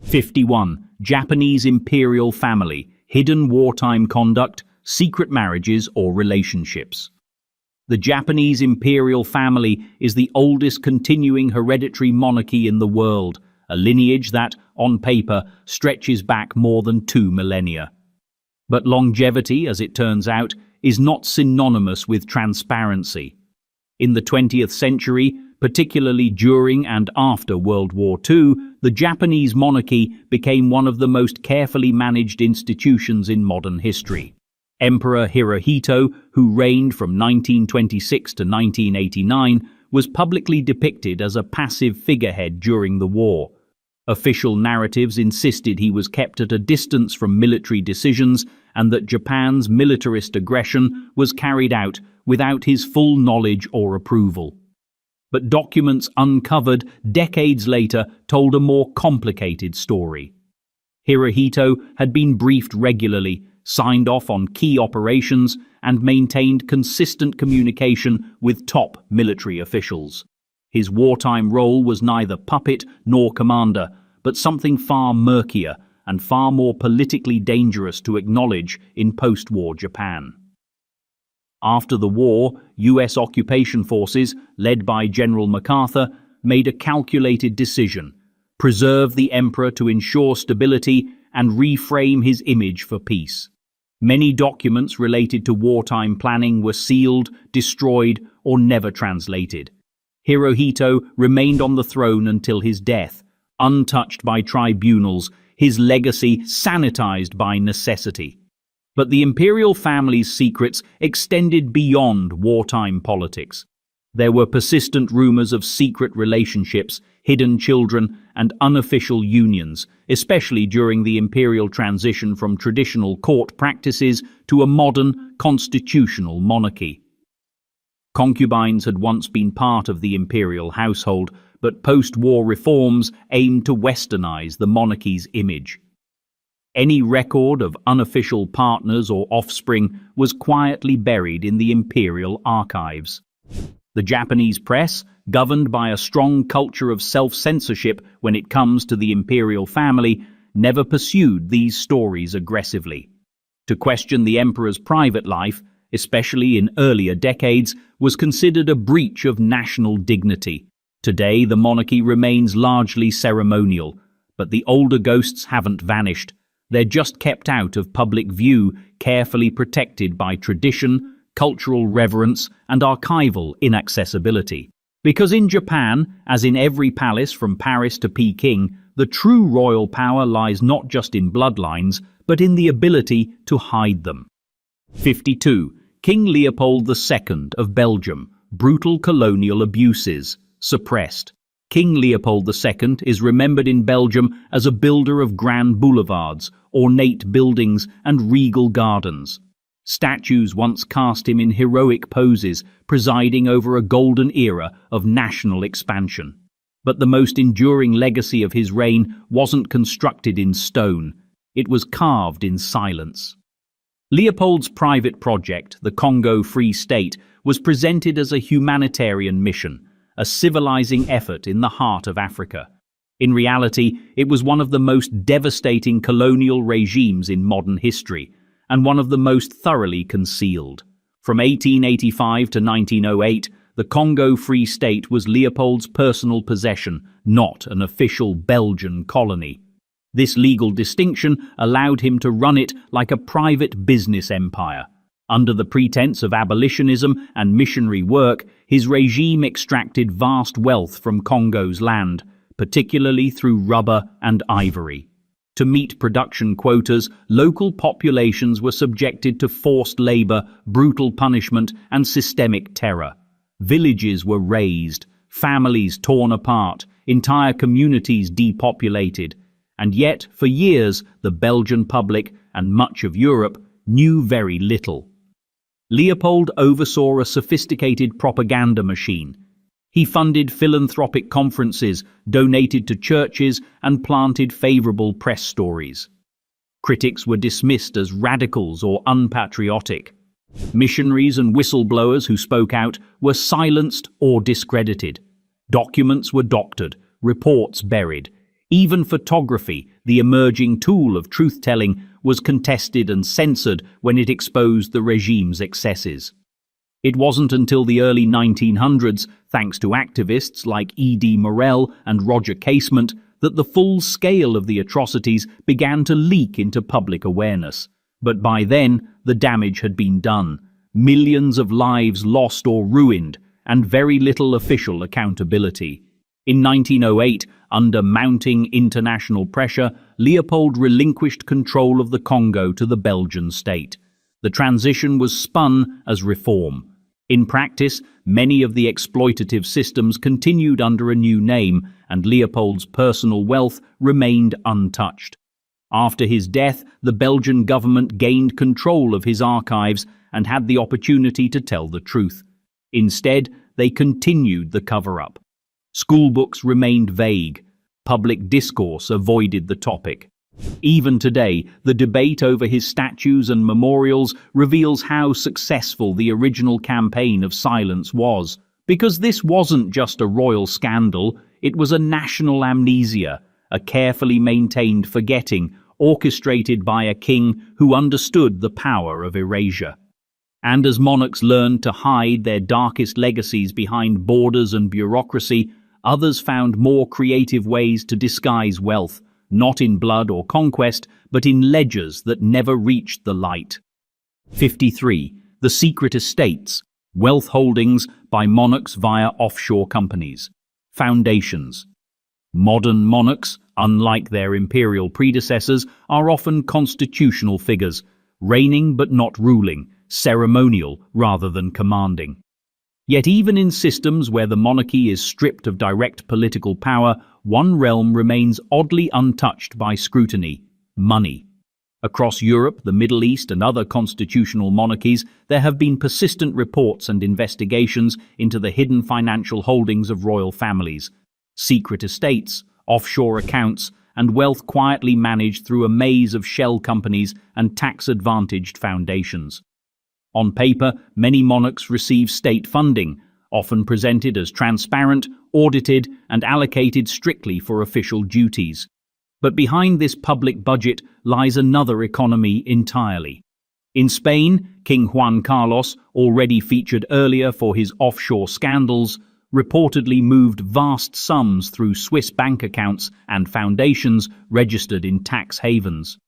51. Japanese imperial family, hidden wartime conduct, secret marriages or relationships. The Japanese imperial family is the oldest continuing hereditary monarchy in the world, a lineage that, on paper, stretches back more than 2 millennia. But longevity, as it turns out, is not synonymous with transparency. In the 20th century, particularly during and after World War II, the Japanese monarchy became one of the most carefully managed institutions in modern history. Emperor Hirohito, who reigned from 1926 to 1989, was publicly depicted as a passive figurehead during the war. Official narratives insisted he was kept at a distance from military decisions and that Japan's militarist aggression was carried out without his full knowledge or approval. But documents uncovered decades later told a more complicated story. Hirohito had been briefed regularly, signed off on key operations, and maintained consistent communication with top military officials. His wartime role was neither puppet nor commander, but something far murkier and far more politically dangerous to acknowledge in post-war Japan. After the war, US occupation forces, led by General MacArthur, made a calculated decision: preserve the emperor to ensure stability and reframe his image for peace. Many documents related to wartime planning were sealed, destroyed, or never translated. Hirohito remained on the throne until his death, untouched by tribunals, his legacy sanitized by necessity. But the imperial family's secrets extended beyond wartime politics. There were persistent rumors of secret relationships, hidden children, and unofficial unions, especially during the imperial transition from traditional court practices to a modern, constitutional monarchy. Concubines had once been part of the imperial household, but post-war reforms aimed to westernize the monarchy's image. Any record of unofficial partners or offspring was quietly buried in the imperial archives. The Japanese press, governed by a strong culture of self-censorship when it comes to the imperial family, never pursued these stories aggressively. To question the emperor's private life, especially in earlier decades, was considered a breach of national dignity. Today, the monarchy remains largely ceremonial, but the older ghosts haven't vanished. They're just kept out of public view, carefully protected by tradition, cultural reverence, and archival inaccessibility. Because in Japan, as in every palace from Paris to Peking, the true royal power lies not just in bloodlines, but in the ability to hide them. 52. King Leopold II of Belgium, brutal colonial abuses, suppressed. King Leopold II is remembered in Belgium as a builder of grand boulevards, ornate buildings, and regal gardens. Statues once cast him in heroic poses, presiding over a golden era of national expansion. But the most enduring legacy of his reign wasn't constructed in stone. It was carved in silence. Leopold's private project, the Congo Free State, was presented as a humanitarian mission, a civilizing effort in the heart of Africa. In reality, it was one of the most devastating colonial regimes in modern history, and one of the most thoroughly concealed. From 1885 to 1908, the Congo Free State was Leopold's personal possession, not an official Belgian colony. This legal distinction allowed him to run it like a private business empire. Under the pretense of abolitionism and missionary work, his regime extracted vast wealth from Congo's land, particularly through rubber and ivory. To meet production quotas, local populations were subjected to forced labor, brutal punishment, and systemic terror. Villages were razed, families torn apart, entire communities depopulated. And yet, for years, the Belgian public, and much of Europe, knew very little. Leopold oversaw a sophisticated propaganda machine. He funded philanthropic conferences, donated to churches, and planted favorable press stories. Critics were dismissed as radicals or unpatriotic. Missionaries and whistleblowers who spoke out were silenced or discredited. Documents were doctored, reports buried. Even photography, the emerging tool of truth-telling, was contested and censored when it exposed the regime's excesses. It wasn't until the early 1900s, thanks to activists like E.D. Morel and Roger Casement, that the full scale of the atrocities began to leak into public awareness. But by then, the damage had been done. Millions of lives lost or ruined, and very little official accountability. In 1908, under mounting international pressure, Leopold relinquished control of the Congo to the Belgian state. The transition was spun as reform. In practice, many of the exploitative systems continued under a new name, and Leopold's personal wealth remained untouched. After his death, the Belgian government gained control of his archives and had the opportunity to tell the truth. Instead, they continued the cover-up. Schoolbooks remained vague. Public discourse avoided the topic. Even today, the debate over his statues and memorials reveals how successful the original campaign of silence was. Because this wasn't just a royal scandal, it was a national amnesia, a carefully maintained forgetting, orchestrated by a king who understood the power of erasure. And as monarchs learned to hide their darkest legacies behind borders and bureaucracy, others found more creative ways to disguise wealth, not in blood or conquest, but in ledgers that never reached the light. 53. The secret estates, wealth holdings by monarchs via offshore companies. Foundations. Modern monarchs, unlike their imperial predecessors, are often constitutional figures, reigning but not ruling, ceremonial rather than commanding. Yet even in systems where the monarchy is stripped of direct political power, one realm remains oddly untouched by scrutiny: money. Across Europe, the Middle East, and other constitutional monarchies, there have been persistent reports and investigations into the hidden financial holdings of royal families. Secret estates, offshore accounts, and wealth quietly managed through a maze of shell companies and tax-advantaged foundations. On paper, many monarchs receive state funding, often presented as transparent, audited, and allocated strictly for official duties. But behind this public budget lies another economy entirely. In Spain, King Juan Carlos, already featured earlier for his offshore scandals, reportedly moved vast sums through Swiss bank accounts and foundations registered in tax havens.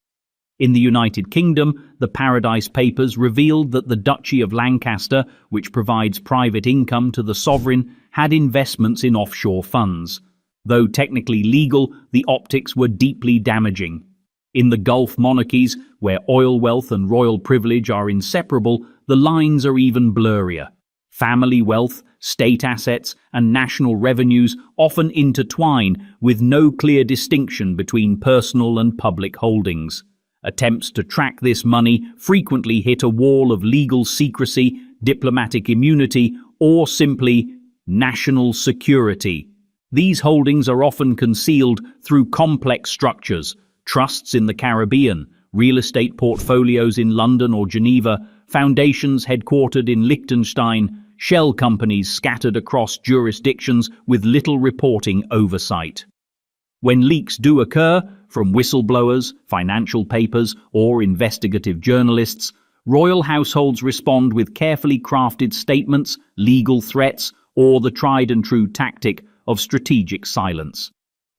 In the United Kingdom, the Paradise Papers revealed that the Duchy of Lancaster, which provides private income to the sovereign, had investments in offshore funds. Though technically legal, the optics were deeply damaging. In the Gulf monarchies, where oil wealth and royal privilege are inseparable, the lines are even blurrier. Family wealth, state assets, and national revenues often intertwine, with no clear distinction between personal and public holdings. Attempts to track this money frequently hit a wall of legal secrecy, diplomatic immunity, or simply national security. These holdings are often concealed through complex structures: trusts in the Caribbean, real estate portfolios in London or Geneva, foundations headquartered in Liechtenstein, shell companies scattered across jurisdictions with little reporting oversight. When leaks do occur, from whistleblowers, financial papers, or investigative journalists, royal households respond with carefully crafted statements, legal threats, or the tried-and-true tactic of strategic silence.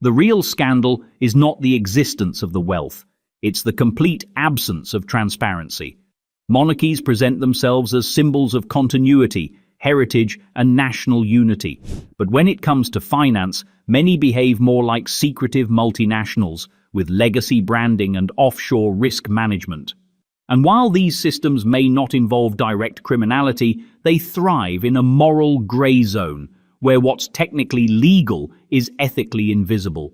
The real scandal is not the existence of the wealth, it's the complete absence of transparency. Monarchies present themselves as symbols of continuity, heritage, and national unity. But when it comes to finance, many behave more like secretive multinationals, with legacy branding and offshore risk management. And while these systems may not involve direct criminality, they thrive in a moral grey zone, where what's technically legal is ethically invisible.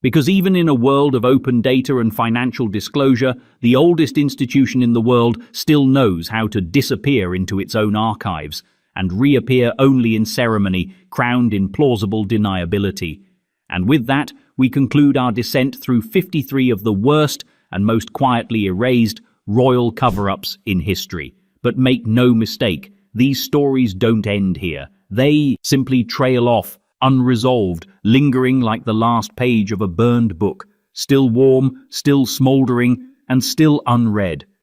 Because even in a world of open data and financial disclosure, the oldest institution in the world still knows how to disappear into its own archives and reappear only in ceremony, crowned in plausible deniability. And with that, we conclude our descent through 53 of the worst and most quietly erased royal cover-ups in history. But make no mistake, these stories don't end here. They simply trail off, unresolved, lingering like the last page of a burned book, still warm, still smouldering, and still unread.